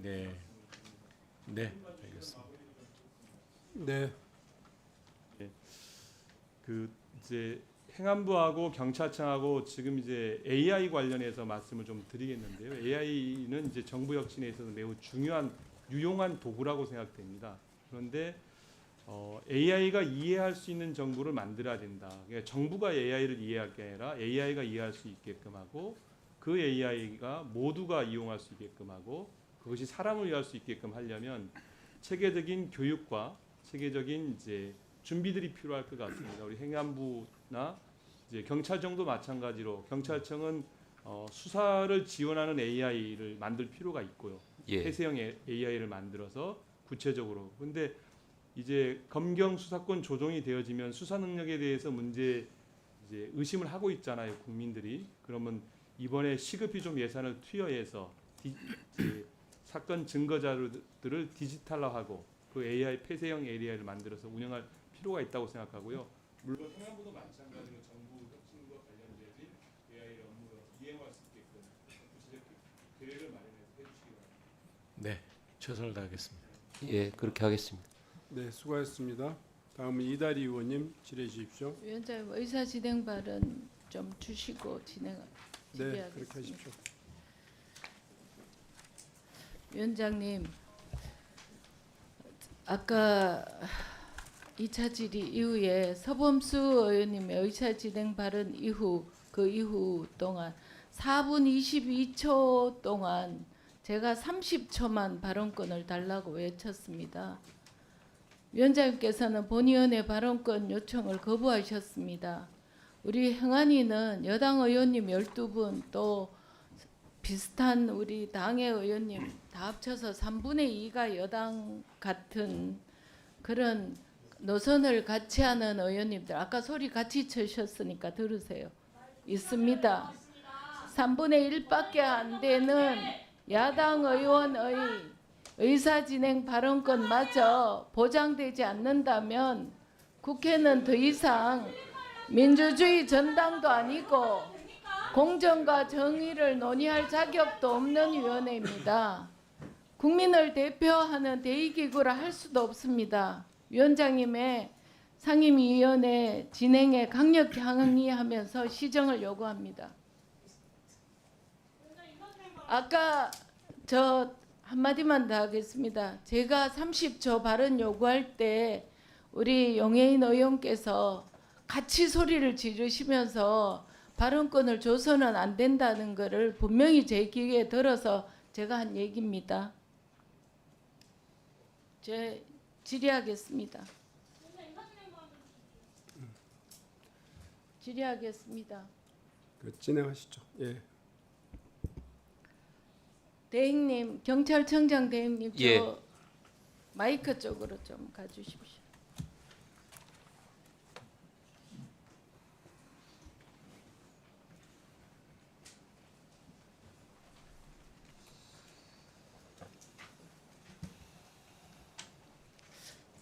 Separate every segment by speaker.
Speaker 1: 네. 네, 알겠습니다.
Speaker 2: 네.
Speaker 3: 그 이제 행안부하고 경찰청하고 지금 이제 AI 관련해서 말씀을 좀 드리겠는데요. AI는 이제 정부 혁신에 있어서 매우 중요한 유용한 도구라고 생각됩니다. 그런데 AI가 이해할 수 있는 정부를 만들어야 된다. 그러니까 정부가 AI를 이해할 게 아니라 AI가 이해할 수 있게끔 하고 그 AI가 모두가 이용할 수 있게끔 하고 그것이 사람을 위할 수 있게끔 하려면 체계적인 교육과 체계적인 이제 준비들이 필요할 것 같습니다. 우리 행안부나 이제 경찰청도 마찬가지로 경찰청은 수사를 지원하는 AI를 만들 필요가 있고요.
Speaker 4: 예.
Speaker 3: 폐쇄형 AI를 만들어서 구체적으로. 근데 이제 검경 수사권 조정이 되어지면 수사 능력에 대해서 문제 이제 의심을 하고 있잖아요, 국민들이. 그러면 이번에 시급히 좀 예산을 투여해서 사건 증거 자료들을 디지털화하고 그 AI 폐쇄형 AI를 만들어서 운영할 필요가 있다고 생각하고요. 물론 행안부도 마찬가지로 정부 혁신과 관련된 AI 업무를 이행할 수 있게끔 구체적 계획을 마련해서 해주시기 바랍니다.
Speaker 1: 네, 최선을 다하겠습니다.
Speaker 4: 예, 그렇게 하겠습니다.
Speaker 2: 네, 수고하셨습니다. 다음은 이다리 의원님 질의해 주십시오.
Speaker 5: 위원장님 의사 진행 발언 좀 주시고
Speaker 2: 네, 그렇게 하십시오.
Speaker 5: 위원장님, 아까 2차 질의 이후에 서범수 의원님의 의사 진행 발언 이후 그 이후 동안 4분 22초 동안 제가 30초만 발언권을 달라고 외쳤습니다. 위원장님께서는 본의원의 발언권 요청을 거부하셨습니다. 우리 행안위는 여당 의원님 12분 또 비슷한 우리 당의 의원님 다 합쳐서 3분의 2가 여당 같은 그런 노선을 같이 하는 의원님들 아까 소리 같이 쳐셨으니까 들으세요. 있습니다. 3분의 1밖에 안 되는 야당 의원의 의사진행 발언권마저 보장되지 않는다면 국회는 더 이상 민주주의 전당도 아니고 공정과 정의를 논의할 자격도 없는 위원회입니다. 국민을 대표하는 대의기구라 할 수도 없습니다. 위원장님의 상임위원회 진행에 강력히 항의하면서 시정을 요구합니다. 아까 저 한마디만 더 하겠습니다. 제가 30초 발언 요구할 때 우리 용해인 의원께서 같이 소리를 지르시면서 발언권을 줘서는 안 된다는 것을 분명히 제 귀에 들어서 제가 한 얘기입니다. 제 질의하겠습니다. 질의하겠습니다.
Speaker 2: 진행하시죠. 예.
Speaker 5: 대행님, 경찰청장 대행님, 저
Speaker 4: 예.
Speaker 5: 마이크 쪽으로 좀 가주십시오.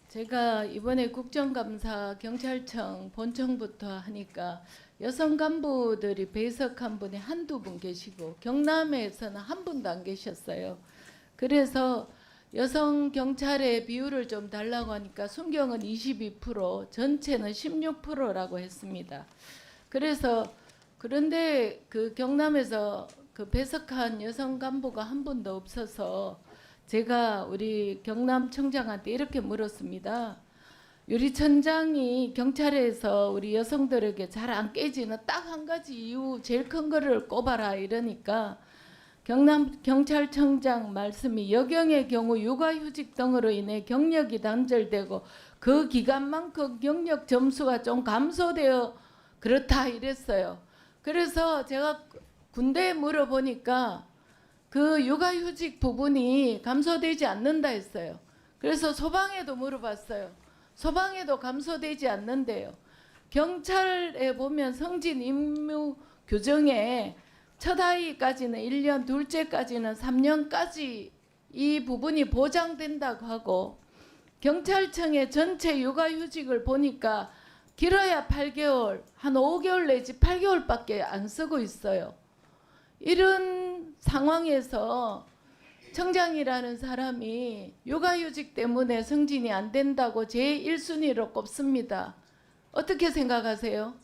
Speaker 5: 제가 이번에 국정감사 경찰청 본청부터 하니까 여성 간부들이 배석한 분이 한두 분 계시고 경남에서는 한 분도 안 계셨어요. 그래서 여성 경찰의 비율을 좀 달라고 하니까 순경은 22%, 전체는 16%라고 했습니다. 그래서 그런데 그 경남에서 그 배석한 여성 간부가 한 분도 없어서 제가 우리 경남청장한테 이렇게 물었습니다. 유리천장이 경찰에서 우리 여성들에게 잘 안 깨지는 딱 한 가지 이유 제일 큰 거를 꼽아라 이러니까 경남경찰청장 말씀이 여경의 경우 육아휴직 등으로 인해 경력이 단절되고 그 기간만큼 경력 점수가 좀 감소되어 그렇다 이랬어요. 그래서 제가 군대에 물어보니까 그 육아휴직 부분이 감소되지 않는다 했어요. 그래서 소방에도 물어봤어요. 소방에도 감소되지 않는데요. 경찰에 보면 성진 임무 규정에 첫 아이까지는 1년, 둘째까지는 3년까지 이 부분이 보장된다고 하고 경찰청의 전체 육아휴직을 보니까 길어야 8개월, 한 5개월 내지 8개월밖에 안 쓰고 있어요. 이런 상황에서 청장이라는 사람이 육아휴직 때문에 승진이 안 된다고 제 1순위로 꼽습니다. 어떻게 생각하세요?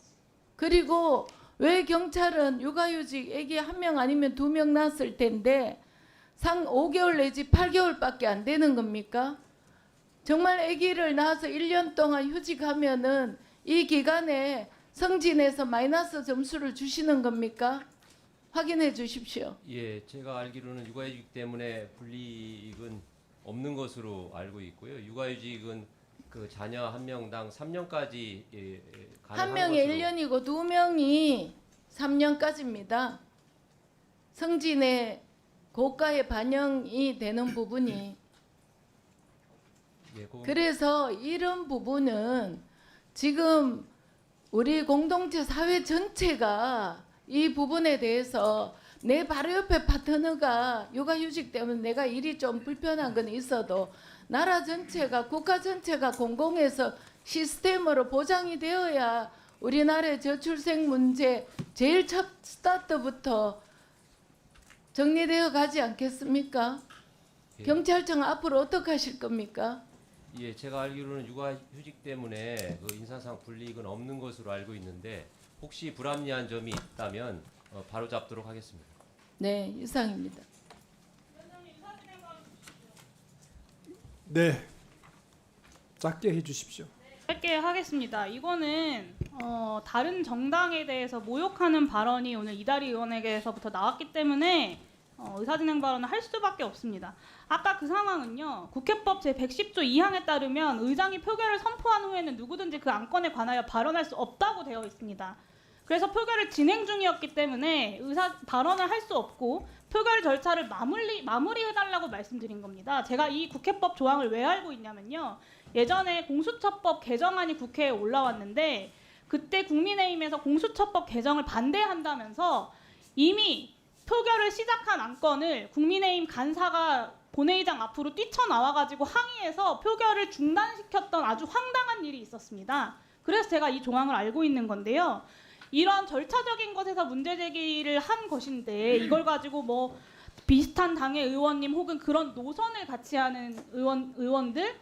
Speaker 5: 그리고 왜 경찰은 육아휴직 아기 1명 아니면 2명 낳았을 텐데 5개월 내지 8개월밖에 안 되는 겁니까? 정말 아기를 낳아서 1년 동안 휴직하면은 이 기간에 승진해서 마이너스 점수를 주시는 겁니까? 확인해 주십시오.
Speaker 4: 예, 제가 알기로는 육아휴직 때문에 불이익은 없는 것으로 알고 있고요. 육아휴직은 그 자녀 한 명당 3년까지 가능한
Speaker 5: 한 명이
Speaker 4: 것으로
Speaker 5: 1년이고 2명이 3년까지입니다. 승진의 고가에 반영이 되는 부분이.
Speaker 4: 예, 그건
Speaker 5: 그래서 이런 부분은 지금 우리 공동체 사회 전체가 이 부분에 대해서 내 바로 옆에 파트너가 육아휴직 때문에 내가 일이 좀 불편한 건 있어도 나라 전체가 국가 전체가 공공해서 시스템으로 보장이 되어야 우리나라의 저출생 문제 제일 첫 스타트부터 정리되어 가지 않겠습니까?
Speaker 4: 예.
Speaker 5: 경찰청 앞으로 어떻게 하실 겁니까?
Speaker 4: 예, 제가 알기로는 육아휴직 때문에 그 인사상 불이익은 없는 것으로 알고 있는데 혹시 불합리한 점이 있다면 바로 잡도록 하겠습니다.
Speaker 5: 네, 이상입니다.
Speaker 2: 네, 짧게 해주십시오.
Speaker 6: 짧게 하겠습니다. 이거는 다른 정당에 대해서 모욕하는 발언이 오늘 이다리 의원에게서부터 나왔기 때문에 의사진행 발언을 할 수밖에 없습니다. 아까 그 상황은요. 국회법 제110조 2항에 따르면 의장이 표결을 선포한 후에는 누구든지 그 안건에 관하여 발언할 수 없다고 되어 있습니다. 그래서 표결을 진행 중이었기 때문에 의사 발언을 할 수 없고 표결 절차를 마무리해달라고 말씀드린 겁니다. 제가 이 국회법 조항을 왜 알고 있냐면요. 예전에 공수처법 개정안이 국회에 올라왔는데 그때 국민의힘에서 공수처법 개정을 반대한다면서 이미 표결을 시작한 안건을 국민의힘 간사가 본회의장 앞으로 뛰쳐나와가지고 항의해서 표결을 중단시켰던 아주 황당한 일이 있었습니다. 그래서 제가 이 조항을 알고 있는 건데요. 이런 절차적인 것에서 문제 제기를 한 것인데 이걸 가지고 뭐 비슷한 당의 의원님 혹은 그런 노선을 같이 하는 의원들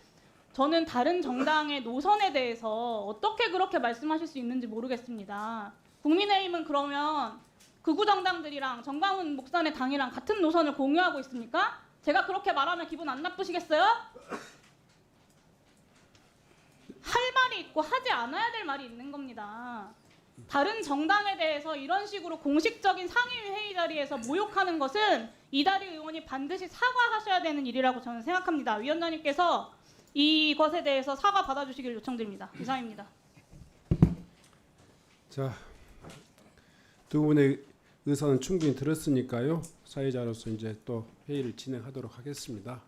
Speaker 6: 저는 다른 정당의 노선에 대해서 어떻게 그렇게 말씀하실 수 있는지 모르겠습니다. 국민의힘은 그러면 극우 정당들이랑 정광훈 목사의 당이랑 같은 노선을 공유하고 있습니까? 제가 그렇게 말하면 기분 안 나쁘시겠어요? 할 말이 있고 하지 않아야 될 말이 있는 겁니다. 다른 정당에 대해서 이런 식으로 공식적인 상임위 회의 자리에서 모욕하는 것은 이다리 의원이 반드시 사과하셔야 되는 일이라고 저는 생각합니다. 위원장님께서 이것에 대해서 사과 받아주시길 요청드립니다. 이상입니다.
Speaker 2: 자, 두 분의 의사는 충분히 들었으니까요. 사회자로서 이제 또 회의를 진행하도록 하겠습니다.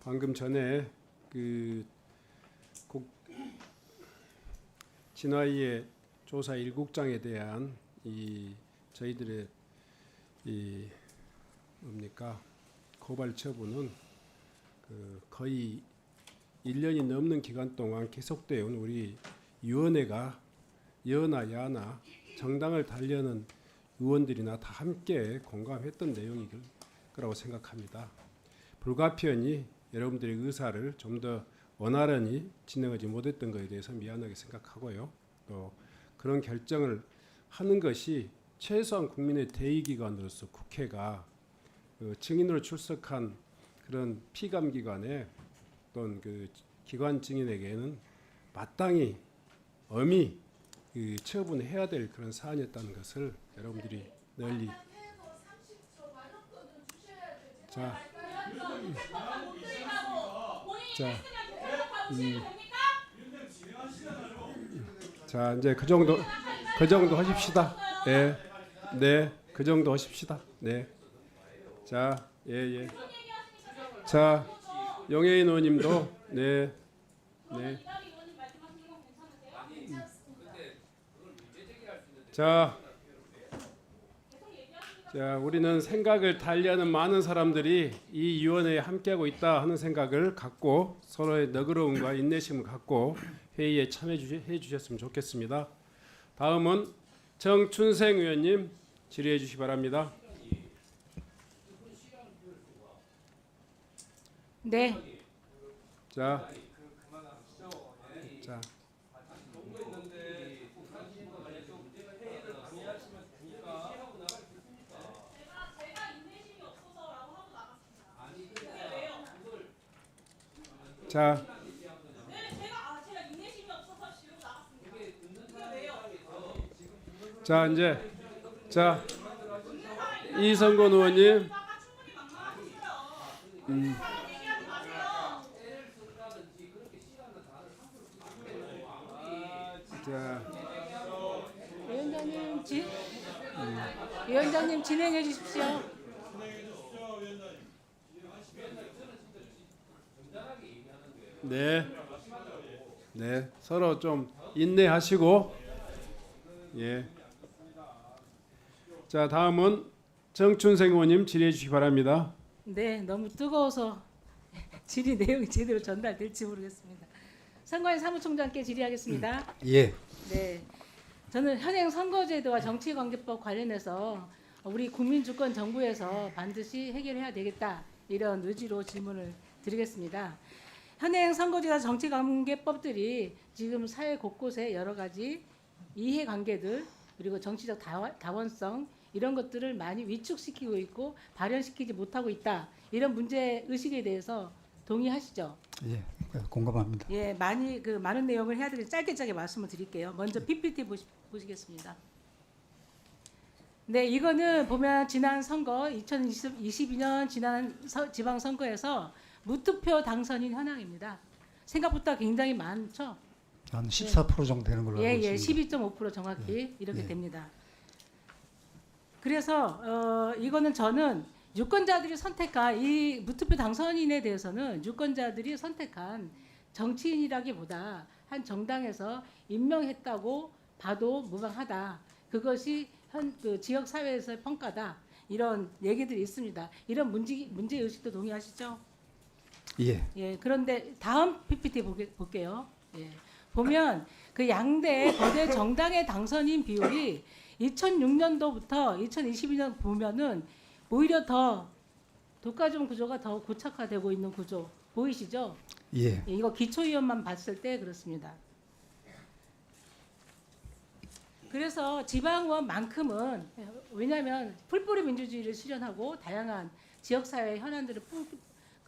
Speaker 2: 방금 전에 그 진화위의 조사 1국장에 대한 이 저희들의 이 뭡니까 고발 처분은 그 거의 1년이 넘는 기간 동안 계속되어 온 우리 위원회가 여나 야나 정당을 달려는 의원들이나 다 함께 공감했던 내용일 거라고 생각합니다. 불가피하니 여러분들의 의사를 좀 더 원활하니 진행하지 못했던 것에 대해서 미안하게 생각하고요. 또 그런 결정을 하는 것이 최소한 국민의 대의기관으로서 국회가 그 증인으로 출석한 그런 피감기관의 또는 그 기관 증인에게는 마땅히 엄히 그 처분해야 될 그런 사안이었다는 것을 여러분들이 널리 자 이제 그 정도 하십시다. 네, 네, 그 정도 하십시다. 네, 자, 예. 자, 영예인 의원님도 네. 자, 우리는 생각을 달리하는 많은 사람들이 이 위원회에 함께하고 있다 하는 생각을 갖고 서로의 너그러움과 인내심을 갖고 회의에 참여해 주셨으면 좋겠습니다. 다음은 정춘생 의원님 질의해 주시기 바랍니다.
Speaker 7: 네.
Speaker 2: 자, 자, 자, 자 이제 자 이성건 의원님, 자.
Speaker 7: 위원장님 진행해 주십시오.
Speaker 2: 네, 네, 서로 좀 인내하시고, 예. 자, 다음은 정춘생 의원님 질의해 주시기 바랍니다.
Speaker 7: 네, 너무 뜨거워서 질의 내용이 제대로 전달될지 모르겠습니다. 선관위 사무총장께 질의하겠습니다.
Speaker 8: 예,
Speaker 7: 네, 저는 현행 선거제도와 정치관계법 관련해서 우리 국민주권 정부에서 반드시 해결해야 되겠다 이런 의지로 질문을 드리겠습니다. 현행 선거제도와 정치관계법들이 지금 사회 곳곳에 여러 가지 이해관계들 그리고 정치적 다원성 이런 것들을 많이 위축시키고 있고 발현시키지 못하고 있다 이런 문제 의식에 대해서 동의하시죠?
Speaker 8: 예, 공감합니다.
Speaker 7: 예, 많은 내용을 해야 되겠 짧게 말씀을 드릴게요. 먼저 PPT 보시겠습니다. 네, 이거는 보면 지난 선거 2022년 지난 지방 선거에서 무투표 당선인 현황입니다. 생각보다 굉장히 많죠?
Speaker 8: 한 14% 정도 되는 걸로 알고
Speaker 7: 예,
Speaker 8: 있습니다.
Speaker 7: 12.5% 정확히 이렇게
Speaker 8: 예.
Speaker 7: 됩니다. 그래서 이거는 저는 유권자들이 선택한 이 무투표 당선인에 대해서는 유권자들이 선택한 정치인이라기보다 한 정당에서 임명했다고 봐도 무방하다. 그것이 그 지역 사회에서의 평가다. 이런 얘기들이 있습니다. 이런 문제 의식도 동의하시죠?
Speaker 8: 예,
Speaker 7: 예. 그런데 다음 PPT 볼게요. 예. 보면 그 양대 거대 정당의 당선인 비율이 2006년도부터 2022년 보면은 오히려 더 독과점 구조가 더 고착화되고 있는 구조 보이시죠?
Speaker 8: 예,
Speaker 7: 예, 이거 기초의원만 봤을 때 그렇습니다. 그래서 지방의원만큼은 왜냐하면 풀뿌리 민주주의를 실현하고 다양한 지역사회 현안들을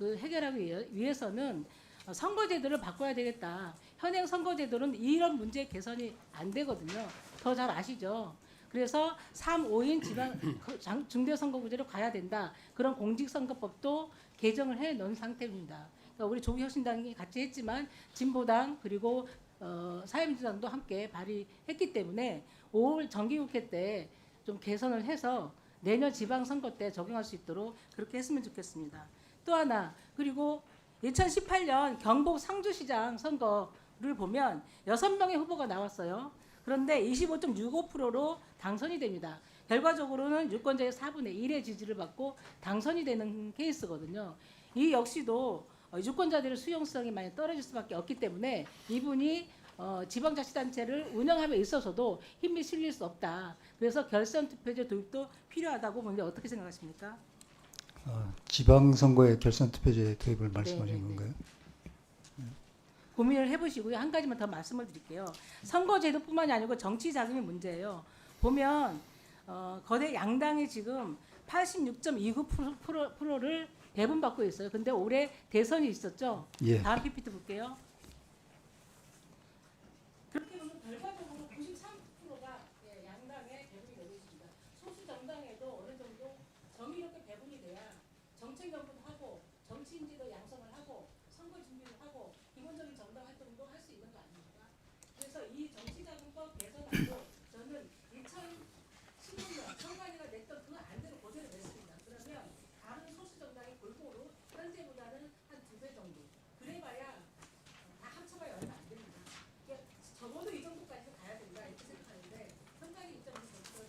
Speaker 7: 해결하기 위해서는 선거제도를 바꿔야 되겠다. 현행 선거제도는 이런 문제 개선이 안 되거든요. 더 잘 아시죠? 그래서 3, 5인 지방 중대선거구제로 가야 된다. 그런 공직선거법도 개정을 해놓은 상태입니다. 그러니까 우리 조국혁신당이 같이 했지만 진보당 그리고 사회민주당도 함께 발의했기 때문에 5월 정기국회 때 좀 개선을 해서 내년 지방선거 때 적용할 수 있도록 그렇게 했으면 좋겠습니다. 또 하나 그리고 2018년 경북 상주시장 선거를 보면 6명의 후보가 나왔어요. 그런데 25.65%로 당선이 됩니다. 결과적으로는 유권자의 4분의 1의 지지를 받고 당선이 되는 케이스거든요. 이 역시도 유권자들의 수용성이 많이 떨어질 수밖에 없기 때문에 이분이 지방자치단체를 운영함에 있어서도 힘이 실릴 수 없다. 그래서 결선투표제 도입도 필요하다고 보는데 어떻게 생각하십니까?
Speaker 8: 지방선거의 결선투표제 도입을 말씀하신 건가요?
Speaker 7: 고민을 해보시고요. 한 가지만 더 말씀을 드릴게요. 선거제도뿐만이 아니고 정치자금이 문제예요. 보면 거대 양당이 지금 86.29%를 배분받고 있어요. 근데 올해 대선이 있었죠.
Speaker 8: 예,
Speaker 7: 다음 PPT 볼게요. 그렇게 보면 결과적으로 93%가 양당의 배분이 되고 있습니다. 소수 정당에도 어느 정도 정의롭게 배분이 돼야 정책 연구도 하고 정치인지도 양성을 하고 선거 준비를 하고 기본적인 정당 활동도 할 수 있는 거 아닙니까? 그래서 이 정치자금법 개선안도 저는 2016년 선관위가 냈던 그 안대로 그대로 냈습니다. 그러면 다른 소수 정당이 골고루 현재보다는 한 2배 정도. 그래봐야 다 합쳐봐야 얼마 안 됩니다. 그러니까 적어도 이 정도까지 가야 된다 이렇게 생각하는데 선관위 입장에서 어떻게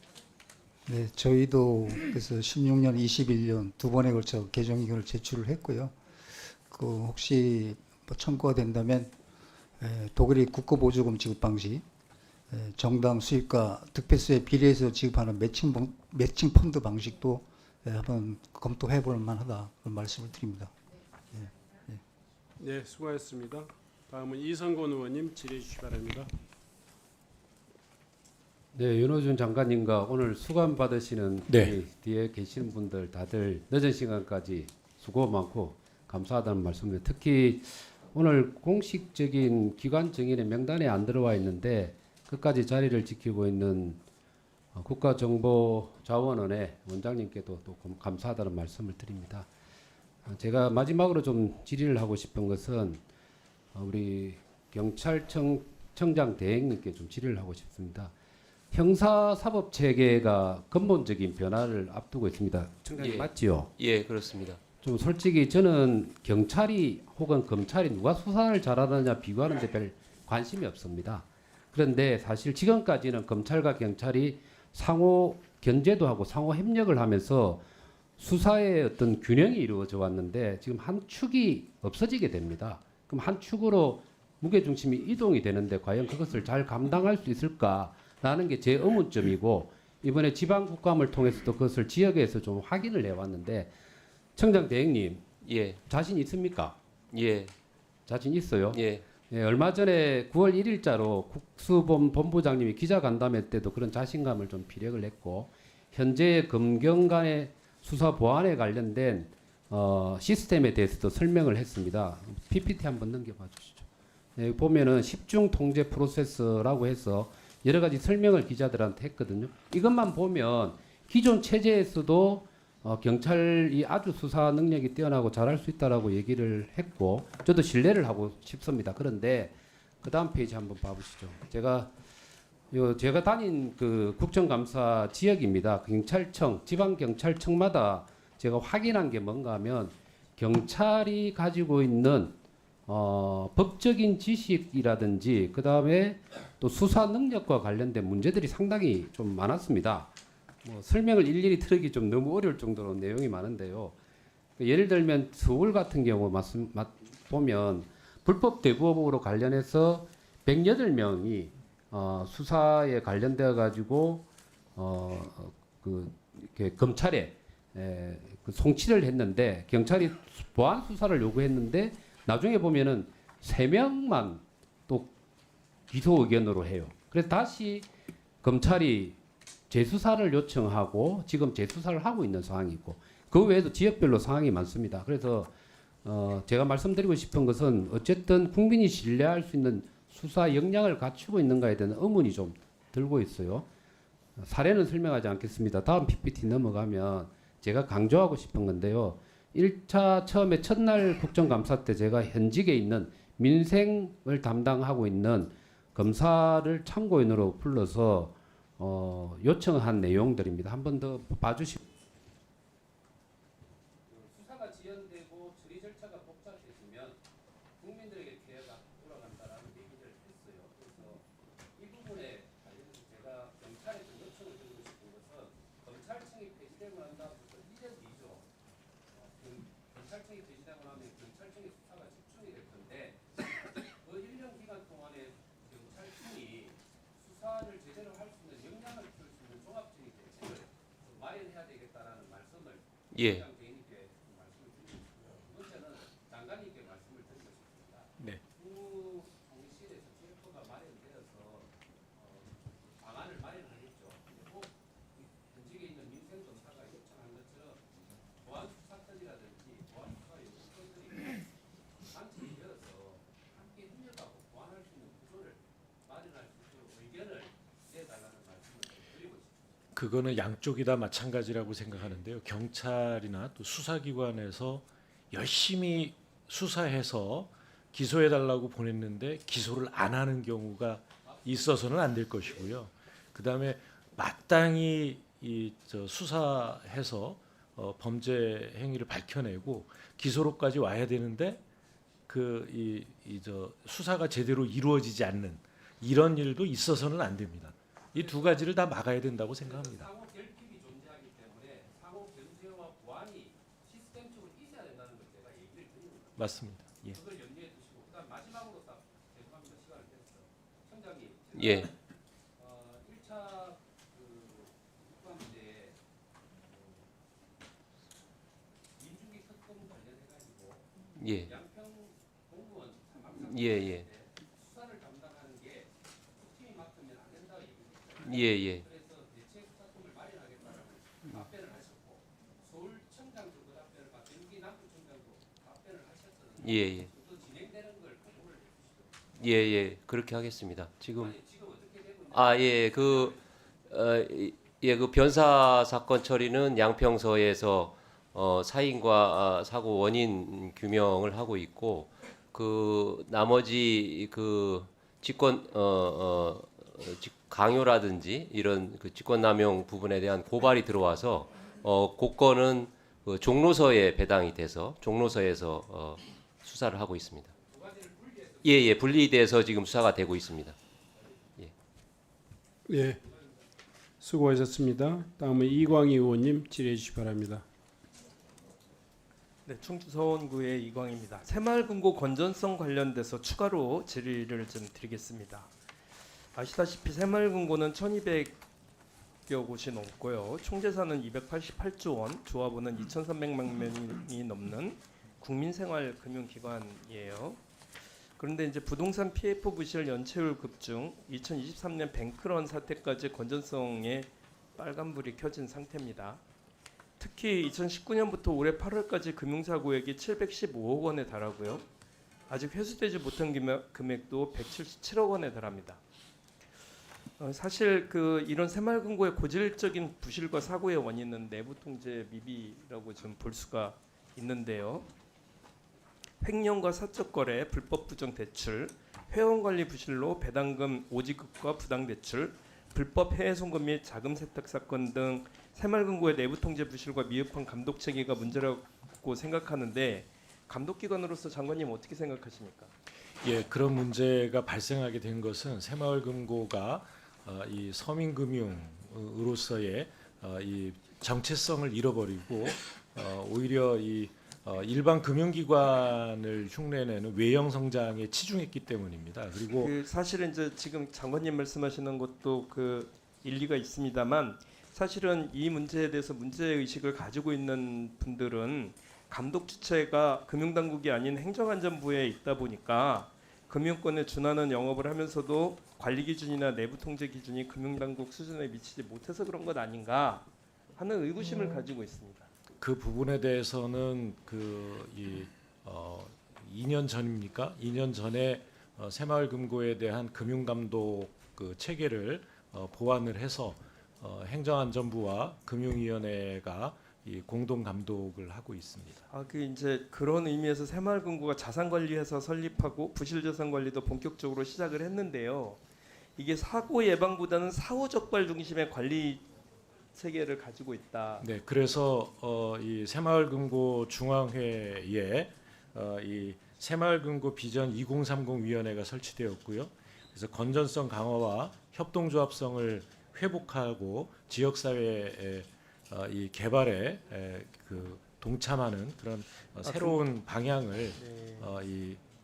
Speaker 8: 네, 저희도 그래서 16년, 21년 두 번에 걸쳐 개정 의견을 제출을 했고요. 그 혹시 뭐 청구가 된다면 독일의 국고보조금 지급 방식 정당 수입과 득표수에 비례해서 지급하는 매칭 펀드 방식도 한번 검토해 볼 만하다 그런 말씀을 드립니다.
Speaker 2: 네, 수고하셨습니다. 다음은 이성곤 의원님 질의해 주시기 바랍니다.
Speaker 9: 네, 윤호준 장관님과 오늘 수감 받으시는
Speaker 1: 네.
Speaker 9: 이 뒤에 계시는 분들 다들 늦은 시간까지 수고 많고 감사하다는 말씀을 특히 오늘 공식적인 기관 정인의 명단에 안 들어와 있는데 끝까지 자리를 지키고 있는 국가정보자원원의 원장님께도 또 감사하다는 말씀을 드립니다. 제가 마지막으로 좀 질의를 하고 싶은 것은 우리 경찰청 청장 대행님께 좀 질의를 하고 싶습니다. 형사사법 체계가 근본적인 변화를 앞두고 있습니다. 청장님
Speaker 4: 예.
Speaker 9: 맞지요?
Speaker 4: 예, 그렇습니다.
Speaker 9: 좀 솔직히 저는 경찰이 혹은 검찰이 누가 수사를 잘하느냐 비교하는데 별 관심이 없습니다. 그런데 사실 지금까지는 검찰과 경찰이 상호 견제도 하고 상호 협력을 하면서 수사의 어떤 균형이 이루어져 왔는데 지금 한 축이 없어지게 됩니다. 그럼 한 축으로 무게중심이 이동이 되는데 과연 그것을 잘 감당할 수 있을까라는 게 제 의문점이고 이번에 지방국감을 통해서도 그것을 지역에서 좀 확인을 해왔는데 청장 대행님
Speaker 4: 예,
Speaker 9: 자신 있습니까?
Speaker 4: 예,
Speaker 9: 자신 있어요?
Speaker 4: 예,
Speaker 9: 예, 얼마 전에 9월 1일자로 국수본부장님이 기자간담회 때도 그런 자신감을 좀 피력을 했고 현재 검경 간의 수사 보안에 관련된 시스템에 대해서도 설명을 했습니다. PPT 한번 넘겨봐 주시죠. 네, 보면은 10중 통제 프로세스라고 해서 여러 가지 설명을 기자들한테 했거든요. 이것만 보면 기존 체제에서도 경찰이 아주 수사 능력이 뛰어나고 잘할 수 있다라고 얘기를 했고 저도 신뢰를 하고 싶습니다. 그런데 그 다음 페이지 한번 봐보시죠. 제가 다닌 그 국정감사 지역입니다. 경찰청, 지방경찰청마다 제가 확인한 게 뭔가 하면 경찰이 가지고 있는 법적인 지식이라든지 그 다음에 또 수사 능력과 관련된 문제들이 상당히 좀 많았습니다. 뭐 설명을 일일이 들으기 좀 너무 어려울 정도로 내용이 많은데요. 예를 들면 서울 같은 경우 보면 불법 대부업으로 관련해서 108명이 수사에 관련되어 가지고 이렇게 검찰에 그 송치를 했는데 경찰이 보안 수사를 요구했는데 나중에 보면은 3명만 또 기소 의견으로 해요. 그래서 다시 검찰이 재수사를 요청하고 지금 재수사를 하고 있는 상황이고 그 외에도 지역별로 상황이 많습니다. 그래서 제가 말씀드리고 싶은 것은 어쨌든 국민이 신뢰할 수 있는 수사 역량을 갖추고 있는가에 대한 의문이 좀 들고 있어요. 사례는 설명하지 않겠습니다. 다음 PPT 넘어가면 제가 강조하고 싶은 건데요. 1차 처음에 첫날 국정감사 때 제가 현직에 있는 민생을 담당하고 있는 검사를 참고인으로 불러서 요청한 내용들입니다. 한 번 더 봐주시고 수사가 지연되고 처리 절차가 복잡해지면 국민들에게 피해가 돌아간다라는 얘기를 했어요. 그래서 이 부분에 관련해서 제가 경찰에 좀 요청을 드리고 싶은 것은 검찰청이 폐지되고 난 다음부터 1년 뒤죠. 경찰청이 폐지되고 나면 경찰청의 수사가 집중이 될 텐데 그 1년 기간 동안에 경찰청이 수사를 제대로 할 수 있는 역량을 키울 수 있는 종합적인 대책을 마련해야 되겠다라는 말씀을
Speaker 4: 예,
Speaker 9: 시장 대행님께 말씀을 드리고 싶고요. 두 번째는 장관님께 말씀을 드리고 싶습니다.
Speaker 1: 네.
Speaker 9: 국무총리실에서 체육부가 마련되어서 방안을 마련하겠죠. 근데 꼭 현직에 있는 민생검사가 요청한 것처럼 보안 수사권이라든지 보안 수사 요구권들이 단체에 되어서 함께 협력하고 보완할 수 있는 구조를 마련할 수 있도록 의견을 내달라는 말씀을 드리고 싶습니다.
Speaker 1: 그거는 양쪽이 다 마찬가지라고 생각하는데요. 경찰이나 또 수사기관에서 열심히 수사해서 기소해달라고 보냈는데 기소를 안 하는 경우가 있어서는 안 될 것이고요. 그다음에 마땅히 수사해서 범죄 행위를 밝혀내고 기소로까지 와야 되는데 수사가 제대로 이루어지지 않는 이런 일도 있어서는 안 됩니다. 이 두 가지를 다 막아야 된다고 생각합니다.
Speaker 9: 상호 결핍이 존재하기 때문에 상호 견제와 보완이 시스템적으로 있어야 된다는 걸 제가 얘기를 드리는 겁니다.
Speaker 1: 맞습니다. 예.
Speaker 9: 그걸 염두에 두시고 그다음 마지막으로 딱 죄송합니다. 시간을 뺐어요. 청장님
Speaker 4: 예, 예. 예, 예. 예, 예. 예, 예. 예, 예. 그렇게 하겠습니다. 지금 예, 그 변사 사건 처리는 양평서에서 사인과 사고 원인 규명을 하고 있고 그 나머지 그 직권 강요라든지 이런 그 직권남용 부분에 대한 고발이 들어와서 그 건은 그 종로서에 배당이 돼서 종로서에서 수사를 하고 있습니다. 예, 예, 분리돼서 지금 수사가 되고 있습니다.
Speaker 2: 예, 수고하셨습니다. 다음은 이광희 의원님 질의해 주시기 바랍니다.
Speaker 10: 네, 충주 서원구의 이광입니다. 새마을금고 건전성 관련돼서 추가로 질의를 좀 드리겠습니다. 아시다시피 새마을금고는 1,200여 곳이 넘고요. 총 재산은 288조 원, 조합원은 2,300만 명이 넘는 국민생활금융기관이에요. 그런데 이제 부동산 PF 부실 연체율 급증, 2023년 뱅크런 사태까지 건전성에 빨간불이 켜진 상태입니다. 특히 2019년부터 올해 8월까지 금융사 고액이 715억 원에 달하고요. 아직 회수되지 못한 금액도 177억 원에 달합니다. 사실 이런 새마을금고의 고질적인 부실과 사고의 원인은 내부 통제 미비라고 좀 볼 수가 있는데요. 횡령과 사적 거래, 불법 부정 대출, 회원 관리 부실로 배당금 오지급과 부당 대출, 불법 해외 송금 및 자금 세탁 사건 등 새마을금고의 내부 통제 부실과 미흡한 감독 체계가 문제라고 생각하는데 감독기관으로서 장관님 어떻게 생각하십니까?
Speaker 1: 예, 그런 문제가 발생하게 된 것은 새마을금고가 이 서민금융으로서의 이 정체성을 잃어버리고 오히려 이 일반 금융기관을 흉내내는 외형 성장에 치중했기 때문입니다. 그리고
Speaker 10: 사실은 이제 지금 장관님 말씀하시는 것도 일리가 있습니다만 사실은 이 문제에 대해서 문제 의식을 가지고 있는 분들은 감독 주체가 금융당국이 아닌 행정안전부에 있다 보니까 금융권에 준하는 영업을 하면서도 관리 기준이나 내부 통제 기준이 금융당국 수준에 미치지 못해서 그런 것 아닌가 하는 의구심을 가지고 있습니다.
Speaker 1: 그 부분에 대해서는 2년 전입니까? 2년 전에 새마을금고에 대한 금융감독 체계를 보완을 해서 행정안전부와 금융위원회가 이 공동 감독을 하고 있습니다.
Speaker 10: 이제 그런 의미에서 새마을금고가 자산관리회사 설립하고 부실자산관리도 본격적으로 시작을 했는데요. 이게 사고 예방보다는 사후 적발 중심의 관리 체계를 가지고 있다.
Speaker 1: 네, 그래서 이 새마을금고 중앙회에 이 새마을금고 비전 2030 위원회가 설치되었고요. 그래서 건전성 강화와 협동조합성을 회복하고 지역사회의 이 개발에 동참하는 그런 새로운 방향을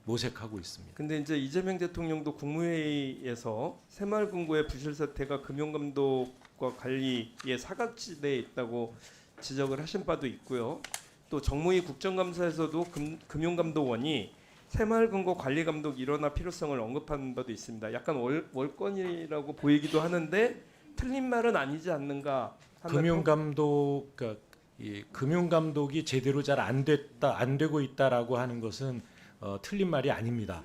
Speaker 1: 모색하고 있습니다.
Speaker 10: 근데 이제 이재명 대통령도 국무회의에서 새마을금고의 부실 사태가 금융감독과 관리의 사각지대에 있다고 지적을 하신 바도 있고요. 또 정무위 국정감사에서도 금융감독원이 새마을금고 관리감독 일원화 필요성을 언급한 바도 있습니다. 약간 월권이라고 보이기도 하는데 틀린 말은 아니지 않는가?
Speaker 1: 금융감독이 제대로 잘 안 되고 있다라고 하는 것은 틀린 말이 아닙니다.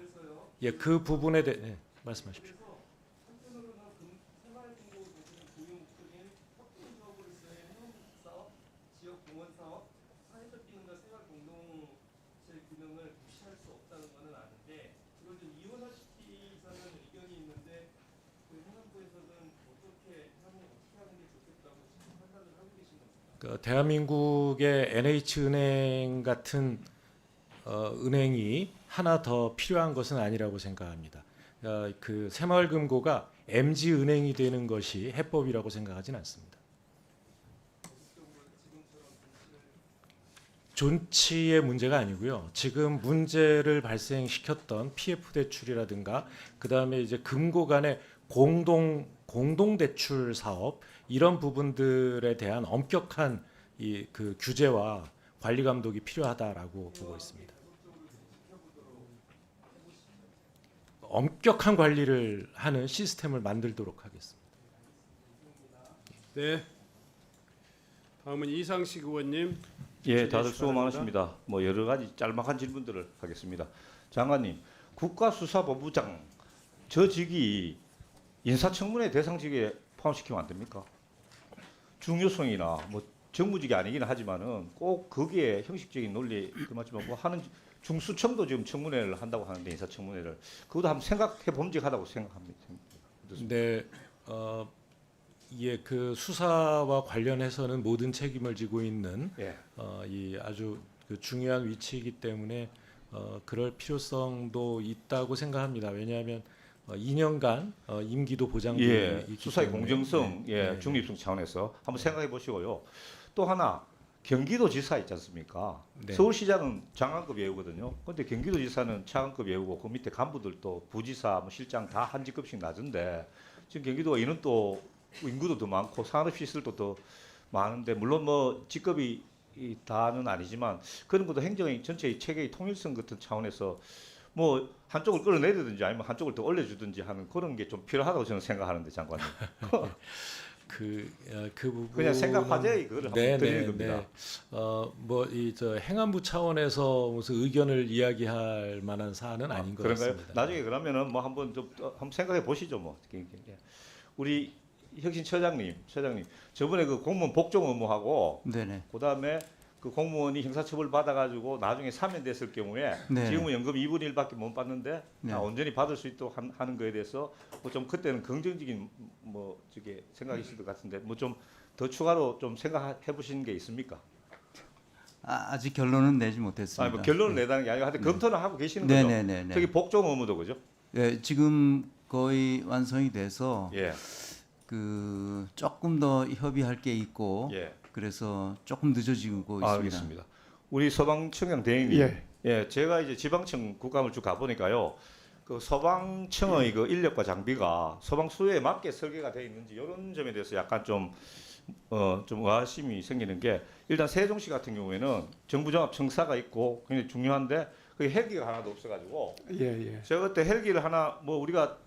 Speaker 1: 예, 그 부분에 대해 말씀하십시오. 대한민국의 NH은행 같은 은행이 하나 더 필요한 것은 아니라고 생각합니다. 그 새마을금고가 MG은행이 되는 것이 해법이라고 생각하지는 않습니다. 존치의 문제가 아니고요. 지금 문제를 발생시켰던 PF 대출이라든가 그다음에 이제 금고 간의 공동 대출 사업 이런 부분들에 대한 엄격한 규제와 관리 감독이 필요하다라고 보고 있습니다. 엄격한 관리를 하는 시스템을 만들도록 하겠습니다.
Speaker 2: 네. 다음은 이상식 의원님.
Speaker 11: 예, 다들
Speaker 2: 질의해
Speaker 11: 수고
Speaker 2: 주시기
Speaker 11: 많으십니다. 뭐 여러 가지 짤막한 질문들을 하겠습니다. 장관님, 국가수사본부장 저 직이 인사청문회 대상직에 포함시키면 안 됩니까? 중요성이나 뭐 정무직이 아니기는 하지만은 꼭 거기에 형식적인 논리 맞지만 뭐 하는 중수청도 지금 청문회를 한다고 하는데 인사청문회를 그것도 한번 생각해 봄직하다고 생각합니다.
Speaker 1: 네, 예, 그 수사와 관련해서는 모든 책임을 지고 있는
Speaker 11: 예.
Speaker 1: 이 아주 그 중요한 위치이기 때문에 그럴 필요성도 있다고 생각합니다. 왜냐하면 2년간 임기도 보장되어
Speaker 11: 예,
Speaker 1: 있기
Speaker 11: 수사의
Speaker 1: 때문에.
Speaker 11: 공정성,
Speaker 1: 네,
Speaker 11: 예,
Speaker 1: 네,
Speaker 11: 중립성 차원에서 한번 생각해 보시고요. 또 하나 경기도지사 있지 않습니까?
Speaker 1: 네.
Speaker 11: 서울시장은 장관급 예우거든요. 그런데 경기도지사는 차관급 예우고 그 밑에 간부들도 부지사, 뭐 실장 다 한 직급씩 낮은데 지금 경기도가 이는 또 인구도 더 많고 산업시설도 더 많은데 물론 뭐 직급이 다는 아니지만 그런 것도 행정의 전체의 체계의 통일성 같은 차원에서 뭐 한쪽을 끌어내리든지 아니면 한쪽을 더 올려주든지 하는 그런 게 좀 필요하다고 저는 생각하는데 장관님.
Speaker 1: 그 부분
Speaker 11: 그냥 생각 화제의 그거를 한번 드리는 겁니다.
Speaker 1: 뭐이 저 행안부 차원에서 무슨 의견을 이야기할 만한 사안은 아닌 것
Speaker 11: 그런가요?
Speaker 1: 같습니다.
Speaker 11: 나중에 그러면은 뭐 한번 좀 한번 생각해 보시죠 뭐. 우리 혁신처장님, 저번에 그 공무원 복종 의무하고
Speaker 8: 네네.
Speaker 11: 그다음에 그 공무원이 형사처벌 받아가지고 나중에 사면됐을 경우에
Speaker 8: 네.
Speaker 11: 지금은 연금 2분의 1밖에 못 받는데
Speaker 8: 네.
Speaker 11: 온전히 받을 수 있도록 하는 거에 대해서 뭐 좀 그때는 긍정적인 뭐 저게 생각이 있을 것 같은데 뭐 좀 더 추가로 좀 생각해 보신 게 있습니까?
Speaker 12: 아직 결론은 내지 못했습니다.
Speaker 11: 아니 뭐 결론을 내다는 게 아니고 하여튼 검토는 하고 계시는 거죠.
Speaker 12: 네네네.
Speaker 11: 저기 복종 의무도 그죠?
Speaker 12: 네, 지금 거의 완성이 돼서
Speaker 11: 예.
Speaker 12: 그 조금 더 협의할 게 있고
Speaker 11: 예.
Speaker 12: 그래서 조금 늦어지고 있습니다.
Speaker 11: 알겠습니다. 우리 서방청장 대행님,
Speaker 2: 예.
Speaker 11: 예, 제가 이제 지방청 국감을 쭉 가보니까요, 그 서방청의 그 인력과 장비가 서방 수요에 맞게 설계가 되어 있는지 이런 점에 대해서 약간 좀 의아심이 생기는 게 일단 세종시 같은 경우에는 정부종합청사가 있고 굉장히 중요한데 그 헬기가 하나도 없어가지고
Speaker 2: 예.
Speaker 11: 제가 그때 헬기를 하나 뭐 우리가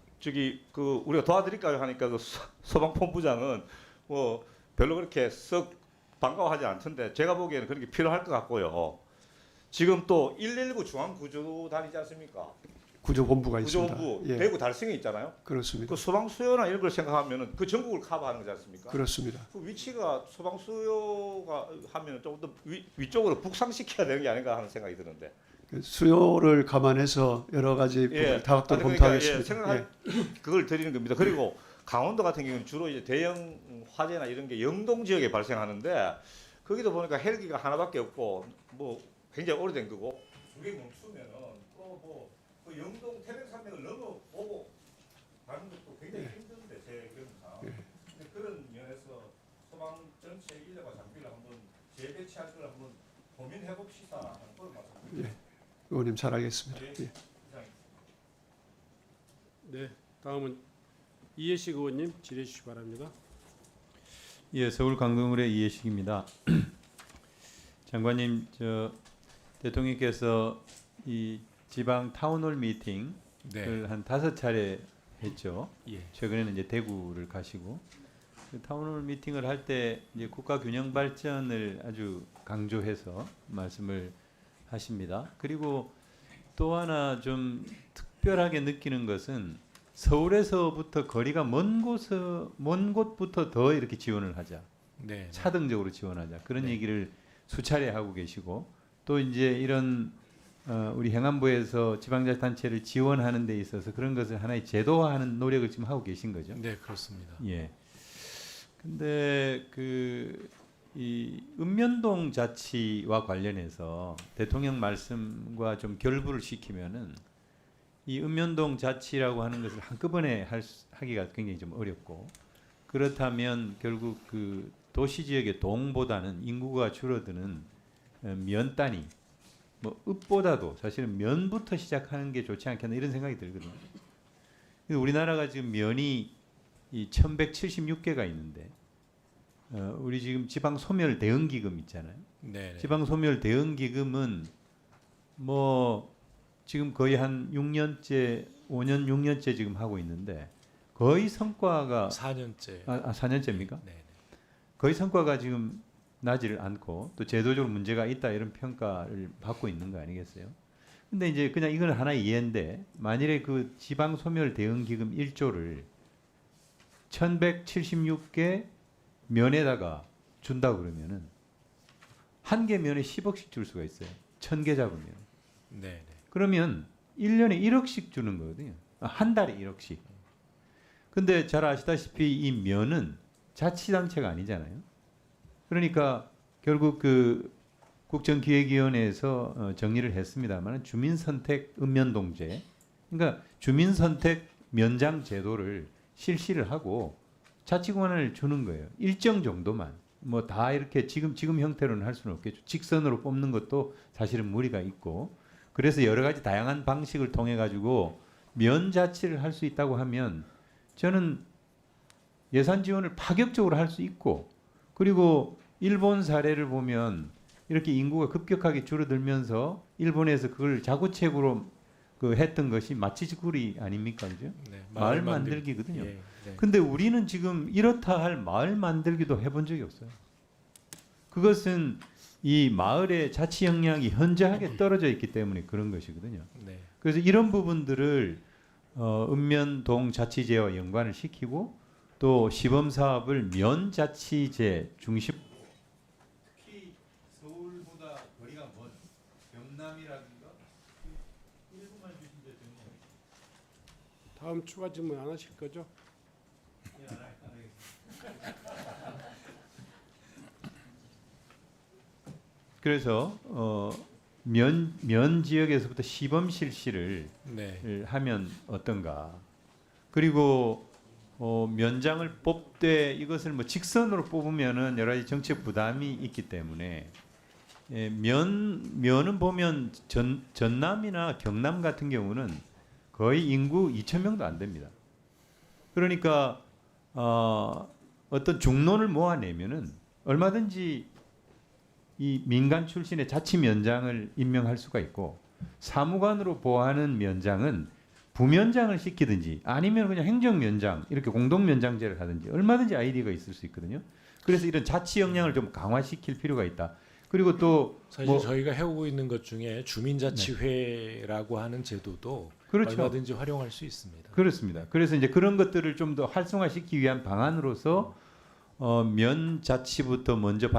Speaker 11: 우리가 도와드릴까요 하니까 그 서방 본부장은 뭐 별로 그렇게 썩 반가워하지 않던데 제가 보기에는 그런 게 필요할 것 같고요. 지금 또 119 중앙구조단이지 않습니까?
Speaker 2: 구조본부가 있습니다.
Speaker 11: 구조본부
Speaker 2: 예.
Speaker 11: 대구 달성에 있잖아요.
Speaker 2: 그렇습니다.
Speaker 11: 그 소방 수요나 이런 걸 생각하면은 그 전국을 커버하는 거지 않습니까?
Speaker 2: 그렇습니다.
Speaker 11: 그 위치가 소방 수요가 하면은 조금 더 위쪽으로 북상시켜야 되는 게 아닌가 하는 생각이 드는데.
Speaker 2: 수요를 감안해서 여러 가지 다각도로
Speaker 11: 아니, 그러니까
Speaker 2: 검토하겠습니다.
Speaker 11: 생각할 그걸 드리는 겁니다. 그리고 강원도 같은 경우는 주로 이제 대형 화재나 이런 게 영동 지역에 발생하는데 거기도 보니까 헬기가 하나밖에 없고 뭐 굉장히 오래된 거고 그게 멈추면은 또뭐 그 영동 태백산맥을 넘어보고 가는 것도 굉장히 힘든데 제 경우상 근데 그런 면에서 소방 전체 인력과 장비를 한번 재배치할 걸 한번 고민해 봅시다 하는 그런 말씀입니다.
Speaker 2: 의원님 잘 알겠습니다.
Speaker 11: 예.
Speaker 2: 예. 네, 다음은 이해식 의원님 질의해 주시기 바랍니다.
Speaker 13: 예, 서울 강동구의 이해식입니다. 장관님, 대통령께서 이 지방 타운홀 미팅을
Speaker 1: 네.
Speaker 13: 한 5차례 했죠.
Speaker 1: 예.
Speaker 13: 최근에는 이제 대구를 가시고 그 타운홀 미팅을 할 때 이제 국가 균형 발전을 아주 강조해서 말씀을 하십니다. 그리고 또 하나 좀 특별하게 느끼는 것은 서울에서부터 거리가 먼 곳부터 더 이렇게 지원을 하자.
Speaker 1: 네.
Speaker 13: 차등적으로 지원하자. 그런
Speaker 1: 네.
Speaker 13: 얘기를 수차례 하고 계시고 또 이제 이런 우리 행안부에서 지방자치단체를 지원하는 데 있어서 그런 것을 하나의 제도화하는 노력을 지금 하고 계신 거죠.
Speaker 1: 네, 그렇습니다.
Speaker 13: 예. 근데 이 읍면동 자치와 관련해서 대통령 말씀과 좀 결부를 시키면은 이 읍면동 자치라고 하는 것을 한꺼번에 하기가 굉장히 좀 어렵고 그렇다면 결국 그 도시 지역의 동보다는 인구가 줄어드는 면 단위 뭐 읍보다도 사실은 면부터 시작하는 게 좋지 않겠나 이런 생각이 들거든요. 우리나라가 지금 면이 이 1176개가 있는데 우리 지금 지방 소멸 대응 기금 있잖아요.
Speaker 1: 네.
Speaker 13: 지방 소멸 대응 기금은 뭐 지금 거의 한 6년째 5년 6년째 지금 하고 있는데 거의 성과가
Speaker 1: 4년째.
Speaker 13: 4년째입니까?
Speaker 1: 네.
Speaker 13: 거의 성과가 지금 나지를 않고 또 제도적으로 문제가 있다 이런 평가를 받고 있는 거 아니겠어요? 근데 이제 그냥 이건 하나의 예인데 만일에 그 지방 소멸 대응 기금 1조를 1176개 면에다가 준다 그러면은 한 개 면에 10억씩 줄 수가 있어요. 1000개 잡으면.
Speaker 1: 네.
Speaker 13: 그러면 1년에 1억씩 주는 거거든요. 한 달에 1억씩. 근데 잘 아시다시피 이 면은 자치단체가 아니잖아요. 그러니까 결국 그 국정기획위원회에서 정리를 했습니다만 주민선택 읍면동제, 그러니까 주민선택 면장 제도를 실시를 하고 자치권을 주는 거예요. 일정 정도만. 뭐 다 이렇게 지금 형태로는 할 수는 없겠죠. 직선으로 뽑는 것도 사실은 무리가 있고, 그래서 여러 가지 다양한 방식을 통해 가지고 면자치를 할 수 있다고 하면 저는 예산 지원을 파격적으로 할 수 있고, 그리고 일본 사례를 보면 이렇게 인구가 급격하게 줄어들면서 일본에서 그걸 자구책으로 그 했던 것이 마치지구리 아닙니까, 그죠?
Speaker 1: 네,
Speaker 13: 마을 만들기거든요.
Speaker 1: 예, 네.
Speaker 13: 근데 우리는 지금 이렇다 할 마을 만들기도 해본 적이 없어요. 그것은 이 마을의 자치 역량이 현저하게 떨어져 있기 때문에 그런 것이거든요.
Speaker 1: 네.
Speaker 13: 그래서 이런 부분들을 읍면동 자치제와 연관을 시키고 또 시범 사업을 면자치제 중심. 특히 서울보다 거리가 먼 경남이라든가 일부만 주신데
Speaker 2: 다음 추가 질문 안 하실 거죠?
Speaker 13: 그래서 면 지역에서부터 시범 실시를
Speaker 1: 네.
Speaker 13: 하면 어떤가. 그리고 면장을 뽑되 이것을 뭐 직선으로 뽑으면은 여러 가지 정책 부담이 있기 때문에 면은 보면 전남이나 경남 같은 경우는 거의 인구 2,000명도 안 됩니다. 그러니까 어떤 중론을 모아내면은 얼마든지 이 민간 출신의 자치면장을 임명할 수가 있고, 사무관으로 보하는 면장은 부면장을 시키든지 아니면 그냥 행정면장 이렇게 공동면장제를 하든지 얼마든지 아이디어가 있을 수 있거든요. 그래서 이런 자치 역량을 좀 강화시킬 필요가 있다. 그리고 또
Speaker 1: 사실 저희가 해오고 있는 것 중에 주민자치회라고 하는 제도도
Speaker 13: 그렇죠.
Speaker 1: 얼마든지 활용할 수 있습니다.
Speaker 13: 그렇습니다. 그래서 이제 그런 것들을 좀 더 활성화시키기 위한 방안으로서 면자치부터 먼저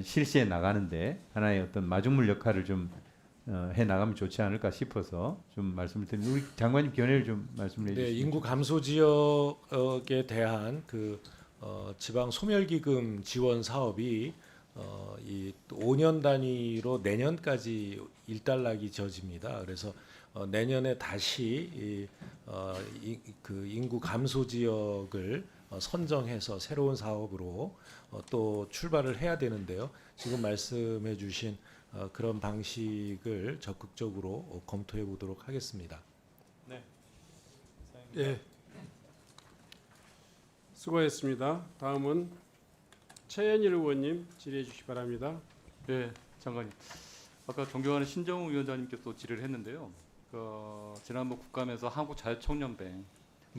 Speaker 13: 실시해 나가는데 하나의 어떤 마중물 역할을 좀 해 나가면 좋지 않을까 싶어서 좀 말씀을 드립니다. 우리 장관님 견해를 좀 말씀을 해주시죠.
Speaker 1: 네, 인구 감소 지역에 대한 그 지방 소멸기금 지원 사업이 이 5년 단위로 내년까지 일단락이 지어집니다. 그래서 내년에 다시 그 인구 감소 지역을 선정해서 새로운 사업으로 또 출발을 해야 되는데요. 지금 말씀해 주신 그런 방식을 적극적으로 검토해 보도록 하겠습니다.
Speaker 3: 네.
Speaker 2: 예. 수고했습니다. 다음은 최현일 의원님 질의해 주시기 바랍니다.
Speaker 14: 네, 장관님. 아까 존경하는 신정우 위원장님께서 질의를 했는데요. 지난번 국감에서 한국자유청년뱅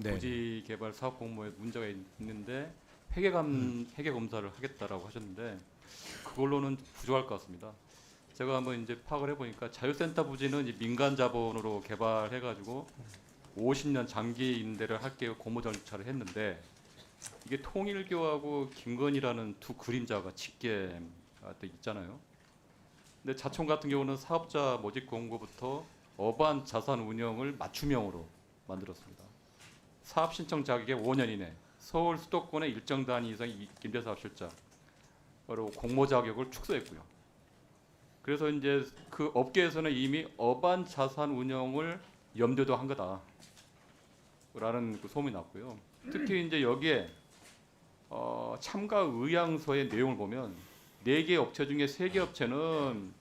Speaker 14: 부지개발 사업 공모에 문제가 있는데 회계 검사를 하겠다라고 하셨는데 그걸로는 부족할 것 같습니다. 제가 한번 이제 파악을 해보니까 자유센터 부지는 이제 민간 자본으로 개발해가지고 50년 장기 임대를 할게요 공모 절차를 했는데 이게 통일교하고 김건희라는 두 그림자가 짙게 있잖아요. 근데 자총 같은 경우는 사업자 모집 공고부터 어반 자산 운영을 맞춤형으로 만들었습니다. 사업 신청 자격에 5년 이내, 서울 수도권의 일정 단위 이상의 임대사업 실적, 그리고 공모 자격을 축소했고요. 그래서 이제 그 업계에서는 이미 어반 자산 운영을 염두도 한 거다라는 그 소문이 났고요. 특히 이제 여기에 참가 의향서의 내용을 보면 4개 업체 중에 3개 업체는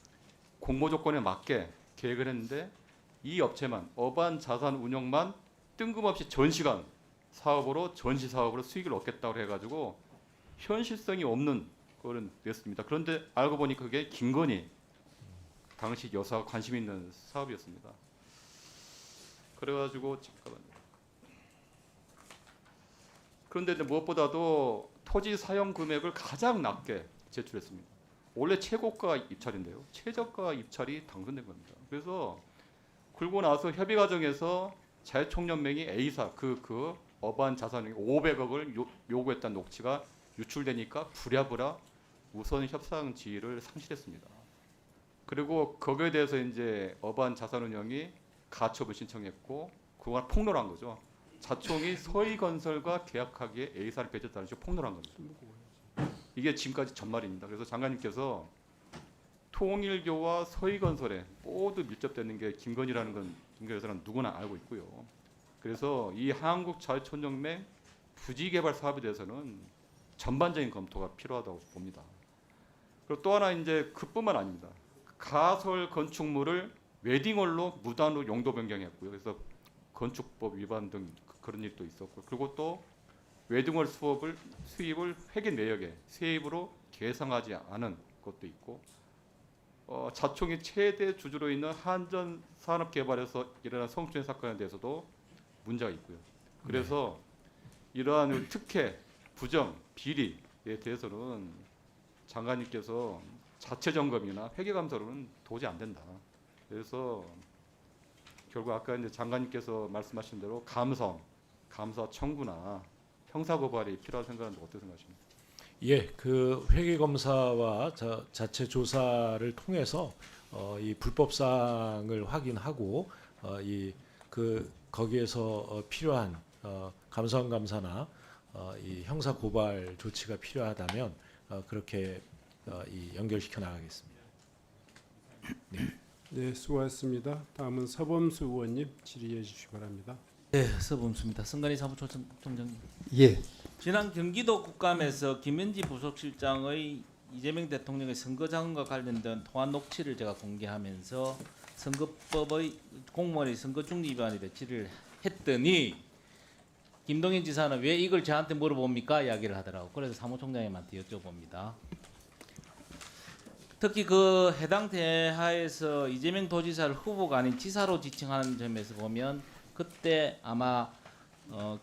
Speaker 14: 공모 조건에 맞게 계획을 했는데 이 업체만 어반 자산 운영만 뜬금없이 전시관 사업으로 전시 사업으로 수익을 얻겠다고 해가지고 현실성이 없는 거는 냈습니다. 그런데 알고 보니 그게 김건희 당시 여사가 관심 있는 사업이었습니다. 그래가지고 잠깐만요. 그런데 이제 무엇보다도 토지 사용 금액을 가장 낮게 제출했습니다. 원래 최고가 입찰인데요. 최저가 입찰이 당선된 겁니다. 그래서 굴고 나서 협의 과정에서 자유총연맹이 A사 그 어반 자산이 500억을 요구했다는 녹취가 유출되니까 부랴부랴 우선 협상 지위를 상실했습니다. 그리고 거기에 대해서 이제 어반 자산운용이 가처분 신청했고 그동안 폭로한 거죠. 자총이 서희건설과 계약하기에 A사를 배제했다는 식으로 폭로한 겁니다. 이게 지금까지 전말입니다. 그래서 장관님께서 통일교와 서희건설에 모두 밀접되는 게 김건희라는 건 김건희 여사는 누구나 알고 있고요. 그래서 이 한국자유총연맹 부지개발 사업에 대해서는 전반적인 검토가 필요하다고 봅니다. 그리고 또 하나 이제 그뿐만 아닙니다. 가설 건축물을 웨딩홀로 무단으로 용도 변경했고요. 그래서 건축법 위반 등 그런 일도 있었고, 그리고 또 웨딩홀 수입을 회계 내역에 세입으로 계상하지 않은 것도 있고, 자총이 최대 주주로 있는 한전 산업개발에서 일어난 성추행 사건에 대해서도 문제가 있고요. 그래서 이러한 특혜, 부정, 비리에 대해서는 장관님께서 자체 점검이나 회계 감사로는 도저히 안 된다. 그래서 결국 아까 이제 장관님께서 말씀하신 대로 감사 청구나 형사 고발이 필요하다고 생각하는데 어떻게 생각하십니까?
Speaker 1: 예, 그 회계 검사와 자체 조사를 통해서 이 불법 사항을 확인하고 거기에서 필요한 감사원 감사나 이 형사 고발 조치가 필요하다면 그렇게 연결시켜 나가겠습니다.
Speaker 2: 네, 수고하셨습니다. 다음은 서범수 의원님 질의해 주시기 바랍니다.
Speaker 15: 네, 서범수입니다. 선관위 사무총장님.
Speaker 8: 예.
Speaker 15: 지난 경기도 국감에서 김현지 부속실장의 이재명 대통령의 선거자금과 관련된 통화 녹취를 제가 공개하면서 선거법의 공무원의 선거중립 위반에 대해 질의를 했더니 김동연 지사는 왜 이걸 저한테 물어봅니까? 이야기를 하더라고. 그래서 사무총장님한테 여쭤봅니다. 특히 그 해당 대하에서 이재명 도지사를 후보가 아닌 지사로 지칭하는 점에서 보면 그때 아마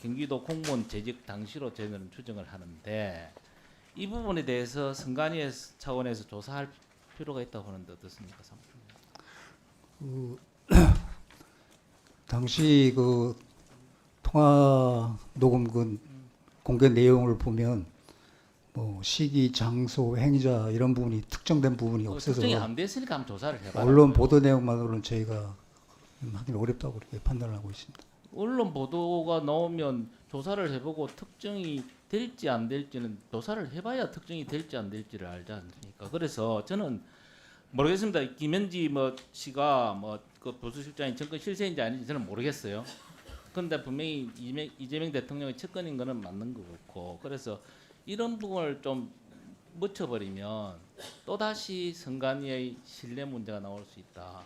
Speaker 15: 경기도 공무원 재직 당시로 저는 추정을 하는데 이 부분에 대해서 선관위 차원에서 조사할 필요가 있다고 하는데 어떻습니까?
Speaker 8: 당시 그 통화 녹음 공개 내용을 보면 뭐 시기, 장소, 행위자 이런 부분이 특정된 부분이 없어서
Speaker 15: 특정이 안 됐으니까 한번 조사를 해봐요.
Speaker 8: 언론 보도 내용만으로는 저희가 하긴 어렵다고 그렇게 판단을 하고 있습니다.
Speaker 15: 언론 보도가 나오면 조사를 해보고 특정이 될지 안 될지는 조사를 해봐야 특정이 될지 안 될지를 알지 않습니까? 그래서 저는 모르겠습니다. 김현지 씨가 그 부수실장이 정권 실세인지 아닌지 저는 모르겠어요. 그런데 분명히 이재명 대통령의 측근인 거는 맞는 것 같고, 그래서 이런 부분을 좀 묻혀버리면 또 다시 선관위의 신뢰 문제가 나올 수 있다.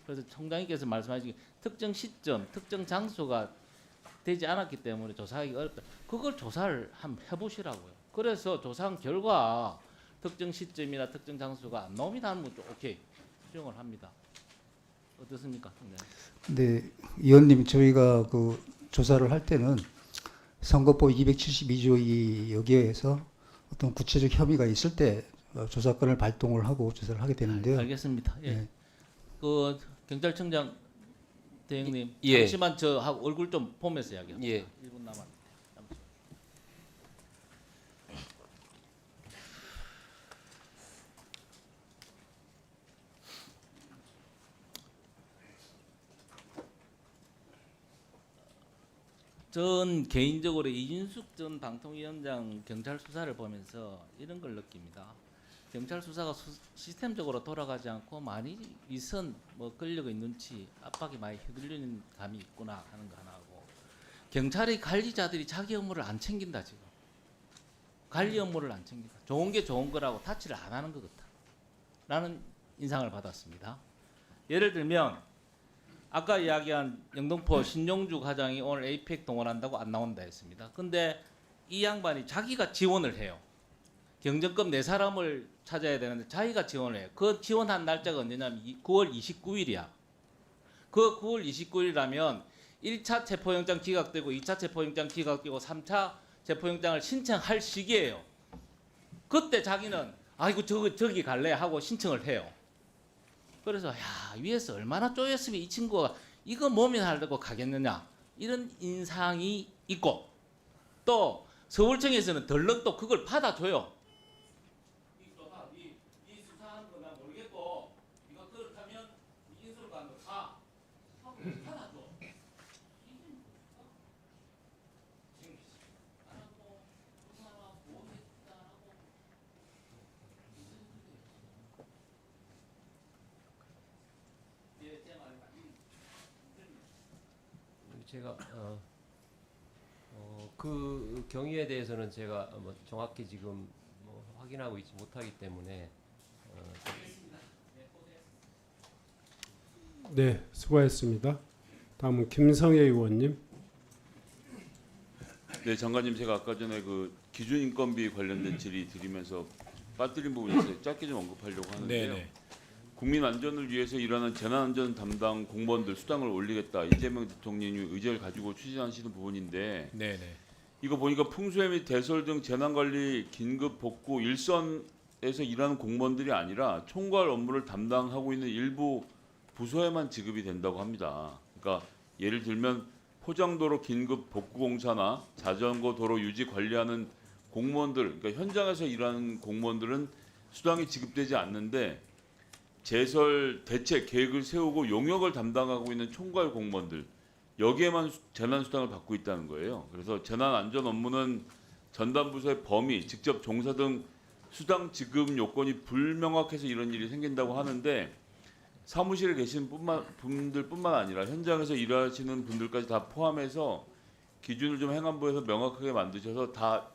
Speaker 15: 그래서 총장님께서 말씀하신 특정 시점, 특정 장소가 되지 않았기 때문에 조사하기 어렵다. 그걸 조사를 한번 해보시라고요. 그래서 조사한 결과 특정 시점이나 특정 장소가 안 나오면 하는 건 오케이 수용을 합니다. 어떻습니까?
Speaker 8: 근데 의원님, 저희가 그 조사를 할 때는 선거법 272조 여기에서 어떤 구체적 혐의가 있을 때 조사권을 발동을 하고 조사를 하게 되는데요.
Speaker 15: 알겠습니다. 예.
Speaker 8: 네.
Speaker 15: 그 경찰청장 대행님,
Speaker 4: 예.
Speaker 15: 잠시만 저 하고 얼굴 좀 보면서 이야기합니다.
Speaker 4: 예.
Speaker 15: 1분 남았는데. 전 개인적으로 이진숙 전 방통위원장 경찰 수사를 보면서 이런 걸 느낍니다. 경찰 수사가 시스템적으로 돌아가지 않고 많이 위선, 권력의 눈치, 압박이 많이 휘둘리는 감이 있구나 하는 거 하나고, 경찰의 관리자들이 자기 업무를 안 챙긴다 지금. 관리 업무를 안 챙긴다. 좋은 게 좋은 거라고 타치를 안 하는 것 같다. 라는 인상을 받았습니다. 예를 들면 아까 이야기한 영등포 신용주 과장이 오늘 에이펙 동원한다고 안 나온다 했습니다. 근데 이 양반이 자기가 지원을 해요. 경정급 4사람을 찾아야 되는데 자기가 지원을 해요. 그 지원한 날짜가 언제냐면 9월 29일이야. 그 9월 29일이라면 1차 체포영장 기각되고 2차 체포영장 기각되고 3차 체포영장을 신청할 시기예요. 그때 자기는 아이고 저기 갈래 하고 신청을 해요. 그래서 야 위에서 얼마나 쪼였으면 이 친구가 이거 모면하려고 가겠느냐 이런 인상이 있고 또 서울청에서는 덜렁 또 그걸 받아줘요. 이 수사하는 거 나 모르겠고 이거 그렇다면 인수관도 가 하고 받아줘.
Speaker 4: 제가 그 경위에 대해서는 제가 뭐 정확히 지금 뭐 확인하고 있지 못하기 때문에
Speaker 2: 네, 수고하셨습니다. 다음은 김성애 의원님.
Speaker 16: 네, 장관님 제가 아까 전에 그 기준인건비 관련된 질의 드리면서 빠뜨린 부분이 있어요. 짧게 좀 언급하려고 하는데요.
Speaker 1: 네네.
Speaker 16: 국민 안전을 위해서 일하는 재난안전 담당 공무원들 수당을 올리겠다. 이재명 대통령이 의지를 가지고 추진하시는 부분인데
Speaker 1: 네네.
Speaker 16: 이거 보니까 풍수해 및 대설 등 재난관리 긴급 복구 일선에서 일하는 공무원들이 아니라 총괄 업무를 담당하고 있는 일부 부서에만 지급이 된다고 합니다. 그러니까 예를 들면 포장도로 긴급 복구 공사나 자전거 도로 유지 관리하는 공무원들, 그러니까 현장에서 일하는 공무원들은 수당이 지급되지 않는데 제설 대책 계획을 세우고 용역을 담당하고 있는 총괄 공무원들 여기에만 재난 수당을 받고 있다는 거예요. 그래서 재난 안전 업무는 전담 부서의 범위, 직접 종사 등 수당 지급 요건이 불명확해서 이런 일이 생긴다고 하는데 사무실에 계신 분들뿐만 아니라 현장에서 일하시는 분들까지 다 포함해서 기준을 좀 행안부에서 명확하게 만드셔서 다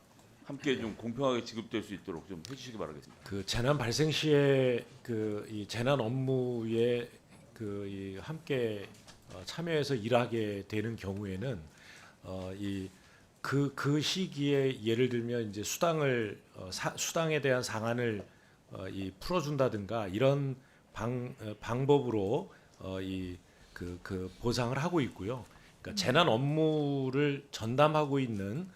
Speaker 16: 함께 좀 공평하게 지급될 수 있도록 좀 해주시기 바라겠습니다.
Speaker 1: 그 재난 발생 시에 그 이 재난 업무에 그 이 함께 참여해서 일하게 되는 경우에는 그 시기에 예를 들면 이제 수당에 대한 상한을 풀어준다든가 이런 방법으로 그 보상을 하고 있고요. 그러니까 재난 업무를 전담하고 있는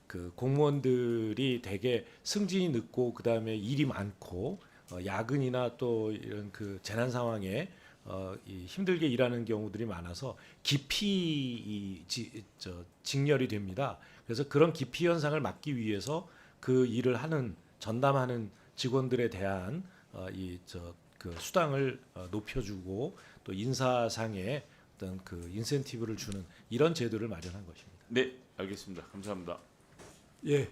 Speaker 1: 그 공무원들이 되게 승진이 늦고 그다음에 일이 많고 야근이나 또 이런 그 재난 상황에 힘들게 일하는 경우들이 많아서 기피 직렬이 됩니다. 그래서 그런 기피 현상을 막기 위해서 그 일을 전담하는 직원들에 대한 그 수당을 높여주고 또 인사상의 어떤 그 인센티브를 주는 이런 제도를 마련한 것입니다.
Speaker 16: 네, 알겠습니다. 감사합니다.
Speaker 2: 예,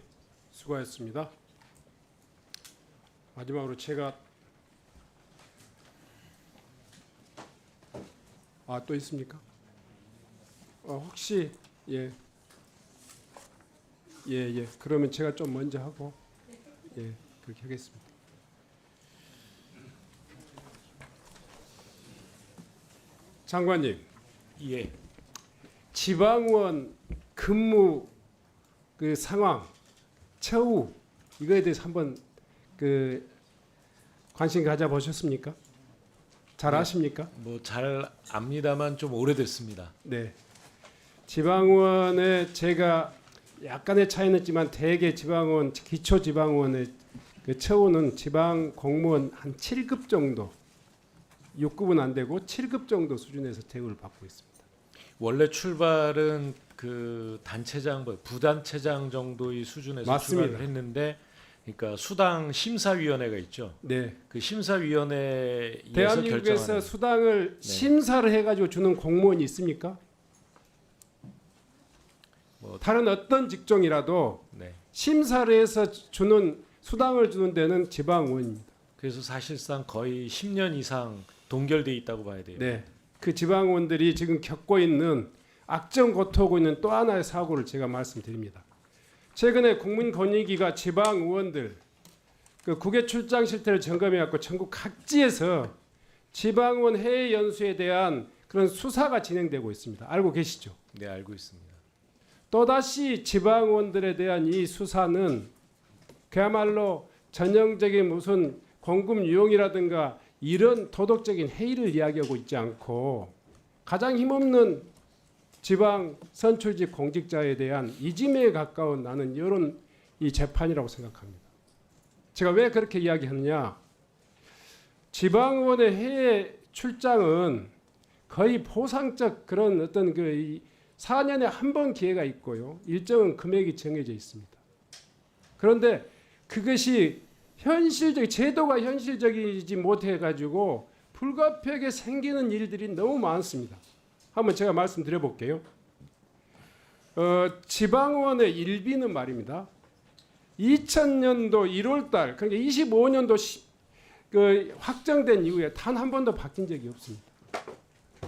Speaker 2: 수고하셨습니다. 마지막으로 제가 또 있습니까? 혹시 예. 그러면 제가 좀 먼저 하고 그렇게 하겠습니다. 장관님,
Speaker 1: 예.
Speaker 2: 지방원 근무 그 상황, 처우 이거에 대해서 한번 그 관심 가져보셨습니까? 잘 아십니까?
Speaker 1: 뭐 잘 압니다만 좀 오래됐습니다.
Speaker 2: 네. 지방원에 제가 약간의 차이는 있지만 대개 지방원 기초 지방원의 그 처우는 지방 공무원 한 7급 정도, 6급은 안 되고 7급 정도 수준에서 대우를 받고 있습니다.
Speaker 1: 원래 출발은 그 단체장, 부단체장 정도의 수준에서
Speaker 2: 맞습니다.
Speaker 1: 출발을 했는데, 그러니까 수당 심사위원회가 있죠.
Speaker 2: 네.
Speaker 1: 그 심사위원회에서
Speaker 2: 대한민국에서
Speaker 1: 결정하는.
Speaker 2: 수당을
Speaker 1: 네.
Speaker 2: 심사를 해가지고 주는 공무원이 있습니까? 다른 어떤 직종이라도
Speaker 1: 네.
Speaker 2: 심사를 해서 수당을 주는 데는 지방원입니다.
Speaker 1: 그래서 사실상 거의 10년 이상 동결돼 있다고 봐야 돼요.
Speaker 2: 네. 그 지방원들이 지금 겪고 있는 악정고토하고 있는 또 하나의 사고를 제가 말씀드립니다. 최근에 국민권익위가 지방의원들 그 국외 출장 실태를 점검해갖고 전국 각지에서 지방의원 해외 연수에 대한 그런 수사가 진행되고 있습니다. 알고 계시죠?
Speaker 1: 네, 알고 있습니다.
Speaker 2: 또다시 지방의원들에 대한 이 수사는 그야말로 전형적인 무슨 공금 유용이라든가 이런 도덕적인 해이를 이야기하고 있지 않고 가장 힘없는 지방 선출직 공직자에 대한 이짐에 가까운 나는 이런 이 재판이라고 생각합니다. 제가 왜 그렇게 이야기하느냐? 지방의원의 해외 출장은 거의 보상적 그런 어떤 그 4년에 한 번 기회가 있고요. 일정은 금액이 정해져 있습니다. 그런데 그것이 제도가 현실적이지 못해 가지고 불가피하게 생기는 일들이 너무 많습니다. 한번 제가 말씀드려 볼게요. 지방의원의 일비는 말입니다. 2000년도 1월달, 그러니까 25년도 확정된 이후에 단 한 번도 바뀐 적이 없습니다.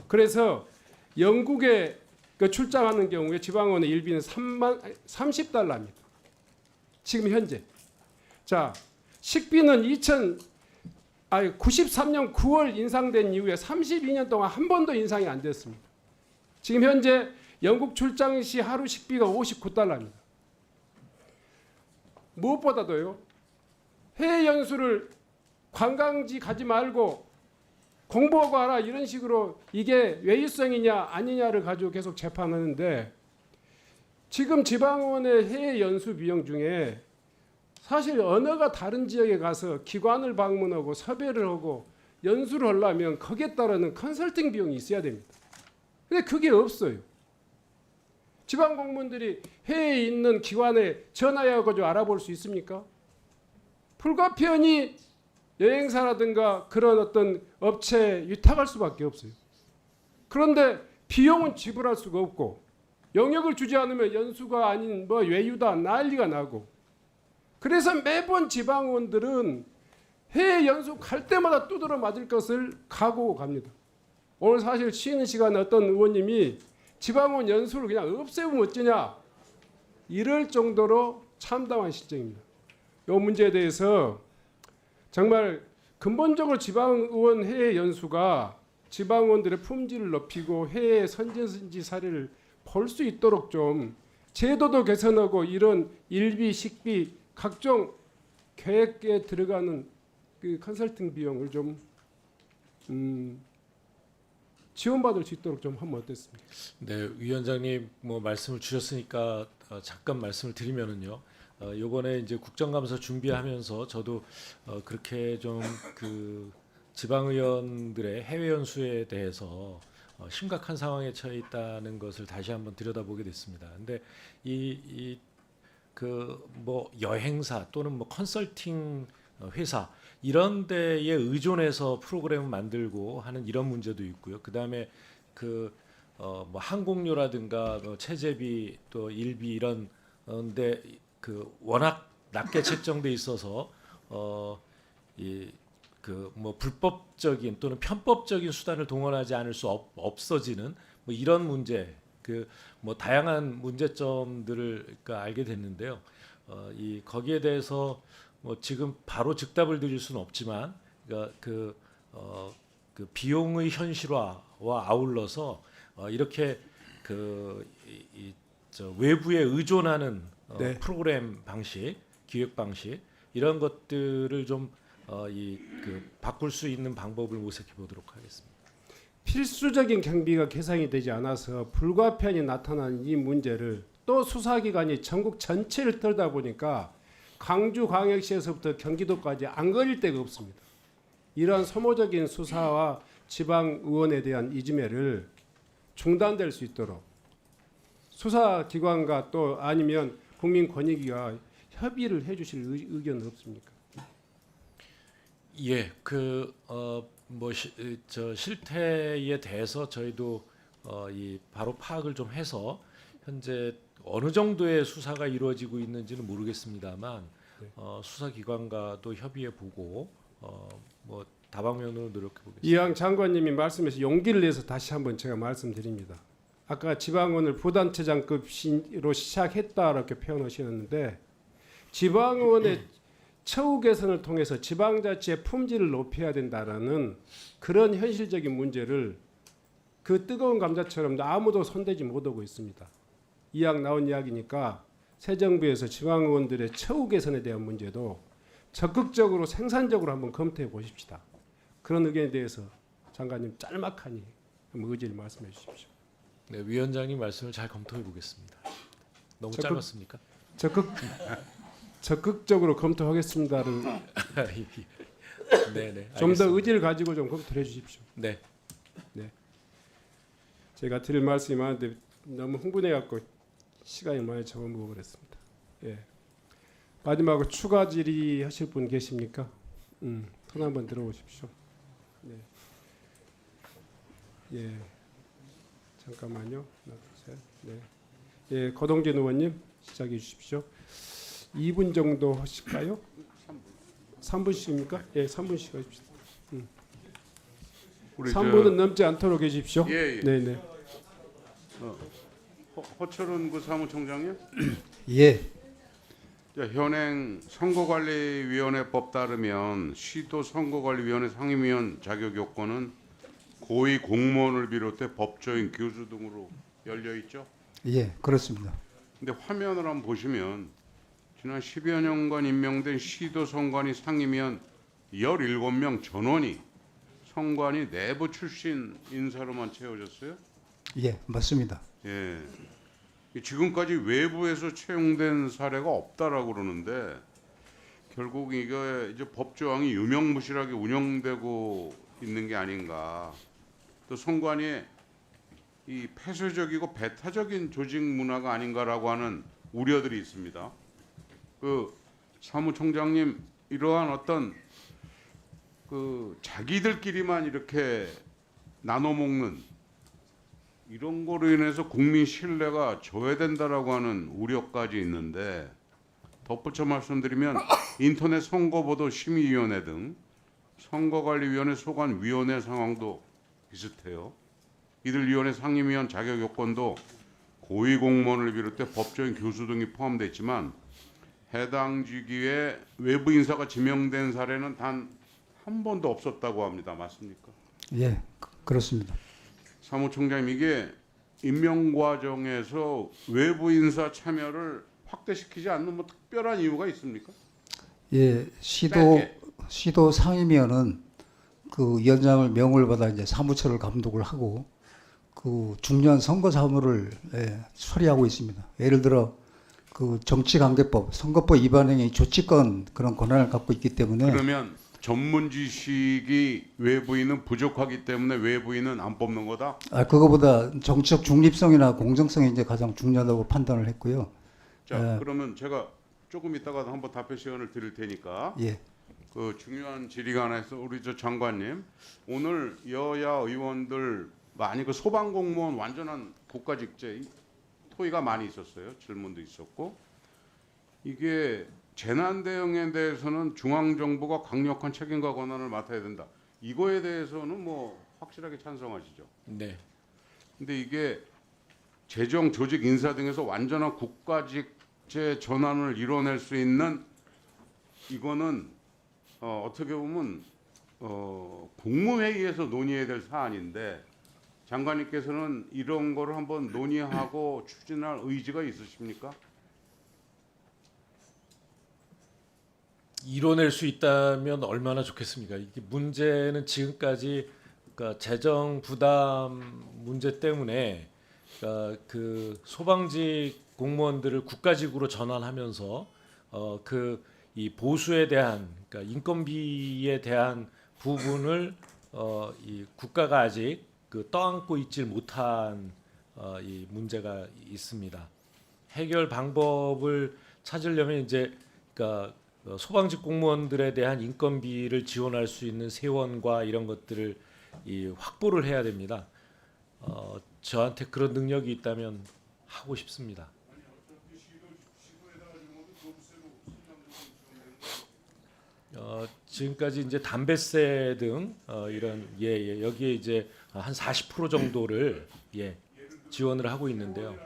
Speaker 2: 그래서 영국에 출장하는 경우에 지방의원의 일비는 30달러입니다. 지금 현재. 자, 식비는 93년 9월 인상된 이후에 32년 동안 한 번도 인상이 안 됐습니다. 지금 현재 영국 출장 시 하루 식비가 59달러입니다. 무엇보다도요. 해외 연수를 관광지 가지 말고 공부하고 하라 이런 식으로 이게 외유성이냐 아니냐를 가지고 계속 재판하는데 지금 지방의원의 해외 연수 비용 중에 사실 언어가 다른 지역에 가서 기관을 방문하고 섭외를 하고 연수를 하려면 거기에 따르는 컨설팅 비용이 있어야 됩니다. 근데 그게 없어요. 지방 공무원들이 해외에 있는 기관에 전화해가지고 알아볼 수 있습니까? 불가피하니 여행사라든가 그런 어떤 업체에 위탁할 수밖에 없어요. 그런데 비용은 지불할 수가 없고 영역을 주지 않으면 연수가 아닌 뭐 외유다 난리가 나고 그래서 매번 지방의원들은 해외 연수 갈 때마다 두드러 맞을 것을 각오하고 갑니다. 오늘 사실 쉬는 시간에 어떤 의원님이 지방의원 연수를 그냥 없애면 어쩌냐 이럴 정도로 참담한 실정입니다. 이 문제에 대해서 정말 근본적으로 지방의원 해외 연수가 지방의원들의 품질을 높이고 해외 선진지 사례를 볼 수 있도록 좀 제도도 개선하고 이런 일비, 식비 각종 계획에 들어가는 그 컨설팅 비용을 좀 지원받을 수 있도록 좀 하면 어떻습니까?
Speaker 1: 네, 위원장님 뭐 말씀을 주셨으니까 잠깐 말씀을 드리면은요. 요번에 이제 국정감사 준비하면서 저도 그렇게 좀 그 지방의원들의 해외 연수에 대해서 심각한 상황에 처해 있다는 것을 다시 한번 들여다보게 됐습니다. 근데 그 뭐 여행사 또는 뭐 컨설팅 회사 이런 데에 의존해서 프로그램을 만들고 하는 이런 문제도 있고요. 그다음에 뭐 항공료라든가 뭐 체재비 또 일비 이런 데 그 워낙 낮게 책정돼 있어서 뭐 불법적인 또는 편법적인 수단을 동원하지 않을 수 없어지는 뭐 이런 문제 뭐 다양한 문제점들을 알게 됐는데요. 거기에 대해서 뭐 지금 바로 즉답을 드릴 수는 없지만 그 비용의 현실화와 아울러서 이렇게 외부에 의존하는
Speaker 2: 네.
Speaker 1: 프로그램 방식, 기획 방식 이런 것들을 좀 바꿀 수 있는 방법을 모색해 보도록 하겠습니다.
Speaker 2: 필수적인 경비가 계산이 되지 않아서 불가피하게 나타난 이 문제를 또 수사기관이 전국 전체를 털다 보니까 광주광역시에서부터 경기도까지 안 걸릴 데가 없습니다. 이러한 소모적인 수사와 지방의원에 대한 이지매를 중단될 수 있도록 수사기관과 또 아니면 국민권익위가 협의를 해주실 의견은 없습니까?
Speaker 1: 예, 실태에 대해서 저희도 바로 파악을 좀 해서 현재 어느 정도의 수사가 이루어지고 있는지는 모르겠습니다만 수사기관과도 협의해 보고 뭐 다방면으로 노력해 보겠습니다.
Speaker 2: 이양 장관님이 말씀해서 용기를 내서 다시 한번 제가 말씀드립니다. 아까 지방의원을 부단체장급으로 시작했다 이렇게 표현하셨는데 지방의원의 처우 개선을 통해서 지방자치의 품질을 높여야 된다라는 그런 현실적인 문제를 그 뜨거운 감자처럼 아무도 손대지 못하고 있습니다. 이양 나온 이야기니까 새 정부에서 지방의원들의 처우 개선에 대한 문제도 적극적으로 생산적으로 한번 검토해 보십시다. 그런 의견에 대해서 장관님 짤막하니 한번 의지를 말씀해 주십시오.
Speaker 1: 네, 위원장님 말씀을 잘 검토해 보겠습니다. 너무 짧았습니까?
Speaker 2: 적극적으로 검토하겠습니다를
Speaker 1: 네네.
Speaker 2: 좀 더 의지를 가지고 좀 검토해 주십시오.
Speaker 1: 네.
Speaker 2: 네. 제가 드릴 말씀이 많은데 너무 흥분해 갖고 시간이 많이 잡아먹어 버렸습니다. 예. 마지막으로 추가 질의하실 분 계십니까? 손 한번 들어보십시오. 네. 예. 잠깐만요. 하나, 둘, 셋. 네. 예, 거동진 의원님 시작해 주십시오. 2분 정도 하실까요? 3분씩입니까? 예, 3분씩 하십시오. 3분은 넘지 않도록 해주십시오.
Speaker 17: 예, 예.
Speaker 2: 네네.
Speaker 17: 허철은 그 사무총장님?
Speaker 8: 예.
Speaker 17: 자, 현행 선거관리위원회법 따르면 시도 선거관리위원회 상임위원 자격 요건은 고위 공무원을 비롯해 법조인, 교수 등으로 열려 있죠.
Speaker 8: 예, 그렇습니다.
Speaker 17: 근데 화면을 한번 보시면 지난 10여 년간 임명된 시도 선관위 상임위원 17명 전원이 선관위 내부 출신 인사로만 채워졌어요?
Speaker 8: 예, 맞습니다.
Speaker 17: 예. 지금까지 외부에서 채용된 사례가 없다라고 그러는데 결국 이게 이제 법조항이 유명무실하게 운영되고 있는 게 아닌가. 또 선관위에 이 폐쇄적이고 배타적인 조직 문화가 아닌가라고 하는 우려들이 있습니다. 그 사무총장님 이러한 어떤 그 자기들끼리만 이렇게 나눠 먹는 이런 거로 인해서 국민 신뢰가 저해된다라고 하는 우려까지 있는데 덧붙여 말씀드리면 인터넷 선거보도 심의위원회 등 선거관리위원회 소관위원회 상황도 비슷해요. 이들 위원회 상임위원 자격 요건도 고위공무원을 비롯해 법조인, 교수 등이 포함되어 있지만 해당 직위에 외부 인사가 지명된 사례는 단 한 번도 없었다고 합니다. 맞습니까?
Speaker 8: 예, 그렇습니다.
Speaker 17: 사무총장님 이게 임명 과정에서 외부 인사 참여를 확대시키지 않는 뭐 특별한 이유가 있습니까?
Speaker 8: 예, 시도 상임위원은 그 위원장을 명을 받아 이제 사무처를 감독을 하고 그 중요한 선거 사무를 처리하고 있습니다. 예를 들어 그 정치관계법, 선거법 위반 행위 조치권 그런 권한을 갖고 있기 때문에
Speaker 17: 그러면 전문 지식이 외부인은 부족하기 때문에 외부인은 안 뽑는 거다?
Speaker 8: 그거보다 정치적 중립성이나 공정성이 이제 가장 중요하다고 판단을 했고요.
Speaker 17: 자, 그러면 제가 조금 이따가 한번 답변 시간을 드릴 테니까
Speaker 8: 예.
Speaker 17: 그 중요한 질의가 하나 있어 우리 저 장관님 오늘 여야 의원들 많이 그 소방공무원 완전한 국가직제 토의가 많이 있었어요. 질문도 있었고 이게 재난 대응에 대해서는 중앙 정부가 강력한 책임과 권한을 맡아야 된다. 이거에 대해서는 뭐 확실하게 찬성하시죠?
Speaker 1: 네.
Speaker 17: 근데 이게 재정, 조직, 인사 등에서 완전한 국가직제 전환을 이뤄낼 수 있는 이거는 어떻게 보면 국무회의에서 논의해야 될 사안인데 장관님께서는 이런 거를 한번 논의하고 추진할 의지가 있으십니까?
Speaker 1: 이뤄낼 수 있다면 얼마나 좋겠습니까? 이게 문제는 지금까지 그러니까 재정 부담 문제 때문에 그러니까 그 소방직 공무원들을 국가직으로 전환하면서 그 이 보수에 대한 그러니까 인건비에 대한 부분을 이 국가가 아직 그 떠안고 있질 못한 이 문제가 있습니다. 해결 방법을 찾으려면 이제 그러니까 소방직 공무원들에 대한 인건비를 지원할 수 있는 세원과 이런 것들을 확보를 해야 됩니다. 저한테 그런 능력이 있다면 하고 싶습니다. 지금까지 이제 담배세 등 이런 여기에 이제 한 40% 정도를 지원을 하고 있는데요.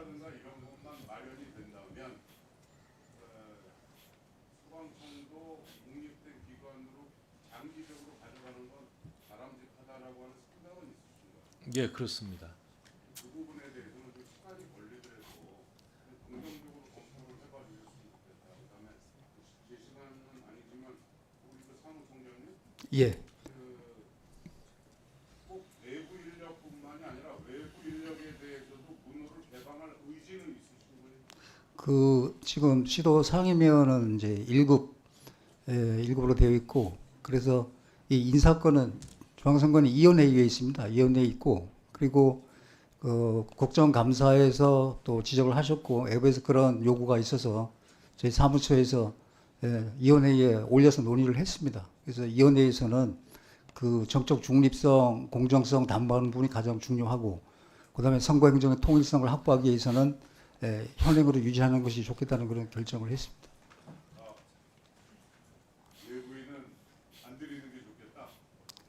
Speaker 1: 예, 그렇습니다.
Speaker 17: 그 부분에 대해서는 좀 시간이 걸리더라도 긍정적으로 검토를 해봐 주셨으면 좋겠다. 그다음에 제 시간은 아니지만
Speaker 8: 예.
Speaker 17: 꼭 내부 인력뿐만이 아니라 외부 인력에 대해서도 문호를 개방할 의지는 있으신 거예요?
Speaker 8: 그 지금 시도 상임위원은 이제 1급으로 되어 있고, 그래서 이 인사권은 중앙선관위원회에 있습니다. 위원회에 있고, 그리고 국정감사에서 또 지적을 하셨고, 외부에서 그런 요구가 있어서 저희 사무처에서 위원회에 올려서 논의를 했습니다. 그래서 위원회에서는 그 정적 중립성, 공정성 담보하는 부분이 가장 중요하고, 그다음에 선거행정의 통일성을 확보하기 위해서는 현행으로 유지하는 것이 좋겠다는 그런 결정을 했습니다.
Speaker 17: 외부인은 안 들이는 게 좋겠다.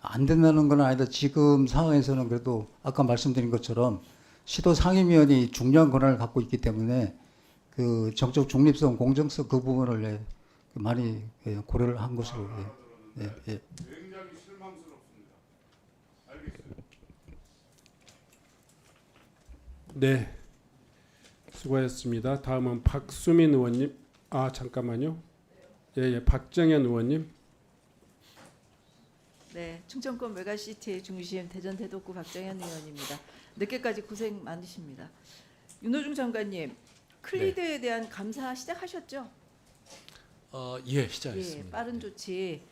Speaker 8: 안 된다는 건 아니다. 지금 상황에서는 그래도 아까 말씀드린 것처럼 시도 상임위원이 중요한 권한을 갖고 있기 때문에 그 정적 중립성, 공정성 그 부분을 많이 고려를 한 것으로.
Speaker 17: 굉장히 실망스럽습니다. 알겠어요.
Speaker 2: 네, 수고하셨습니다. 다음은 박수민 의원님. 아 잠깐만요. 예, 박정현 의원님.
Speaker 18: 네, 충청권 메가시티 중심 대전 대덕구 박정현 의원입니다. 늦게까지 고생 많으십니다. 윤호중 장관님, 클리드에 대한 감사 시작하셨죠?
Speaker 1: 예, 시작했습니다.
Speaker 18: 예, 빠른 조치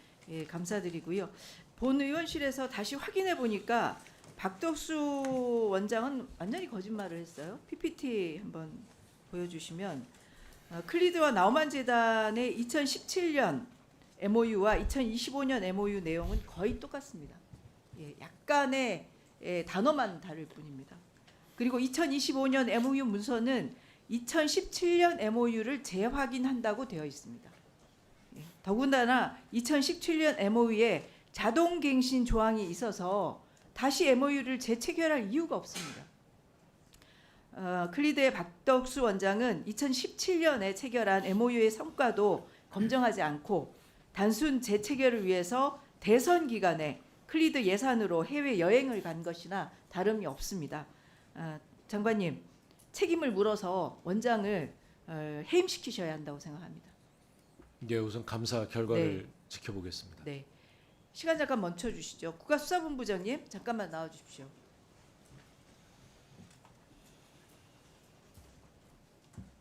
Speaker 18: 감사드리고요. 본 의원실에서 다시 확인해 보니까 박덕수 원장은 완전히 거짓말을 했어요. PPT 한번 보여주시면 클리드와 나우만 재단의 2017년 MOU와 2025년 MOU 내용은 거의 똑같습니다. 약간의 단어만 다를 뿐입니다. 그리고 2025년 MOU 문서는 2017년 MOU를 재확인한다고 되어 있습니다. 더군다나 2017년 MOU에 자동갱신 조항이 있어서 다시 MOU를 재체결할 이유가 없습니다. 클리드의 박덕수 원장은 2017년에 체결한 MOU의 성과도 검증하지 않고 단순 재체결을 위해서 대선 기간에 클리드 예산으로 해외 여행을 간 것이나 다름이 없습니다. 장관님, 책임을 물어서 원장을 해임시키셔야 한다고 생각합니다.
Speaker 1: 예, 우선 감사 결과를
Speaker 18: 네.
Speaker 1: 지켜보겠습니다.
Speaker 18: 네, 시간 잠깐 멈춰 주시죠. 국가수사본부장님 잠깐만 나와 주십시오.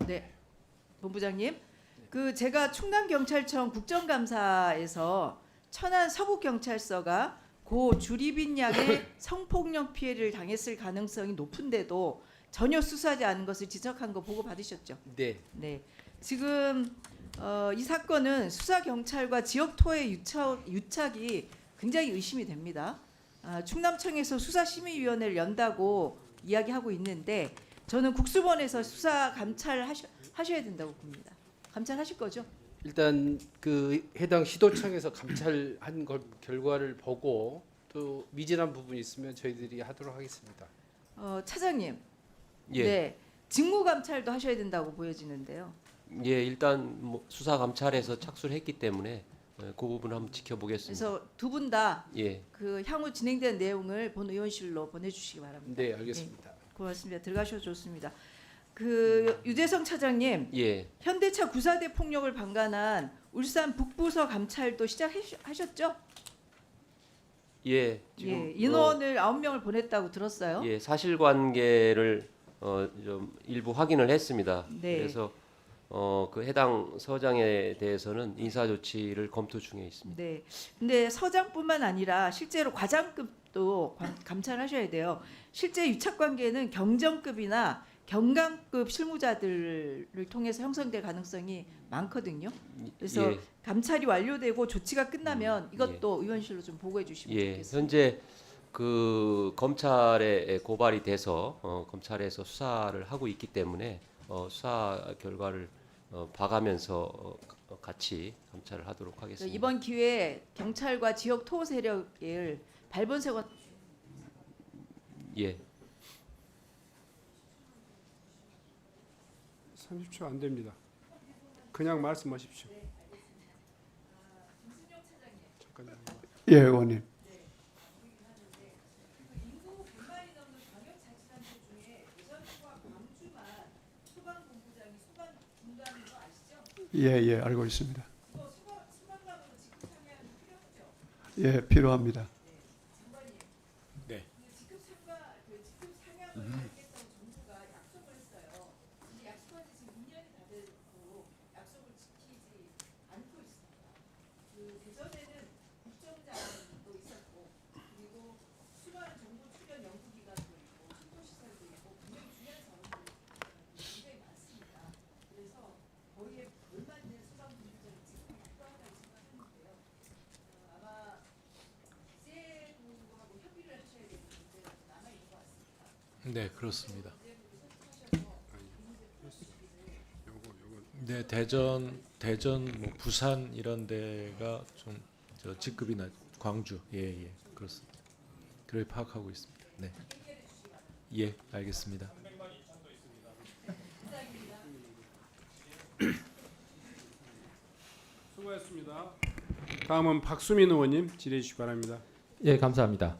Speaker 18: 네, 본부장님. 그 제가 충남경찰청 국정감사에서 천안 서북경찰서가 고 주리빈 양의 성폭력 피해를 당했을 가능성이 높은데도 전혀 수사하지 않은 것을 지적한 거 보고 받으셨죠?
Speaker 19: 네.
Speaker 18: 네. 지금 이 사건은 수사 경찰과 지역 토의 유착이 굉장히 의심이 됩니다. 충남청에서 수사심의위원회를 연다고 이야기하고 있는데 저는 국수본에서 수사 감찰하셔야 된다고 봅니다. 감찰하실 거죠?
Speaker 19: 일단 그 해당 시도청에서 감찰한 결과를 보고 또 미진한 부분이 있으면 저희들이 하도록 하겠습니다.
Speaker 18: 차장님.
Speaker 4: 예.
Speaker 18: 네. 직무 감찰도 하셔야 된다고 보여지는데요.
Speaker 4: 예, 일단 뭐 수사 감찰에서 착수를 했기 때문에 그 부분 한번 지켜보겠습니다.
Speaker 18: 그래서 두 분 다
Speaker 4: 예.
Speaker 18: 그 향후 진행된 내용을 본 의원실로 보내주시기 바랍니다.
Speaker 19: 네, 알겠습니다.
Speaker 18: 고맙습니다. 들어가셔도 좋습니다. 그 유재성 차장님,
Speaker 4: 예.
Speaker 18: 현대차 구사대 폭력을 방관한 울산 북부서 감찰도 시작하셨죠?
Speaker 4: 예. 지금
Speaker 18: 예, 인원을 9명을 보냈다고 들었어요.
Speaker 4: 예, 사실관계를 좀 일부 확인을 했습니다.
Speaker 18: 네.
Speaker 4: 그래서 그 해당 서장에 대해서는 인사 조치를 검토 중에 있습니다.
Speaker 18: 네. 근데 서장뿐만 아니라 실제로 과장급도 감찰하셔야 돼요. 실제 유착 관계는 경정급이나 경감급 실무자들을 통해서 형성될 가능성이 많거든요. 그래서
Speaker 4: 예.
Speaker 18: 감찰이 완료되고 조치가 끝나면 이것도 의원실로 좀 보고해 주시면
Speaker 4: 예,
Speaker 18: 좋겠습니다.
Speaker 4: 현재 그 검찰에 고발이 돼서 검찰에서 수사를 하고 있기 때문에 수사 결과를 봐가면서 같이 감찰을 하도록 하겠습니다.
Speaker 18: 이번 기회에 경찰과 지역 토호 세력을 발본색과
Speaker 4: 예.
Speaker 2: 30초 안 됩니다. 그냥 말씀하십시오. 잠깐만요. 예, 의원님. 예, 알고 있습니다. 예, 필요합니다.
Speaker 1: 네. 네, 그렇습니다. 네, 대전 뭐 부산 이런 데가 좀 저 직급이 낮 광주 예, 그렇습니다. 그걸 파악하고 있습니다. 네. 예, 알겠습니다.
Speaker 2: 수고하셨습니다. 다음은 박수민 의원님 질의해 주시기 바랍니다.
Speaker 15: 예, 감사합니다.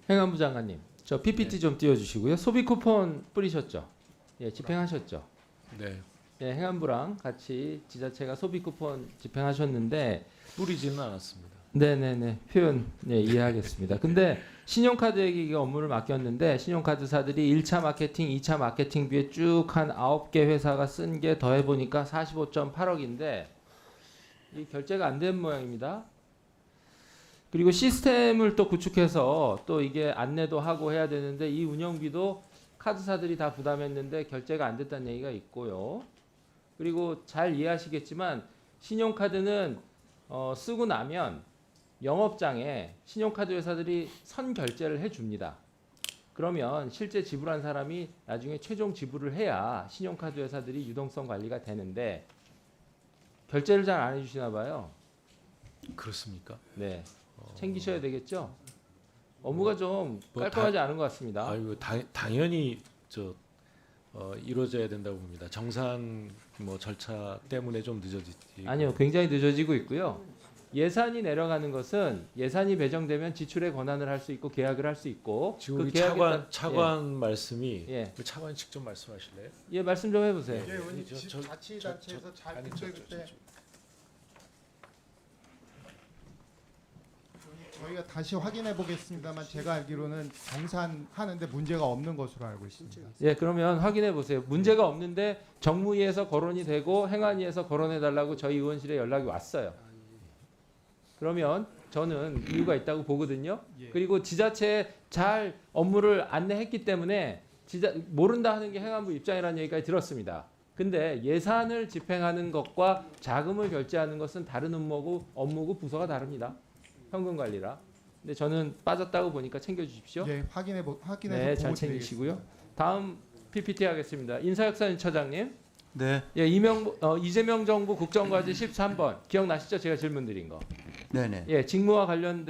Speaker 15: 행안부 장관님, 저 PPT 좀 띄워주시고요. 소비 쿠폰 뿌리셨죠? 예, 집행하셨죠?
Speaker 1: 네.
Speaker 15: 예, 행안부랑 같이 지자체가 소비 쿠폰 집행하셨는데
Speaker 1: 뿌리지는 않았습니다.
Speaker 15: 네네네, 표현 네, 이해하겠습니다. 근데 신용카드에게 업무를 맡겼는데 신용카드사들이 1차 마케팅, 2차 마케팅비에 쭉 한 9개 회사가 쓴 게 더해보니까 45.8억인데 이 결제가 안 된 모양입니다. 그리고 시스템을 또 구축해서 또 이게 안내도 하고 해야 되는데 이 운영비도 카드사들이 다 부담했는데 결제가 안 됐다는 얘기가 있고요. 그리고 잘 이해하시겠지만 신용카드는 쓰고 나면 영업장에 신용카드 회사들이 선결제를 해줍니다. 그러면 실제 지불한 사람이 나중에 최종 지불을 해야 신용카드 회사들이 유동성 관리가 되는데 결제를 잘 안 해주시나 봐요.
Speaker 1: 그렇습니까?
Speaker 15: 네, 챙기셔야 되겠죠. 업무가 좀 깔끔하지 않은 것 같습니다.
Speaker 1: 아유, 당연히 이루어져야 된다고 봅니다. 정산 뭐 절차 때문에 좀 늦어지지.
Speaker 15: 아니요, 굉장히 늦어지고 있고요. 예산이 내려가는 것은 예산이 배정되면 지출의 권한을 할 수 있고 계약을 할 수 있고
Speaker 1: 지금
Speaker 15: 그
Speaker 1: 우리
Speaker 15: 계약에
Speaker 1: 차관 말씀이
Speaker 15: 예.
Speaker 1: 그 차관이 직접 말씀하실래요?
Speaker 15: 예, 말씀 좀 해보세요.
Speaker 20: 자치단체에서 잘 그때 저희가 다시 확인해 보겠습니다만 제가 알기로는 정산하는데 문제가 없는 것으로 알고 있습니다.
Speaker 15: 예, 그러면 확인해 보세요. 문제가 없는데 정무위에서 거론이 되고 행안위에서 거론해 달라고 저희 의원실에 연락이 왔어요. 그러면 저는 이유가 있다고 보거든요. 그리고 지자체에 잘 업무를 안내했기 때문에 모른다 하는 게 행안부 입장이라는 얘기까지 들었습니다. 근데 예산을 집행하는 것과 자금을 결제하는 것은 다른 업무고 부서가 다릅니다. 현금 관리라. 근데 저는 빠졌다고 보니까 챙겨주십시오.
Speaker 20: 예, 확인해서
Speaker 15: 네, 잘 챙기시고요. 다음 PPT 하겠습니다. 인사혁산 처장님.
Speaker 12: 네.
Speaker 15: 예, 이재명 정부 국정과제 13번 기억나시죠? 제가 질문 드린 거.
Speaker 12: 네네.
Speaker 15: 예, 직무와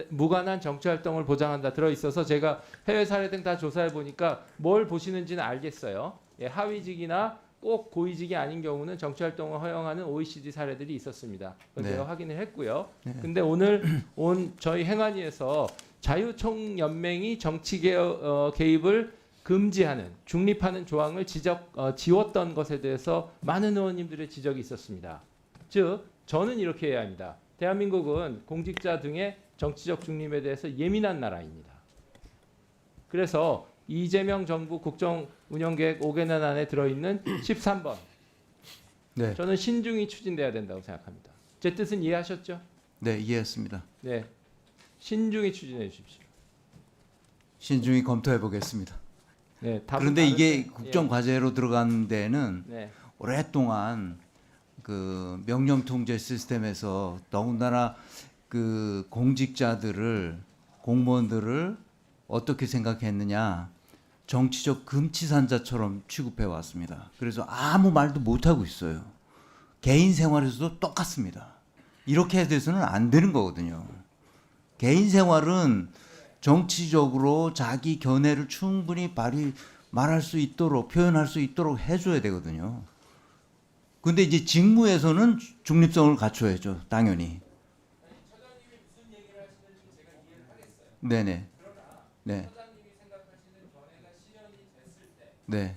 Speaker 15: 무관한 정치 활동을 보장한다 들어 있어서 제가 해외 사례 등 다 조사해 보니까 뭘 보시는지는 알겠어요. 예, 하위직이나 꼭 고위직이 아닌 경우는 정치 활동을 허용하는 OECD 사례들이 있었습니다. 그건
Speaker 12: 네.
Speaker 15: 제가 확인을 했고요.
Speaker 12: 네.
Speaker 15: 근데 오늘 저희 행안위에서 자유총연맹이 정치 개입을 금지하는 중립하는 조항을 지웠던 것에 대해서 많은 의원님들의 지적이 있었습니다. 즉 저는 이렇게 해야 합니다. 대한민국은 공직자 등의 정치적 중립에 대해서 예민한 나라입니다. 그래서 이재명 정부 국정 운영계획 5개년 안에 들어있는 13번
Speaker 12: 네.
Speaker 15: 저는 신중히 추진돼야 된다고 생각합니다. 제 뜻은 이해하셨죠?
Speaker 12: 네, 이해했습니다.
Speaker 15: 네, 신중히 추진해 주십시오.
Speaker 12: 신중히 검토해 보겠습니다.
Speaker 15: 네,
Speaker 12: 그런데 이게
Speaker 15: 예.
Speaker 12: 국정 과제로 들어간 데는
Speaker 15: 네.
Speaker 12: 오랫동안 그 명령 통제 시스템에서 더군다나 그 공무원들을 어떻게 생각했느냐, 정치적 금치산자처럼 취급해 왔습니다. 그래서 아무 말도 못 하고 있어요. 개인 생활에서도 똑같습니다. 이렇게 해서는 안 되는 거거든요. 개인 생활은 정치적으로 자기 견해를 충분히 말할 수 있도록, 표현할 수 있도록 해줘야 되거든요. 근데 이제 직무에서는 중립성을 갖춰야죠, 당연히. 네네. 네. 네.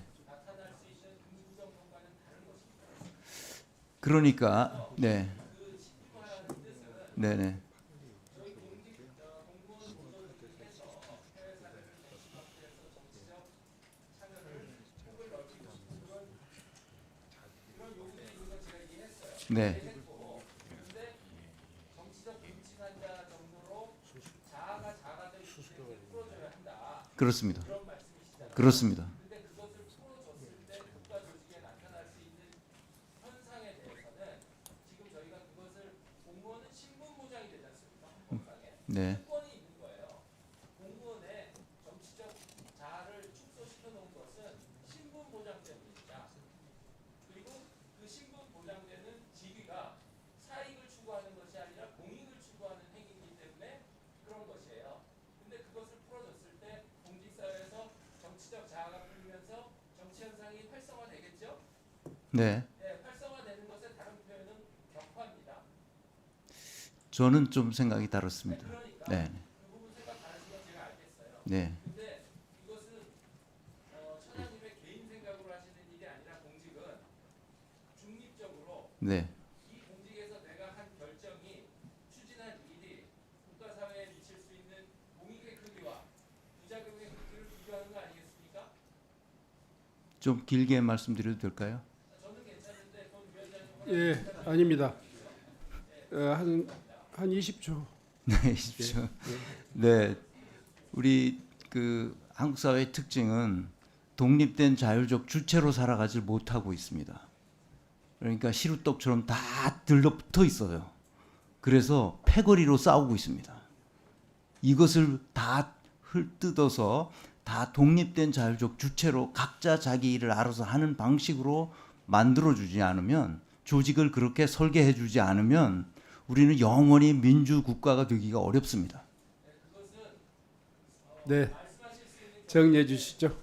Speaker 12: 그러니까 네. 네네. 네. 그렇습니다. 그렇습니다. 네. 네. 저는 좀 생각이 다릅니다. 네. 네. 네. 좀 길게 말씀드려도 될까요?
Speaker 2: 예, 아닙니다. 한 20초.
Speaker 12: 네, 20초. 네, 우리 그 한국 사회의 특징은 독립된 자율적 주체로 살아가지 못하고 있습니다. 그러니까 시루떡처럼 다 들러붙어 있어요. 그래서 패거리로 싸우고 있습니다. 이것을 다 뜯어서 다 독립된 자율적 주체로 각자 자기 일을 알아서 하는 방식으로 만들어주지 않으면, 조직을 그렇게 설계해주지 않으면 우리는 영원히 민주국가가 되기가 어렵습니다.
Speaker 2: 네, 정리해 주시죠.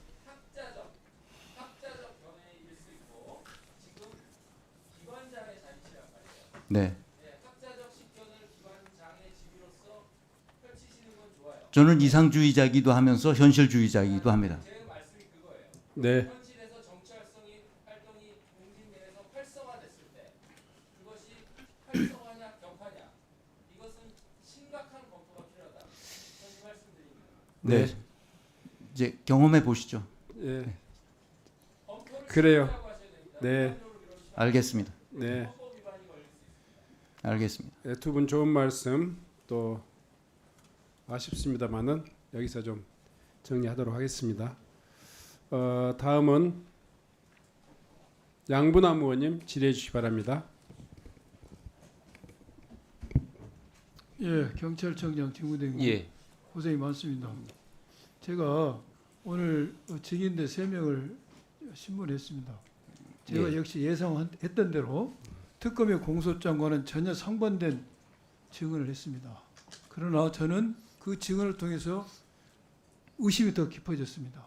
Speaker 12: 네. 저는 이상주의자이기도 하면서 현실주의자이기도 합니다.
Speaker 2: 네.
Speaker 12: 네. 이제 경험해 보시죠.
Speaker 2: 네. 그래요. 네.
Speaker 12: 알겠습니다.
Speaker 2: 네.
Speaker 12: 알겠습니다.
Speaker 2: 네, 두 분 좋은 말씀 또 아쉽습니다만은 여기서 좀 정리하도록 하겠습니다. 다음은 양분남 의원님 질의해 주시기 바랍니다.
Speaker 21: 예, 경찰청장 직무대행
Speaker 4: 예.
Speaker 21: 고생이 많습니다. 제가 오늘 증인대 3명을 신문했습니다. 제가
Speaker 4: 예.
Speaker 21: 역시 예상했던 대로 특검의 공소장과는 전혀 상반된 증언을 했습니다. 그러나 저는 그 증언을 통해서 의심이 더 깊어졌습니다.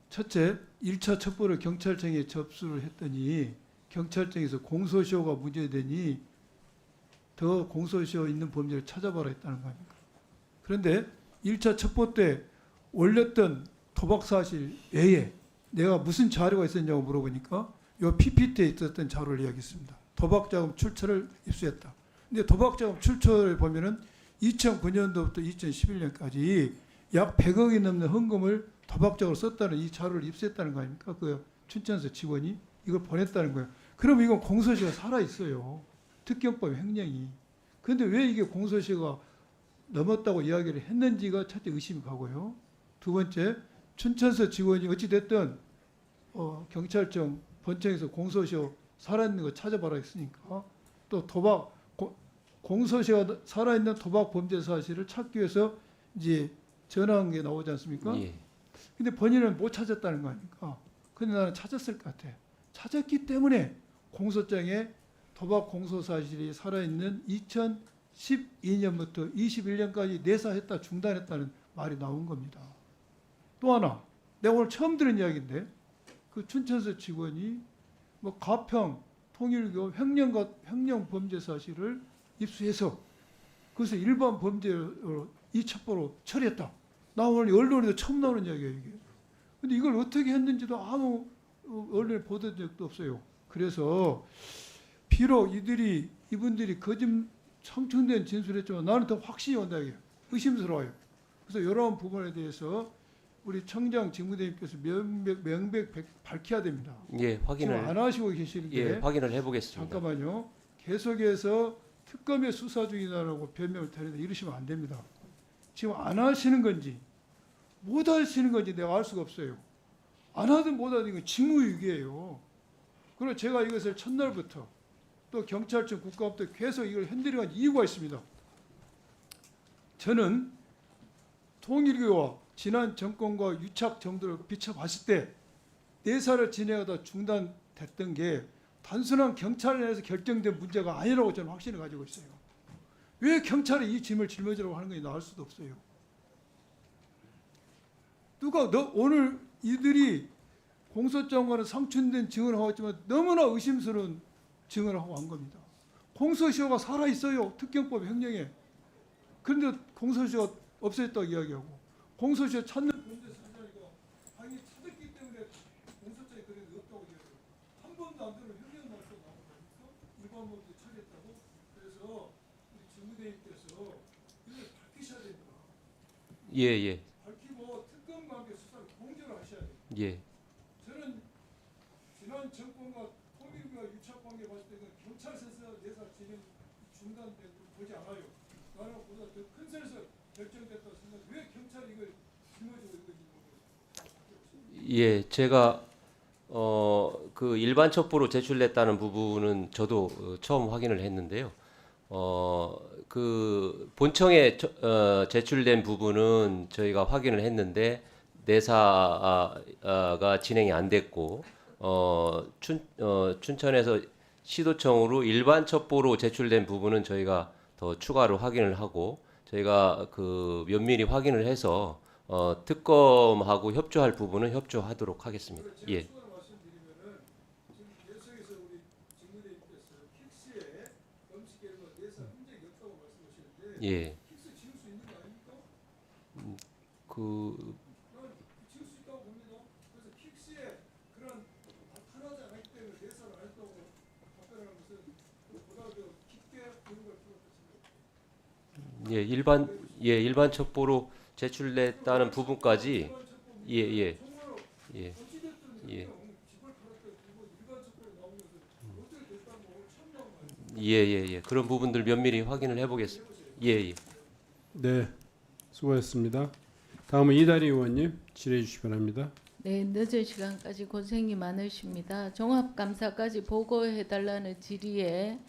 Speaker 21: 첫째, 1차 첩보를 경찰청에 접수를 했더니 경찰청에서 공소시효가 문제되니 더 공소시효 있는 범죄를 찾아봐라 했다는 거 아닙니까? 그런데 1차 첩보 때 올렸던 도박 사실 외에 내가 무슨 자료가 있었냐고 물어보니까 요 PPT에 있었던 자료를 이야기했습니다. 도박자금 출처를 입수했다. 근데 도박자금 출처를 보면은 2009년도부터 2011년까지 약 100억이 넘는 헌금을 도박적으로 썼다는 이 자료를 입수했다는 거 아닙니까? 그 춘천서 직원이 이걸 보냈다는 거예요. 그럼 이건 공소시효가 살아 있어요. 특경법 횡령이. 그런데 왜 이게 공소시효가 넘었다고 이야기를 했는지가 첫째 의심이 가고요. 두 번째, 춘천서 직원이 어찌됐든 경찰청 본청에서 공소시효 살아있는 거 찾아봐라 했으니까 또 도박 공소시효가 살아있는 도박 범죄 사실을 찾기 위해서 이제 전화한 게 나오지 않습니까?
Speaker 4: 예.
Speaker 21: 근데 본인은 못 찾았다는 거 아닙니까? 근데 나는 찾았을 것 같아. 찾았기 때문에 공소장에 도박 공소 사실이 살아있는 2012년부터 21년까지 내사했다 중단했다는 말이 나온 겁니다. 또 하나, 내가 오늘 처음 들은 이야기인데 그 춘천서 직원이 뭐 가평, 통일교 횡령 범죄 사실을 입수해서 그것을 일반 범죄로 이 첩보로 처리했다. 나 오늘 언론에도 처음 나오는 이야기예요, 이게. 근데 이걸 어떻게 했는지도 아무 언론에 보도된 적도 없어요. 그래서 비록 이분들이 거짓 성충된 진술했지만 나는 더 확신이 온다 이게 의심스러워요. 그래서 이러한 부분에 대해서 우리 청장 직무대행께서 명백 밝혀야 됩니다.
Speaker 4: 예, 확인을
Speaker 21: 지금 안 하시고 계시는데.
Speaker 4: 예, 확인을 해보겠습니다.
Speaker 21: 잠깐만요. 계속해서 특검의 수사 중이다라고 변명을 드린다 이러시면 안 됩니다. 지금 안 하시는 건지 못 하시는 건지 내가 알 수가 없어요. 안 하든 못 하든 이건 직무유기예요. 그리고 제가 이것을 첫날부터 또 경찰청 국가부터 계속 이걸 흔들어간 이유가 있습니다. 저는 통일교와 지난 정권과 유착 정도를 비춰봤을 때 내사를 진행하다 중단됐던 게 단순한 경찰 내에서 결정된 문제가 아니라고 저는 확신을 가지고 있어요. 왜 경찰이 이 짐을 짊어지라고 하는 것이 나올 수도 없어요. 누가 오늘 이들이 공소장과는 상충된 증언을 하고 있지만 너무나 의심스러운 증언을 하고 한 겁니다. 공소시효가 살아있어요. 특경법 횡령에. 그런데 공소시효가 없어졌다고 이야기하고 공소시효 찾는 문제 사장이가 당연히 찾았기 때문에 공소장에 그런 게 없다고 이야기해요. 한 번도 안 되는 횡령 말도 나오고 일반법도 처리했다고. 그래서 우리 직무대행께서 이걸 밝히셔야 됩니다.
Speaker 4: 예.
Speaker 21: 밝히고 특검과 함께 수사를 공조를 하셔야 돼요.
Speaker 4: 예.
Speaker 21: 저는 지난 정권과 통일부와 유착관계 봤을 때는 경찰서에서 내사 진행 중단된 걸 보지 않아요. 나는 보다 더 큰 선에서 결정됐다고 생각. 왜 경찰이 이걸 짊어지고 있는지.
Speaker 4: 예, 제가 그 일반 첩보로 제출됐다는 부분은 저도 처음 확인을 했는데요. 그 본청에 제출된 부분은 저희가 확인을 했는데 내사가 진행이 안 됐고 춘천에서 시도청으로 일반 첩보로 제출된 부분은 저희가 더 추가로 확인을 하고 저희가 그 면밀히 확인을 해서 특검하고 협조할 부분은 협조하도록 하겠습니다. 예. 예. 그 일반 첩보로 제출됐다는 부분까지 그런 부분들 면밀히 확인을 해보겠습니다.
Speaker 2: 네, 수고하셨습니다. 다음은 이다리 의원님 질의해 주시기 바랍니다.
Speaker 5: 네, 늦은 시간까지 고생이 많으십니다. 종합감사까지 보고해달라는 질의에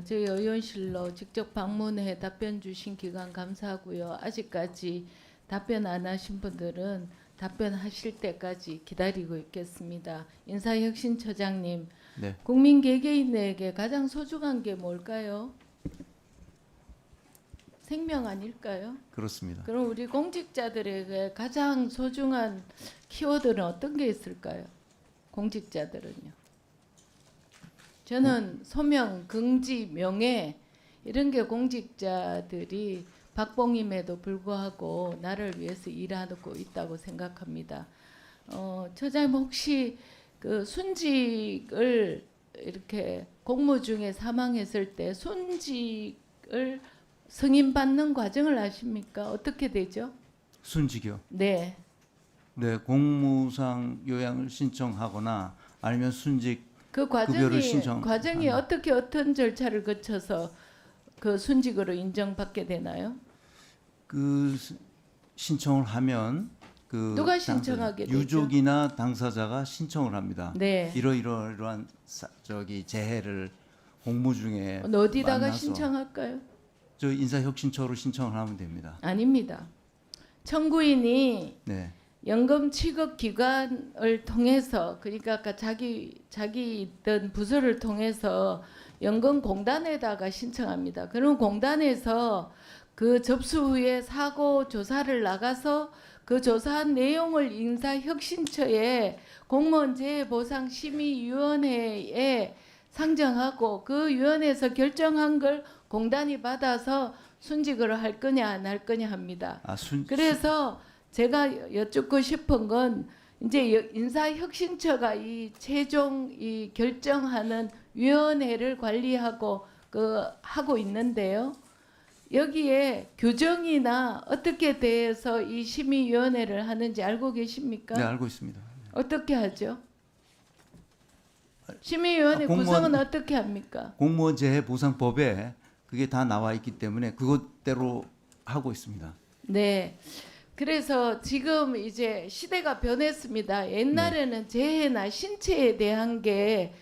Speaker 5: 저희 의원실로 직접 방문해 답변 주신 기간 감사하고요. 아직까지 답변 안 하신 분들은 답변하실 때까지 기다리고 있겠습니다. 인사혁신처장님,
Speaker 12: 네.
Speaker 5: 국민 개개인에게 가장 소중한 게 뭘까요? 생명 아닐까요?
Speaker 12: 그렇습니다.
Speaker 5: 그럼 우리 공직자들에게 가장 소중한 키워드는 어떤 게 있을까요? 공직자들은요. 저는 소명, 긍지, 명예 이런 게 공직자들이 박봉임에도 불구하고 나를 위해서 일하고 있다고 생각합니다. 처장님 혹시 그 순직을 이렇게 공무 중에 사망했을 때 순직을 승인받는 과정을 아십니까? 어떻게 되죠?
Speaker 12: 순직이요?
Speaker 5: 네.
Speaker 12: 네, 공무상 요양을 신청하거나 아니면 순직
Speaker 5: 그 과정이 어떻게 어떤 절차를 거쳐서 그 순직으로 인정받게 되나요?
Speaker 12: 그 신청을 하면 그
Speaker 5: 누가 신청하게 되죠?
Speaker 12: 유족이나 당사자가 신청을 합니다.
Speaker 5: 네.
Speaker 12: 이러이러한 재해를 공무 중에
Speaker 5: 어디다가
Speaker 12: 만나서
Speaker 5: 신청할까요?
Speaker 12: 저 인사혁신처로 신청을 하면 됩니다.
Speaker 5: 아닙니다. 청구인이
Speaker 12: 네.
Speaker 5: 연금 취급 기관을 통해서 그러니까 아까 자기 있던 부서를 통해서 연금공단에다가 신청합니다. 그럼 공단에서 그 접수 후에 사고 조사를 나가서 그 조사한 내용을 인사혁신처에 공무원 재해보상 심의위원회에 상정하고 그 위원회에서 결정한 걸 공단이 받아서 순직을 할 거냐 안 할 거냐 합니다. 그래서 제가 여쭙고 싶은 건 이제 인사혁신처가 이 최종 이 결정하는 위원회를 관리하고 하고 있는데요. 여기에 규정이나 어떻게 대해서 이 심의위원회를 하는지 알고 계십니까?
Speaker 12: 네, 알고 있습니다.
Speaker 5: 어떻게 하죠? 심의위원회
Speaker 12: 공무원-
Speaker 5: 구성은 어떻게 합니까?
Speaker 12: 공무원 재해 보상법에 그게 다 나와 있기 때문에 그것대로 하고 있습니다.
Speaker 5: 네. 그래서 지금 이제 시대가 변했습니다. 옛날에는 재해나 신체에 대한 게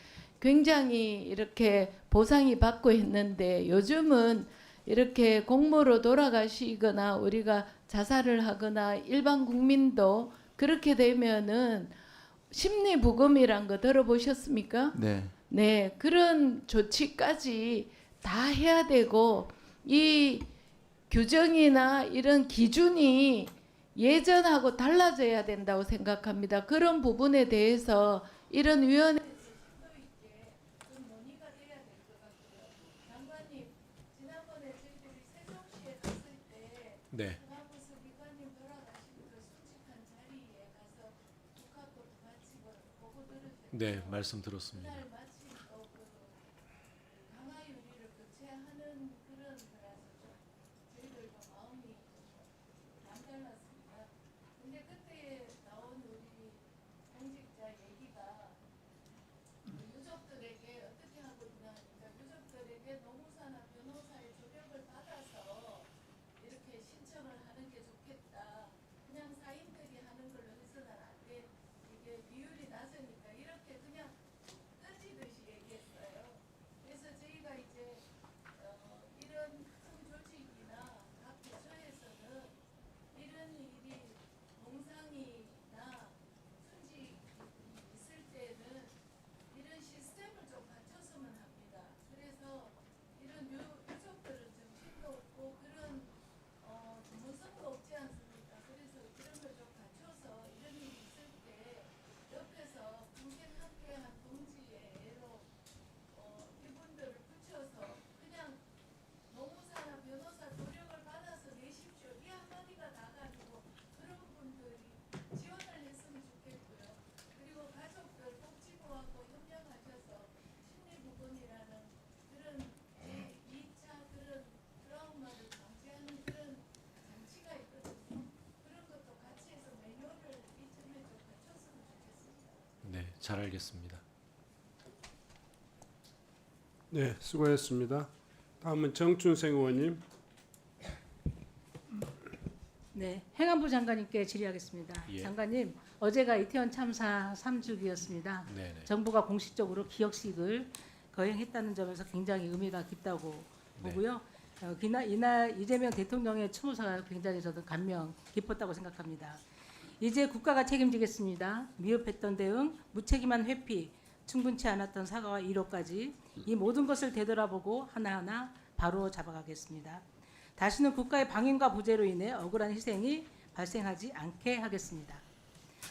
Speaker 5: 굉장히 이렇게 보상이 받고 했는데 요즘은 이렇게 공무로 돌아가시거나 우리가 자살을 하거나 일반 국민도 그렇게 되면은 심리부검이란 거 들어보셨습니까?
Speaker 12: 네.
Speaker 5: 네, 그런 조치까지 다 해야 되고 이 규정이나 이런 기준이 예전하고 달라져야 된다고 생각합니다. 그런 부분에 대해서 이런 위원회
Speaker 1: 네. 네, 말씀 들었습니다. 네, 잘 알겠습니다.
Speaker 2: 네, 수고했습니다. 다음은 정춘생 의원님.
Speaker 7: 네, 행안부 장관님께 질의하겠습니다.
Speaker 1: 예.
Speaker 7: 장관님, 어제가 이태원 참사 3주기였습니다.
Speaker 1: 네네.
Speaker 7: 정부가 공식적으로 기억식을 거행했다는 점에서 굉장히 의미가 깊다고 보고요. 이날 이재명 대통령의 추모사가 굉장히 저도 감명 깊었다고 생각합니다. 이제 국가가 책임지겠습니다. 미흡했던 대응, 무책임한 회피, 충분치 않았던 사과와 위로까지 이 모든 것을 되돌아보고 하나하나 바로 잡아가겠습니다. 다시는 국가의 방임과 부재로 인해 억울한 희생이 발생하지 않게 하겠습니다.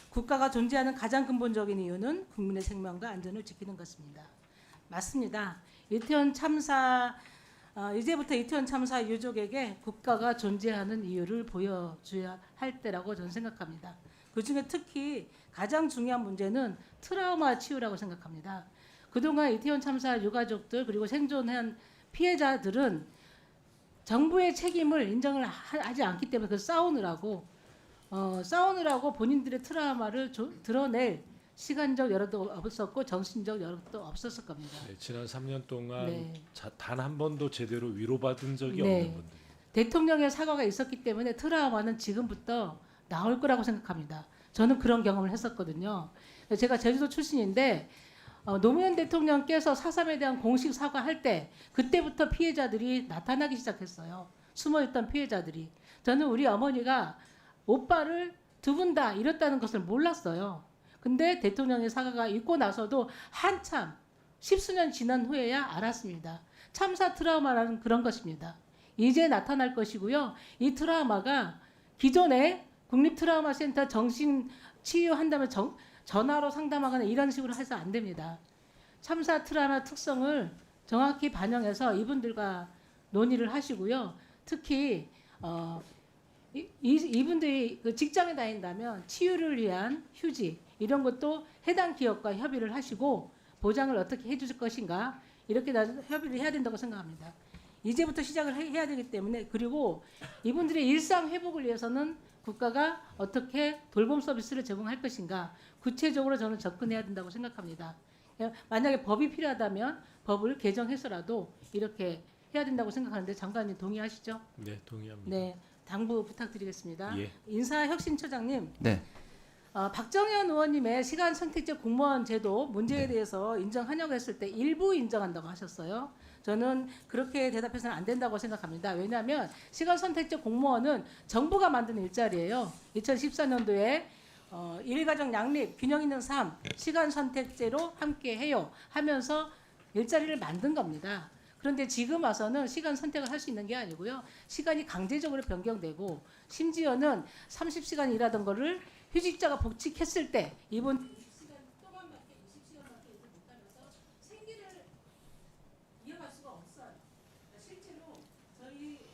Speaker 7: 국가가 존재하는 가장 근본적인 이유는 국민의 생명과 안전을 지키는 것입니다. 맞습니다. 이태원 참사 이제부터 이태원 참사 유족에게 국가가 존재하는 이유를 보여줘야 할 때라고 저는 생각합니다. 그중에 특히 가장 중요한 문제는 트라우마 치유라고 생각합니다. 그동안 이태원 참사 유가족들 그리고 생존한 피해자들은 정부의 책임을 인정을 하지 않기 때문에 그 싸우느라고 본인들의 트라우마를 드러낼 시간적 여력도 없었고 정신적 여력도 없었을 겁니다.
Speaker 1: 네, 지난 3년 동안
Speaker 7: 네.
Speaker 1: 단 한 번도 제대로 위로받은 적이
Speaker 7: 네.
Speaker 1: 없는 분들.
Speaker 7: 대통령의 사과가 있었기 때문에 트라우마는 지금부터 나올 거라고 생각합니다. 저는 그런 경험을 했었거든요. 제가 제주도 출신인데 노무현 대통령께서 4.3에 대한 공식 사과할 때 그때부터 피해자들이 나타나기 시작했어요. 숨어있던 피해자들이. 저는 우리 어머니가 오빠를 두 분 다 잃었다는 것을 몰랐어요. 근데 대통령의 사과가 있고 나서도 한참 10수년 지난 후에야 알았습니다. 참사 트라우마라는 그런 것입니다. 이제 나타날 것이고요. 이 트라우마가 기존에 국립트라우마센터 정신 치유한다면 전화로 상담하거나 이런 식으로 해서 안 됩니다. 참사 트라우마 특성을 정확히 반영해서 이분들과 논의를 하시고요. 특히 이분들이 그 직장에 다닌다면 치유를 위한 휴직 이런 것도 해당 기업과 협의를 하시고 보장을 어떻게 해줄 것인가 이렇게 협의를 해야 된다고 생각합니다. 이제부터 시작을 해야 되기 때문에 그리고 이분들의 일상 회복을 위해서는 국가가 어떻게 돌봄 서비스를 제공할 것인가 구체적으로 저는 접근해야 된다고 생각합니다. 만약에 법이 필요하다면 법을 개정해서라도 이렇게 해야 된다고 생각하는데 장관님 동의하시죠?
Speaker 1: 네, 동의합니다.
Speaker 7: 네, 당부 부탁드리겠습니다.
Speaker 1: 예.
Speaker 7: 인사혁신처장님,
Speaker 12: 네.
Speaker 7: 박정현 의원님의 시간 선택제 공무원 제도 문제에 대해서 인정하냐고 했을 때 일부 인정한다고 하셨어요. 저는 그렇게 대답해서는 안 된다고 생각합니다. 왜냐하면 시간 선택제 공무원은 정부가 만든 일자리예요. 2014년도에 일가정 양립, 균형 있는 삶, 시간 선택제로 함께 해요 하면서 일자리를 만든 겁니다. 그런데 지금 와서는 시간 선택을 할 수 있는 게 아니고요. 시간이 강제적으로 변경되고 심지어는 30시간 일하던 거를 휴직자가 복직했을 때 이번 20시간 동안밖에 20시간밖에 일을 못하면서 생계를 이어갈 수가 없어요. 실제로 저희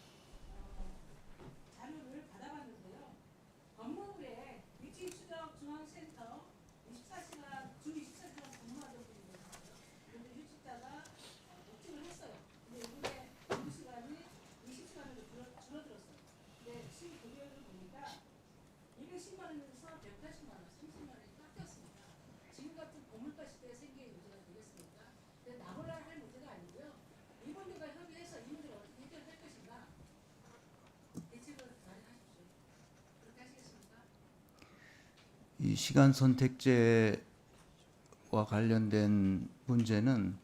Speaker 7: 자료를 받아봤는데요. 법무부에 위치추적중앙센터 24시간 주 24시간 근무하던 분이 계세요. 그런데 휴직자가 복직을 했어요. 근데 이분의 근무 시간이 20시간으로 줄어들었어요. 근데 실급여를 보니까 210만 원에서 180만 원, 30만 원이 깎였습니다. 지금 같은 고물가 시대에 생계의 문제가 되겠습니까? 근데 나몰라 할 문제가 아니고요. 이분들과 협의해서 이 문제를 어떻게 해결할 것인가 대책을 마련하십시오. 그렇게 하시겠습니까?
Speaker 12: 이 시간 선택제와 관련된 문제는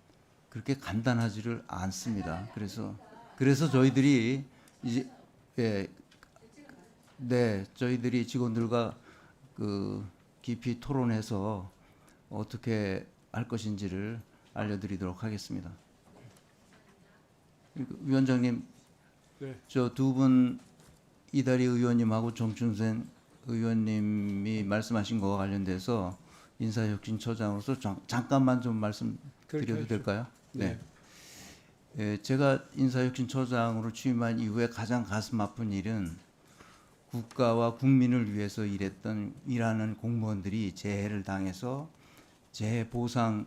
Speaker 12: 그렇게 간단하지를 않습니다. 그래서 저희들이 이제 저희들이 직원들과 깊이 토론해서 어떻게 할 것인지를 알려드리도록 하겠습니다. 위원장님,
Speaker 2: 네.
Speaker 12: 저 두 분 이다리 의원님하고 정춘생 의원님이 말씀하신 거와 관련돼서 인사혁신처장으로서 잠깐만 좀 말씀드려도 될까요? 네. 제가 인사혁신처장으로 취임한 이후에 가장 가슴 아픈 일은 국가와 국민을 위해서 일하는 공무원들이 재해를 당해서 재해 보상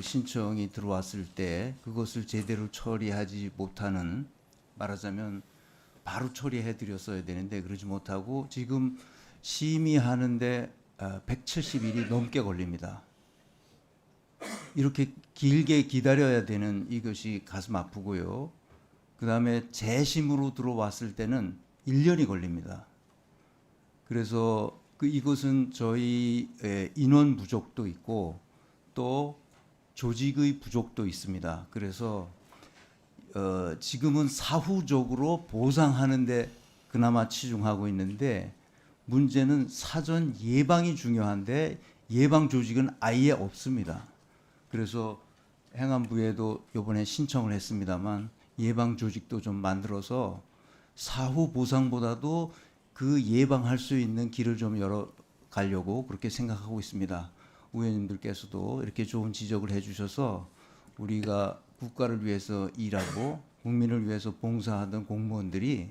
Speaker 12: 신청이 들어왔을 때 그것을 제대로 처리하지 못하는, 말하자면 바로 처리해 드렸어야 되는데 그러지 못하고 지금 심의하는데 170일이 넘게 걸립니다. 이렇게 길게 기다려야 되는 이것이 가슴 아프고요. 그다음에 재심으로 들어왔을 때는 1년이 걸립니다. 그래서 이것은 저희 인원 부족도 있고 또 조직의 부족도 있습니다. 그래서 지금은 사후적으로 보상하는데 그나마 치중하고 있는데 문제는 사전 예방이 중요한데 예방 조직은 아예 없습니다. 그래서 행안부에도 이번에 신청을 했습니다만 예방 조직도 좀 만들어서 사후 보상보다도 그 예방할 수 있는 길을 좀 열어가려고 그렇게 생각하고 있습니다. 의원님들께서도 이렇게 좋은 지적을 해주셔서 우리가 국가를 위해서 일하고 국민을 위해서 봉사하던 공무원들이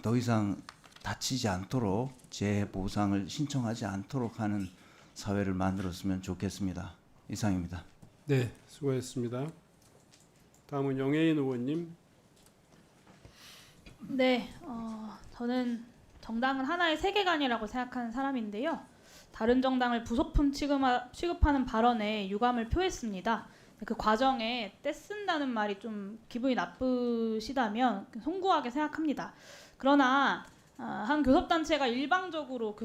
Speaker 12: 더 이상 다치지 않도록 재해 보상을 신청하지 않도록 하는 사회를 만들었으면 좋겠습니다. 이상입니다.
Speaker 2: 네, 수고했습니다. 다음은 영혜인 의원님.
Speaker 6: 네, 저는 정당은 하나의 세계관이라고 생각하는 사람인데요. 다른 정당을 부속품 취급하는 발언에 유감을 표했습니다. 그 과정에 떼쓴다는 말이 좀 기분이 나쁘시다면 송구하게 생각합니다. 그러나 한 교섭단체가 일방적으로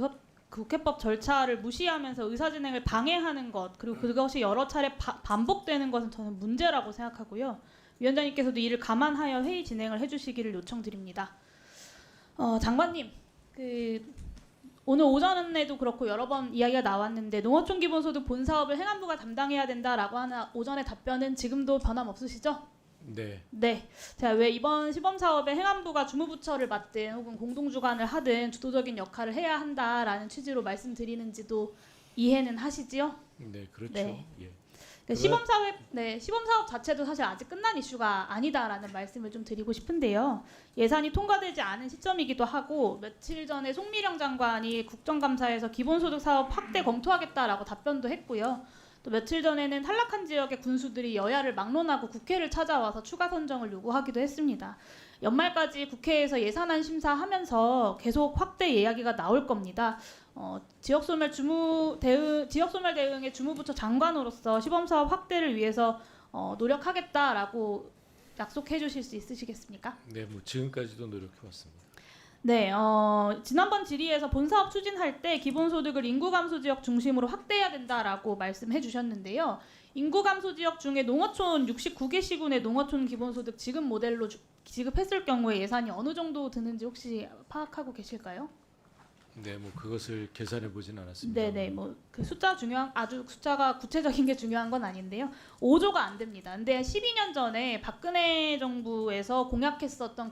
Speaker 6: 국회법 절차를 무시하면서 의사진행을 방해하는 것, 그리고 그것이 여러 차례 반복되는 것은 저는 문제라고 생각하고요. 위원장님께서도 이를 감안하여 회의 진행을 해주시기를 요청드립니다. 장관님, 오늘 오전에도 그렇고 여러 번 이야기가 나왔는데 농어촌 기본소득 본사업을 행안부가 담당해야 된다라고 하는 오전의 답변은 지금도 변함없으시죠?
Speaker 1: 네.
Speaker 6: 네. 자, 왜 이번 시범 사업에 행안부가 주무부처를 맡든 혹은 공동주관을 하든 주도적인 역할을 해야 한다라는 취지로 말씀드리는지도 이해는 하시지요?
Speaker 1: 네, 그렇죠.
Speaker 6: 네.
Speaker 1: 예.
Speaker 6: 네, 시범 사업 자체도 사실 아직 끝난 이슈가 아니다라는 말씀을 좀 드리고 싶은데요. 예산이 통과되지 않은 시점이기도 하고 며칠 전에 송미령 장관이 국정감사에서 기본소득 사업 확대 검토하겠다라고 답변도 했고요. 또 며칠 전에는 탈락한 지역의 군수들이 여야를 막론하고 국회를 찾아와서 추가 선정을 요구하기도 했습니다. 연말까지 국회에서 예산안 심사하면서 계속 확대 이야기가 나올 겁니다. 지역소멸 대응의 주무부처 장관으로서 시범사업 확대를 위해서 노력하겠다라고 약속해 주실 수 있으시겠습니까?
Speaker 1: 네, 뭐 지금까지도 노력해 왔습니다.
Speaker 6: 네, 지난번 질의에서 본사업 추진할 때 기본소득을 인구 감소 지역 중심으로 확대해야 된다라고 말씀해 주셨는데요. 인구 감소 지역 중에 농어촌 69개 시군의 농어촌 기본소득 지급 모델로 지급했을 경우에 예산이 어느 정도 드는지 혹시 파악하고 계실까요?
Speaker 1: 네, 뭐 그것을 계산해 보진 않았습니다.
Speaker 6: 네네, 뭐 그 숫자 아주 숫자가 구체적인 게 중요한 건 아닌데요. 5조가 안 됩니다. 근데 12년 전에 박근혜 정부에서 공약했었던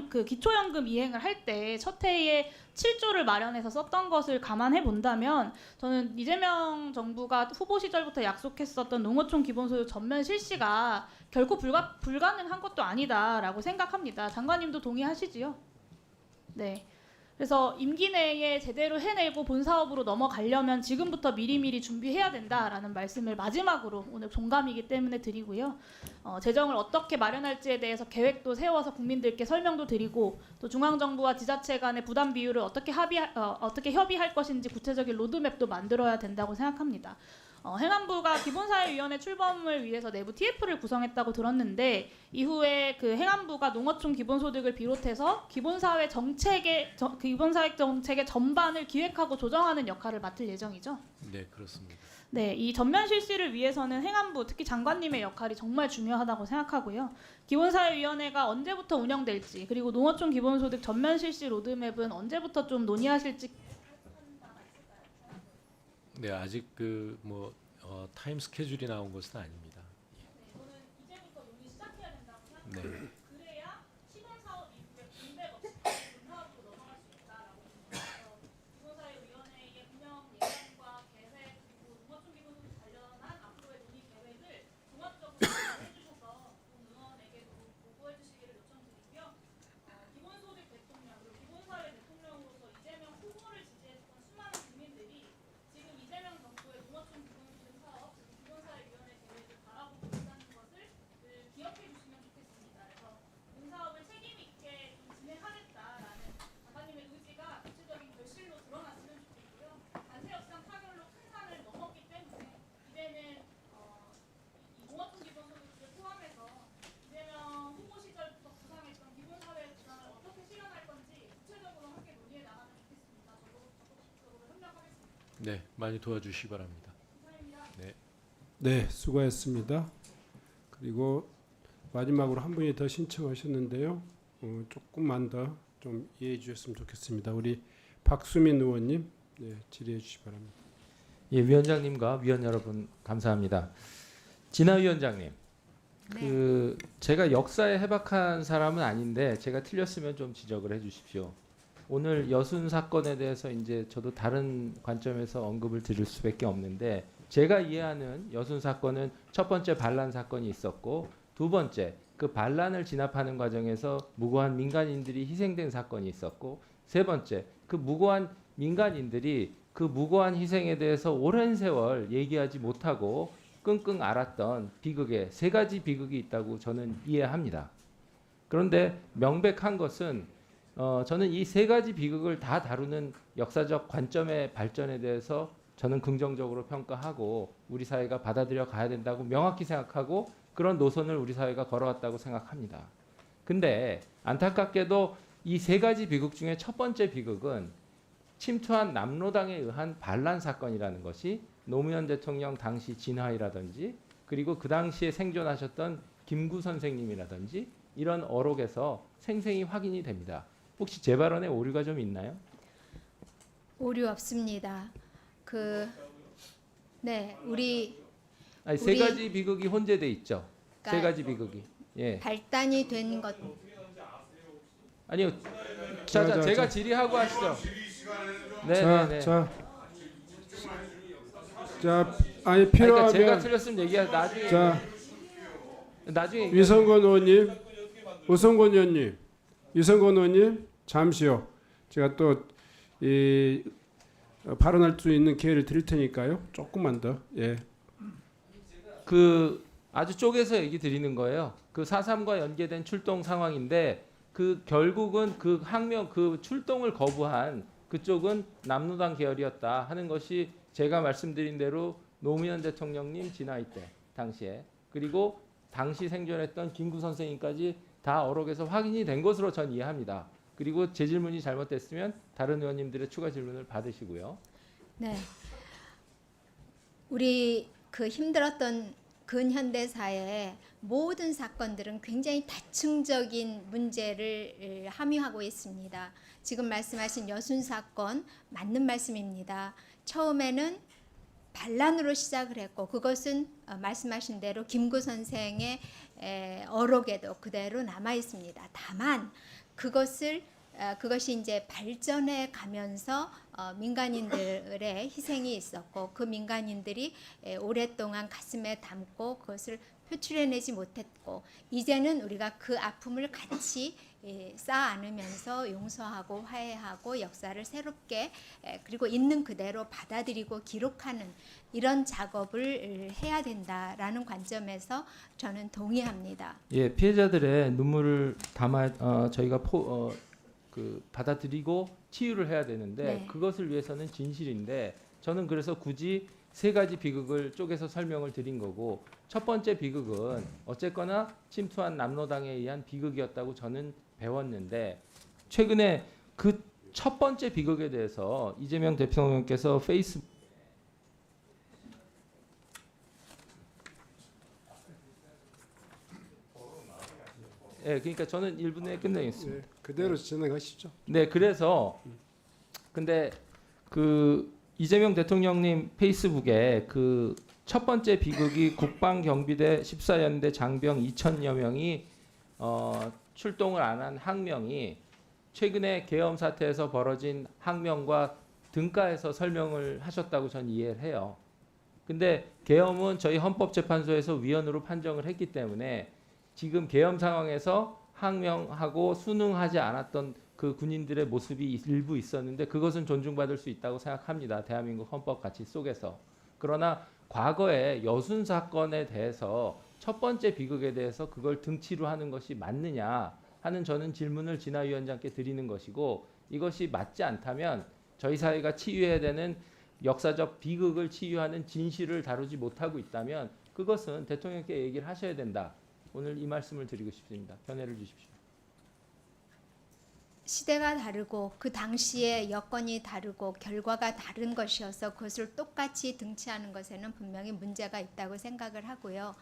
Speaker 6: 그 기초연금 이행을 할 때 첫 해에 7조를 마련해서 썼던 것을 감안해 본다면 저는 이재명 정부가 후보 시절부터 약속했었던 농어촌 기본소득 전면 실시가 결코 불가능한 것도 아니다라고 생각합니다. 장관님도 동의하시지요? 네. 그래서 임기 내에 제대로 해내고 본사업으로 넘어가려면 지금부터 미리미리 준비해야 된다라는 말씀을 마지막으로 오늘 종감이기 때문에 드리고요. 재정을 어떻게 마련할지에 대해서 계획도 세워서 국민들께 설명도 드리고 또 중앙정부와 지자체 간의 부담 비율을 어떻게 협의할 것인지 구체적인 로드맵도 만들어야 된다고 생각합니다. 행안부가 기본사회위원회 출범을 위해서 내부 TF를 구성했다고 들었는데 이후에 그 행안부가 농어촌 기본소득을 비롯해서 기본사회 정책의 전반을 기획하고 조정하는 역할을 맡을 예정이죠.
Speaker 1: 네, 그렇습니다.
Speaker 6: 네, 이 전면 실시를 위해서는 행안부 특히 장관님의 역할이 정말 중요하다고 생각하고요. 기본사회위원회가 언제부터 운영될지 그리고 농어촌 기본소득 전면 실시 로드맵은 언제부터 좀 논의하실지.
Speaker 1: 네, 아직 타임 스케줄이 나온 것은 아닙니다.
Speaker 6: 저는 이제부터 논의 시작해야 된다고
Speaker 1: 네.
Speaker 6: 생각합니다. 그래야 시범 사업 이후에 공백 없이 본사업으로 넘어갈 수 있다라고 생각해서 기본사회위원회의 운영 예산과 계획 그리고 농어촌 기본소득 관련한 앞으로의 논의 계획을 종합적으로 해주셔서 의원에게도 보고해 주시기를 요청드리고요. 기본소득 대통령 그리고 기본사회 대통령으로서 이재명 후보를 지지했던 수많은 국민들이 지금 이재명 정부의 농어촌 기본소득 사업 그리고 기본사회위원회 계획을 바라보고 있다는 것을 기억해 주시면 좋겠습니다. 그래서 본사업을 책임 있게 좀 진행하겠다라는 장관님의 의지가 구체적인 결실로 드러났으면 좋겠고요. 관세협상 타결로 큰 산을 넘었기 때문에 이제는 이 농어촌 기본소득을 포함해서 이재명 후보 시절부터 구상했던 기본사회 구상을 어떻게 실현할 건지 구체적으로 함께 논의해 나가면 좋겠습니다. 저도 적극적으로 협력하겠습니다.
Speaker 1: 네, 많이 도와주시기 바랍니다. 네.
Speaker 2: 네, 수고했습니다. 그리고 마지막으로 한 분이 더 신청하셨는데요. 조금만 더 좀 이해해 주셨으면 좋겠습니다. 우리 박수민 의원님, 네, 질의해 주시기 바랍니다.
Speaker 9: 예, 위원장님과 위원 여러분 감사합니다. 진아 위원장님, 제가 역사에 해박한 사람은 아닌데 제가 틀렸으면 좀 지적을 해주십시오. 오늘 여순 사건에 대해서 이제 저도 다른 관점에서 언급을 드릴 수밖에 없는데 제가 이해하는 여순 사건은 첫 번째 반란 사건이 있었고 두 번째 그 반란을 진압하는 과정에서 무고한 민간인들이 희생된 사건이 있었고 세 번째 그 무고한 민간인들이 그 무고한 희생에 대해서 오랜 세월 얘기하지 못하고 끙끙 앓았던 비극에 세 가지 비극이 있다고 저는 이해합니다. 그런데 명백한 것은 저는 이 세 가지 비극을 다 다루는 역사적 관점의 발전에 대해서 저는 긍정적으로 평가하고 우리 사회가 받아들여 가야 된다고 명확히 생각하고 그런 노선을 우리 사회가 걸어왔다고 생각합니다. 근데 안타깝게도 이 세 가지 비극 중에 첫 번째 비극은 침투한 남로당에 의한 반란 사건이라는 것이 노무현 대통령 당시 진화이라든지 그리고 그 당시에 생존하셨던 김구 선생님이라든지 이런 어록에서 생생히 확인이 됩니다. 혹시 제 발언에 오류가 좀 있나요?
Speaker 22: 오류 없습니다.
Speaker 9: 세 가지 비극이 혼재돼 있죠. 세
Speaker 22: 그러니까
Speaker 9: 가지 비극이. 예.
Speaker 22: 발단이 된 것.
Speaker 9: 아니요. 자, 제가 질의하고 하시죠. 네.
Speaker 2: 아니 필요하면
Speaker 9: 그러니까 제가 틀렸으면 얘기하 나중에. 나중에
Speaker 2: 위성권 의원님, 위성권 의원님 잠시요. 제가 또 발언할 수 있는 기회를 드릴 테니까요. 조금만 더. 예.
Speaker 9: 아주 쪼개서 얘기 드리는 거예요. 그 4.3과 연계된 출동 상황인데 그 결국은 그 항명 그 출동을 거부한 그쪽은 남로당 계열이었다 하는 것이 제가 말씀드린 대로 노무현 대통령님 진화이 때 당시에 그리고 당시 생존했던 김구 선생님까지 다 어록에서 확인이 된 것으로 전 이해합니다. 그리고 제 질문이 잘못됐으면 다른 의원님들의 추가 질문을 받으시고요.
Speaker 22: 네. 우리 그 힘들었던 근현대사의 모든 사건들은 굉장히 다층적인 문제를 함유하고 있습니다. 지금 말씀하신 여순 사건 맞는 말씀입니다. 처음에는 반란으로 시작을 했고 그것은 말씀하신 대로 김구 선생의 어록에도 그대로 남아 있습니다. 다만 그것이 이제 발전해 가면서 민간인들의 희생이 있었고 그 민간인들이 오랫동안 가슴에 담고 그것을 표출해내지 못했고 이제는 우리가 그 아픔을 같이 쌓아 안으면서 용서하고 화해하고 역사를 새롭게 그리고 있는 그대로 받아들이고 기록하는 이런 작업을 해야 된다라는 관점에서 저는 동의합니다.
Speaker 9: 예, 피해자들의 눈물을 담아 저희가 받아들이고 치유를 해야 되는데
Speaker 22: 네.
Speaker 9: 그것을 위해서는 진실인데 저는 그래서 굳이 세 가지 비극을 쪼개서 설명을 드린 거고 첫 번째 비극은 어쨌거나 침투한 남로당에 의한 비극이었다고 저는 배웠는데 최근에 그 첫 번째 비극에 대해서 이재명 대통령께서 페이스북 예, 그러니까 저는 1분 내에 끝내겠습니다.
Speaker 2: 네, 그대로 진행하시죠.
Speaker 9: 네, 그래서 근데 그 이재명 대통령님 페이스북에 그 첫 번째 비극이 국방경비대 14연대 장병 2,000여 명이 출동을 안 한 항명이 최근에 계엄 사태에서 벌어진 항명과 등가해서 설명을 하셨다고 전 이해를 해요. 근데 계엄은 저희 헌법재판소에서 위헌으로 판정을 했기 때문에 지금 계엄 상황에서 항명하고 순응하지 않았던 그 군인들의 모습이 일부 있었는데 그것은 존중받을 수 있다고 생각합니다. 대한민국 헌법 가치 속에서. 그러나 과거에 여순 사건에 대해서 첫 번째 비극에 대해서 그걸 등치로 하는 것이 맞느냐 하는 저는 질문을 진화위원장께 드리는 것이고 이것이 맞지 않다면 저희 사회가 치유해야 되는 역사적 비극을 치유하는 진실을 다루지 못하고 있다면 그것은 대통령께 얘기를 하셔야 된다. 오늘 이 말씀을 드리고 싶습니다. 견해를 주십시오.
Speaker 22: 시대가 다르고 그 당시의 여건이 다르고 결과가 다른 것이어서 그것을 똑같이 등치하는 것에는 분명히 문제가 있다고 생각을 하고요.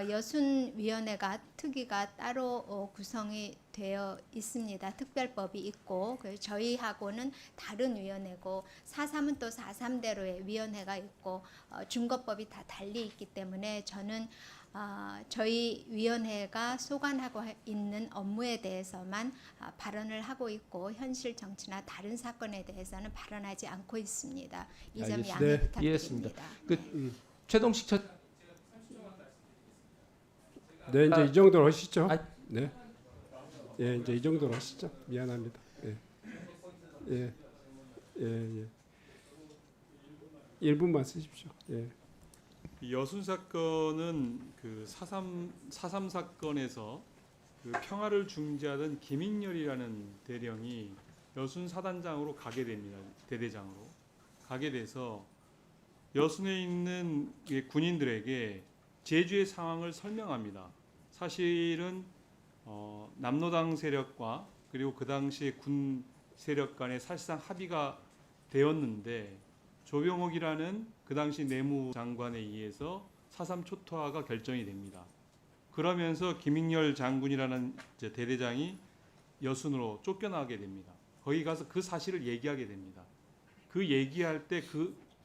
Speaker 22: 여순위원회가 특위가 따로 구성이 되어 있습니다. 특별법이 있고 저희하고는 다른 위원회고 4.3은 또 4.3대로의 위원회가 있고 준거법이 다 달리 있기 때문에 저는 저희 위원회가 소관하고 있는 업무에 대해서만 발언을 하고 있고 현실 정치나 다른 사건에 대해서는 발언하지 않고 있습니다. 이 점 양해 부탁드립니다.
Speaker 9: 이해했습니다. 최동식
Speaker 2: 네, 이제 이 정도로 하시죠. 네. 예, 이제 이 정도로 하시죠. 미안합니다. 예. 예. 예, 예. 1분만 쓰십시오. 예.
Speaker 3: 이 여순 사건은 그 4.3 사건에서 그 평화를 중재하던 김익렬이라는 대령이 여순 사단장으로 가게 됩니다. 대대장으로 가게 돼서 여순에 있는 군인들에게 제주의 상황을 설명합니다. 사실은 남로당 세력과 그리고 그 당시에 군 세력 간에 사실상 합의가 되었는데 조병옥이라는 그 당시 내무장관에 의해서 4.3 초토화가 결정이 됩니다. 그러면서 김익렬 장군이라는 대대장이 여순으로 쫓겨나게 됩니다. 거기 가서 그 사실을 얘기하게 됩니다. 그 얘기할 때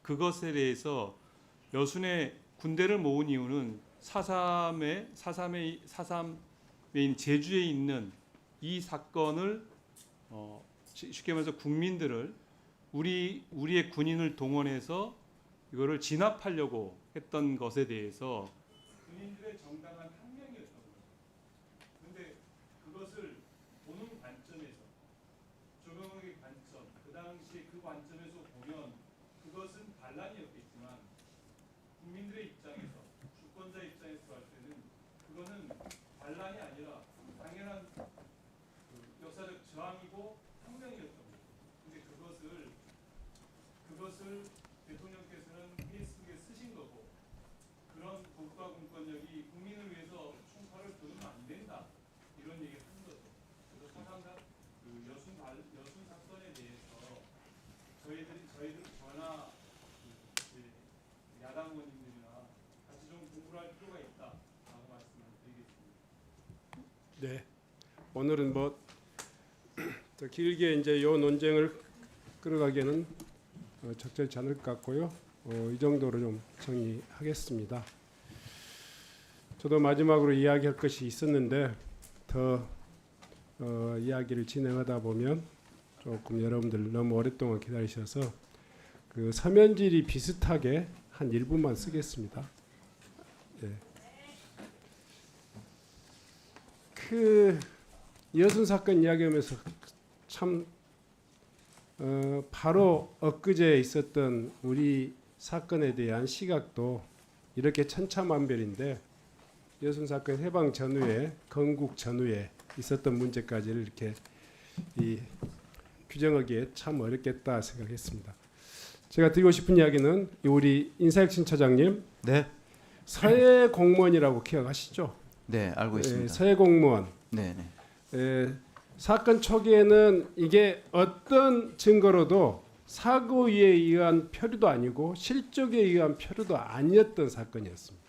Speaker 3: 그것에 대해서 여순에 군대를 모은 이유는 4.3에 제주에 있는 이 사건을 쉽게 말해서 국민들을 우리의 군인을 동원해서 이거를 진압하려고 했던 것에 대해서 군인들의 정당한 항명이었던 거죠. 그런데 그것을 보는 관점에서 조병옥의 관점, 그 당시에 그 관점에서 보면 그것은 반란이었겠지만 국민들의 입장에서 주권자 입장에서 볼 때는 그거는 반란이 아니라 당연한 것을 대통령께서는 페이스북에 쓰신 거고 그런 국가 공권력이 국민을 위해서 총칼을 들으면 안 된다 이런 얘기를 한 거죠. 그래서 사상자 여순 사건에 대해서 저나 야당 의원님들이나 같이 좀 공부를 할 필요가 있다라고 말씀을 드리겠습니다.
Speaker 2: 네. 오늘은 뭐 더 길게 이제 이 논쟁을 끌어가기에는 적절치 않을 것 같고요. 이 정도로 좀 정리하겠습니다. 저도 마지막으로 이야기할 것이 있었는데 더 이야기를 진행하다 보면 조금 여러분들 너무 오랫동안 기다리셔서 그 서면질이 비슷하게 한 1분만 쓰겠습니다. 네. 그 여순 사건 이야기하면서 참 바로 엊그제 있었던 우리 사건에 대한 시각도 이렇게 천차만별인데 여순 사건 해방 전후에 건국 전후에 있었던 문제까지를 이렇게 규정하기에 참 어렵겠다 생각했습니다. 제가 드리고 싶은 이야기는 우리 인사혁신 처장님,
Speaker 12: 네.
Speaker 2: 서해 공무원이라고 기억하시죠?
Speaker 12: 네, 알고 있습니다.
Speaker 2: 서해 공무원.
Speaker 12: 네, 네.
Speaker 2: 사건 초기에는 이게 어떤 증거로도 사고에 의한 표류도 아니고 실족에 의한 표류도 아니었던 사건이었습니다.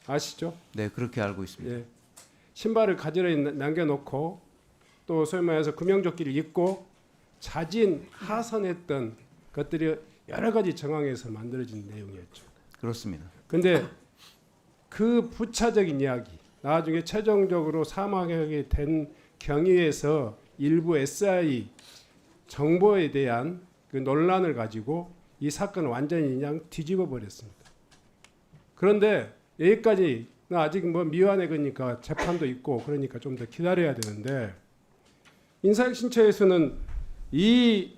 Speaker 2: 아시죠?
Speaker 12: 네, 그렇게 알고 있습니다.
Speaker 2: 예. 신발을 가지런히 남겨놓고 또 소위 말해서 구명조끼를 입고 자진 하선했던 것들이 여러 가지 정황에서 만들어진 내용이었죠.
Speaker 12: 그렇습니다.
Speaker 2: 근데 그 부차적인 이야기, 나중에 최종적으로 사망하게 된 경위에서 일부 SI 정보에 대한 그 논란을 가지고 이 사건을 완전히 그냥 뒤집어 버렸습니다. 그런데 여기까지 아직 뭐 미완의 거니까 재판도 있고 그러니까 좀 더 기다려야 되는데 인사혁신처에서는 이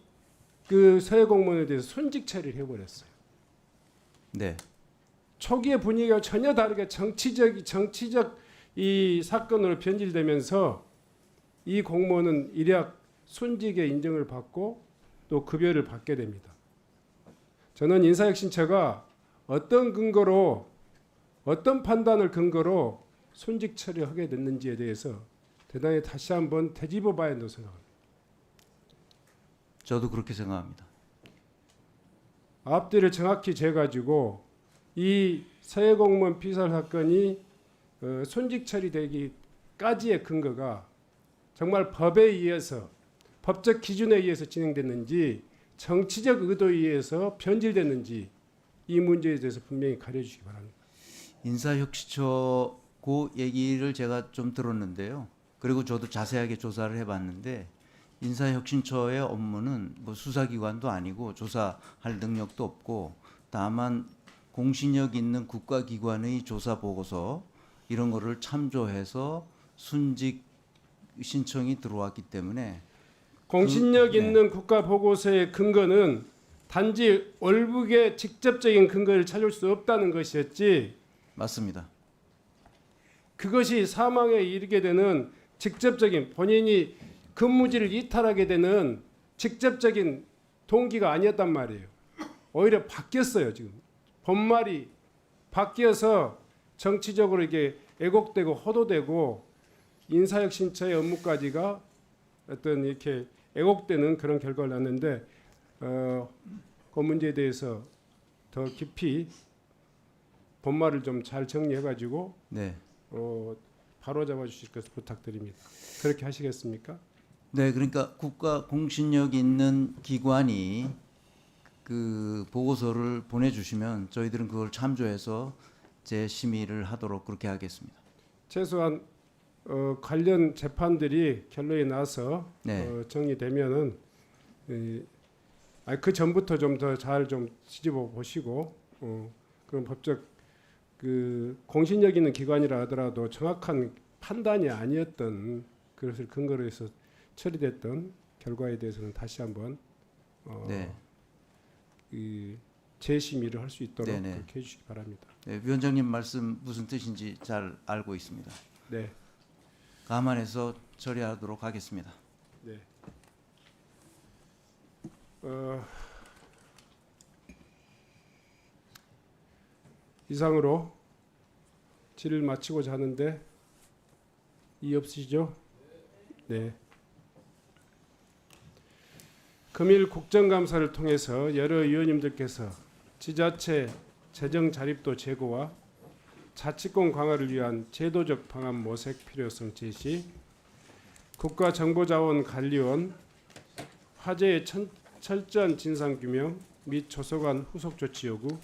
Speaker 2: 그 서해 공무원에 대해서 손직 처리를 해버렸어요.
Speaker 12: 네.
Speaker 2: 초기의 분위기가 전혀 다르게 정치적 이 사건으로 변질되면서 이 공무원은 일약 순직의 인정을 받고 또 급여를 받게 됩니다. 저는 인사혁신처가 어떤 근거로 어떤 판단을 근거로 순직 처리하게 됐는지에 대해서 대단히 다시 한번 되짚어 봐야 한다고 생각합니다.
Speaker 12: 저도 그렇게 생각합니다.
Speaker 2: 앞뒤를 정확히 재가지고 이 서해 공무원 피살 사건이 순직 처리되기까지의 근거가 정말 법에 의해서 법적 기준에 의해서 진행됐는지 정치적 의도에 의해서 변질됐는지 이 문제에 대해서 분명히 가려주시기 바랍니다.
Speaker 12: 인사혁신처 그 얘기를 제가 좀 들었는데요. 그리고 저도 자세하게 조사를 해봤는데 인사혁신처의 업무는 뭐 수사기관도 아니고 조사할 능력도 없고 다만 공신력 있는 국가기관의 조사 보고서 이런 거를 참조해서 순직 신청이 들어왔기 때문에
Speaker 2: 공신력 있는 국가 보고서의 근거는 단지 월북의 직접적인 근거를 찾을 수 없다는 것이었지.
Speaker 12: 맞습니다.
Speaker 2: 그것이 사망에 이르게 되는 직접적인 본인이 근무지를 이탈하게 되는 직접적인 동기가 아니었단 말이에요. 오히려 바뀌었어요. 지금 본말이 바뀌어서 정치적으로 이게 왜곡되고 호도되고 인사혁신처의 업무까지가 어떤 이렇게 왜곡되는 그런 결과를 낳는데 그 문제에 대해서 더 깊이 본말을 좀 잘 정리해가지고
Speaker 12: 네.
Speaker 2: 바로 잡아주실 것을 부탁드립니다. 그렇게 하시겠습니까?
Speaker 12: 네, 그러니까 국가 공신력 있는 기관이 그 보고서를 보내주시면 저희들은 그걸 참조해서 재심의를 하도록 그렇게 하겠습니다.
Speaker 2: 최소한 관련 재판들이 결론이 나서
Speaker 12: 네.
Speaker 2: 정리되면은 그 전부터 좀 더 잘 좀 뒤집어 보시고 그런 법적 그 공신력 있는 기관이라 하더라도 정확한 판단이 아니었던 그것을 근거로 해서 처리됐던 결과에 대해서는 다시 한번
Speaker 12: 네.
Speaker 2: 재심의를 할 수 있도록
Speaker 12: 네네.
Speaker 2: 그렇게 해주시기 바랍니다.
Speaker 12: 네, 위원장님 말씀 무슨 뜻인지 잘 알고 있습니다.
Speaker 2: 네.
Speaker 12: 감안해서 처리하도록 하겠습니다.
Speaker 2: 네. 이상으로 질의를 마치고자 하는데 이의 없으시죠? 네. 금일 국정감사를 통해서 여러 의원님들께서 지자체 재정 자립도 제고와 자치권 강화를 위한 제도적 방안 모색 필요성 제시, 국가정보자원관리원 화재의 철저한 진상규명 및 조속한 후속 조치 요구,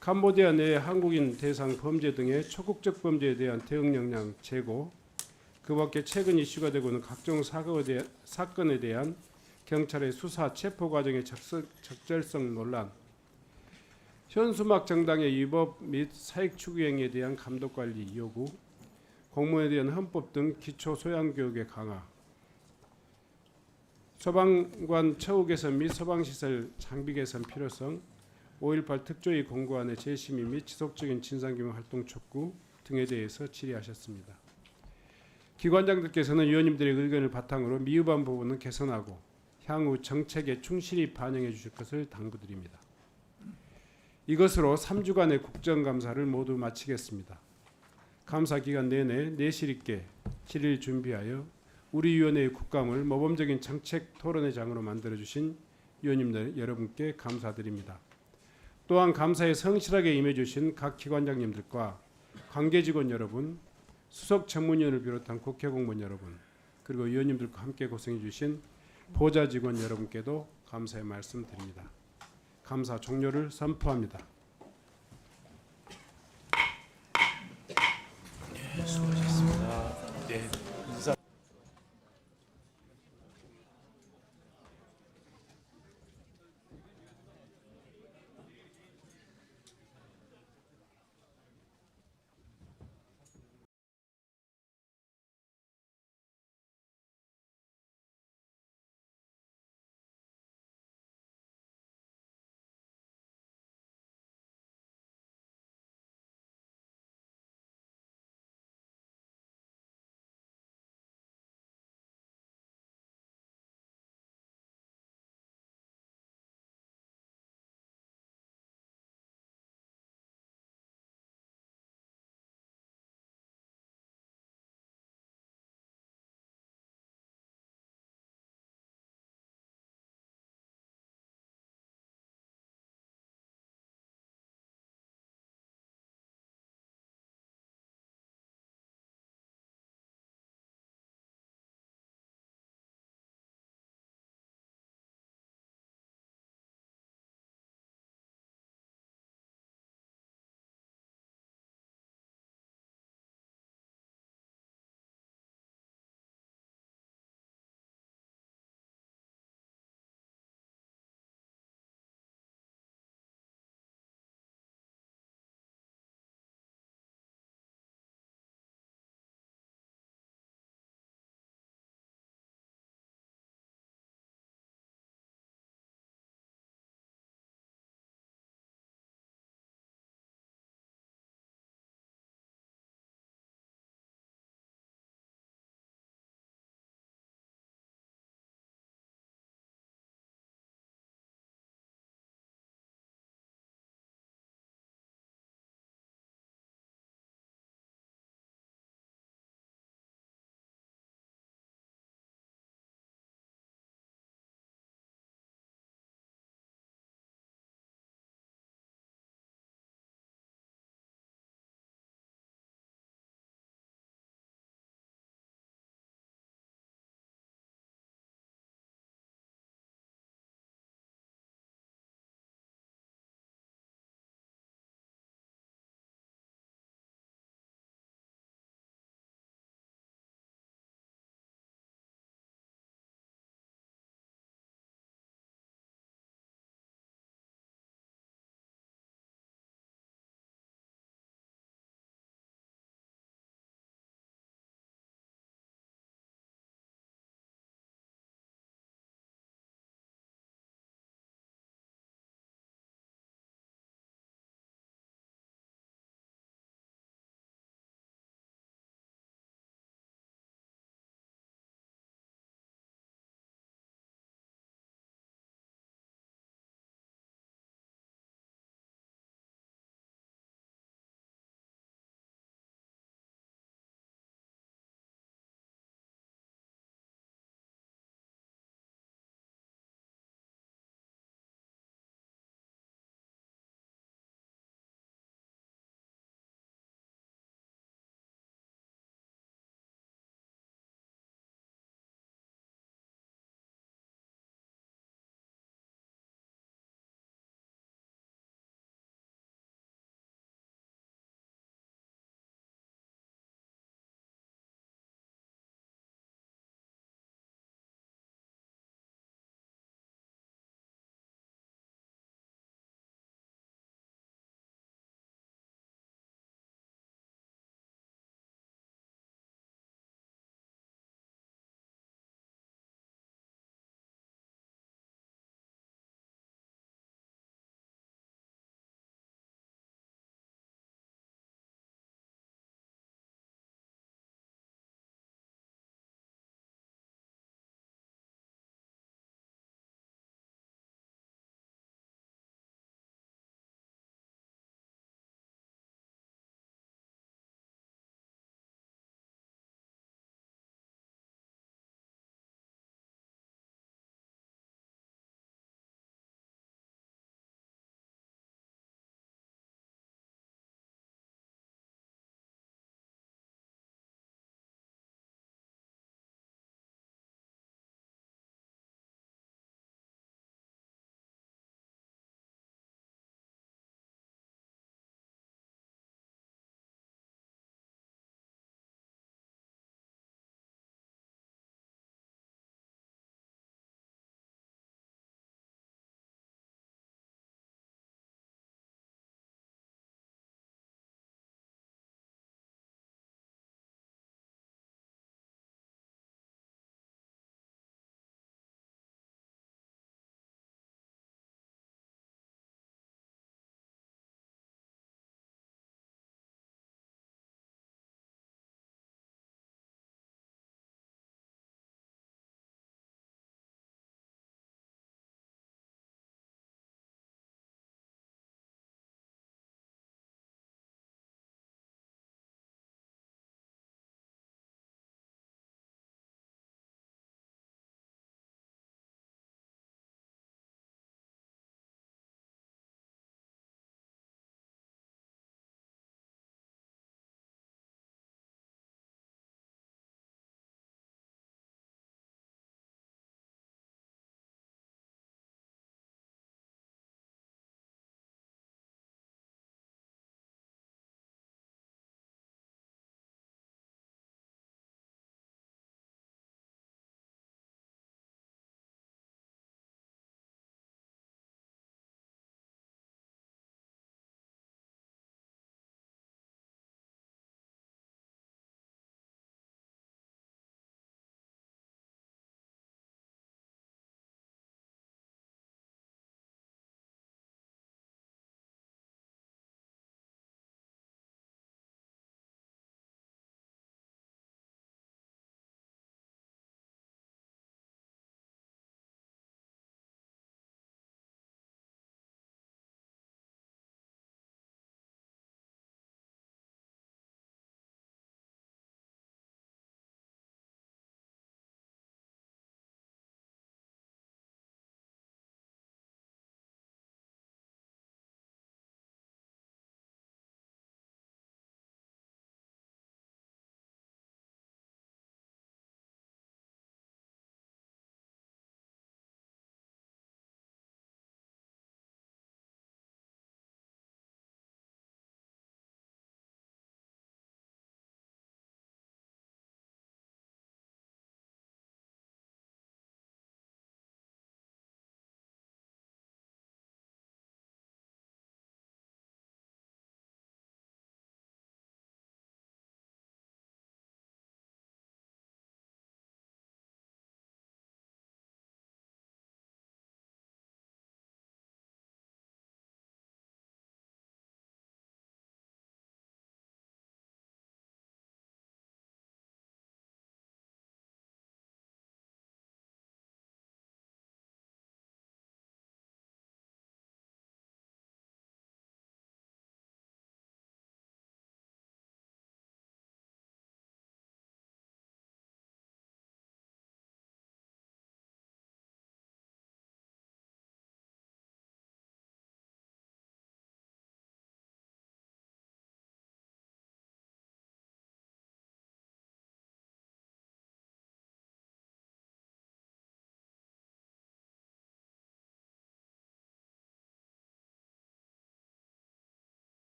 Speaker 2: 캄보디아 내 한국인 대상 범죄 등의 초국적 범죄에 대한 대응 역량 제고, 그 밖에 최근 이슈가 되고 있는 각종 사건에 대한 경찰의 수사 체포 과정의 적절성 논란, 현수막 정당의 위법 및 사익 추구 행위에 대한 감독 관리 요구, 공무원에 대한 헌법 등 기초 소양 교육의 강화, 소방관 처우 개선 및 소방시설 장비 개선 필요성, 5.18 특조위 공고안의 재심의 및 지속적인 진상규명 활동 촉구 등에 대해서 질의하셨습니다. 기관장들께서는 위원님들의 의견을 바탕으로 미흡한 부분은 개선하고 향후 정책에 충실히 반영해 주실 것을 당부드립니다. 이것으로 3주간의 국정감사를 모두 마치겠습니다. 감사 기간 내내 내실 있게 질의를 준비하여 우리 위원회의 국감을 모범적인 정책 토론의 장으로 만들어주신 위원님들 여러분께 감사드립니다. 또한 감사에 성실하게 임해주신 각 기관장님들과 관계직원 여러분, 수석 전문위원을 비롯한 국회 공무원 여러분, 그리고 위원님들과 함께 고생해주신 보좌 직원 여러분께도 감사의 말씀드립니다. 감사 종료를 선포합니다.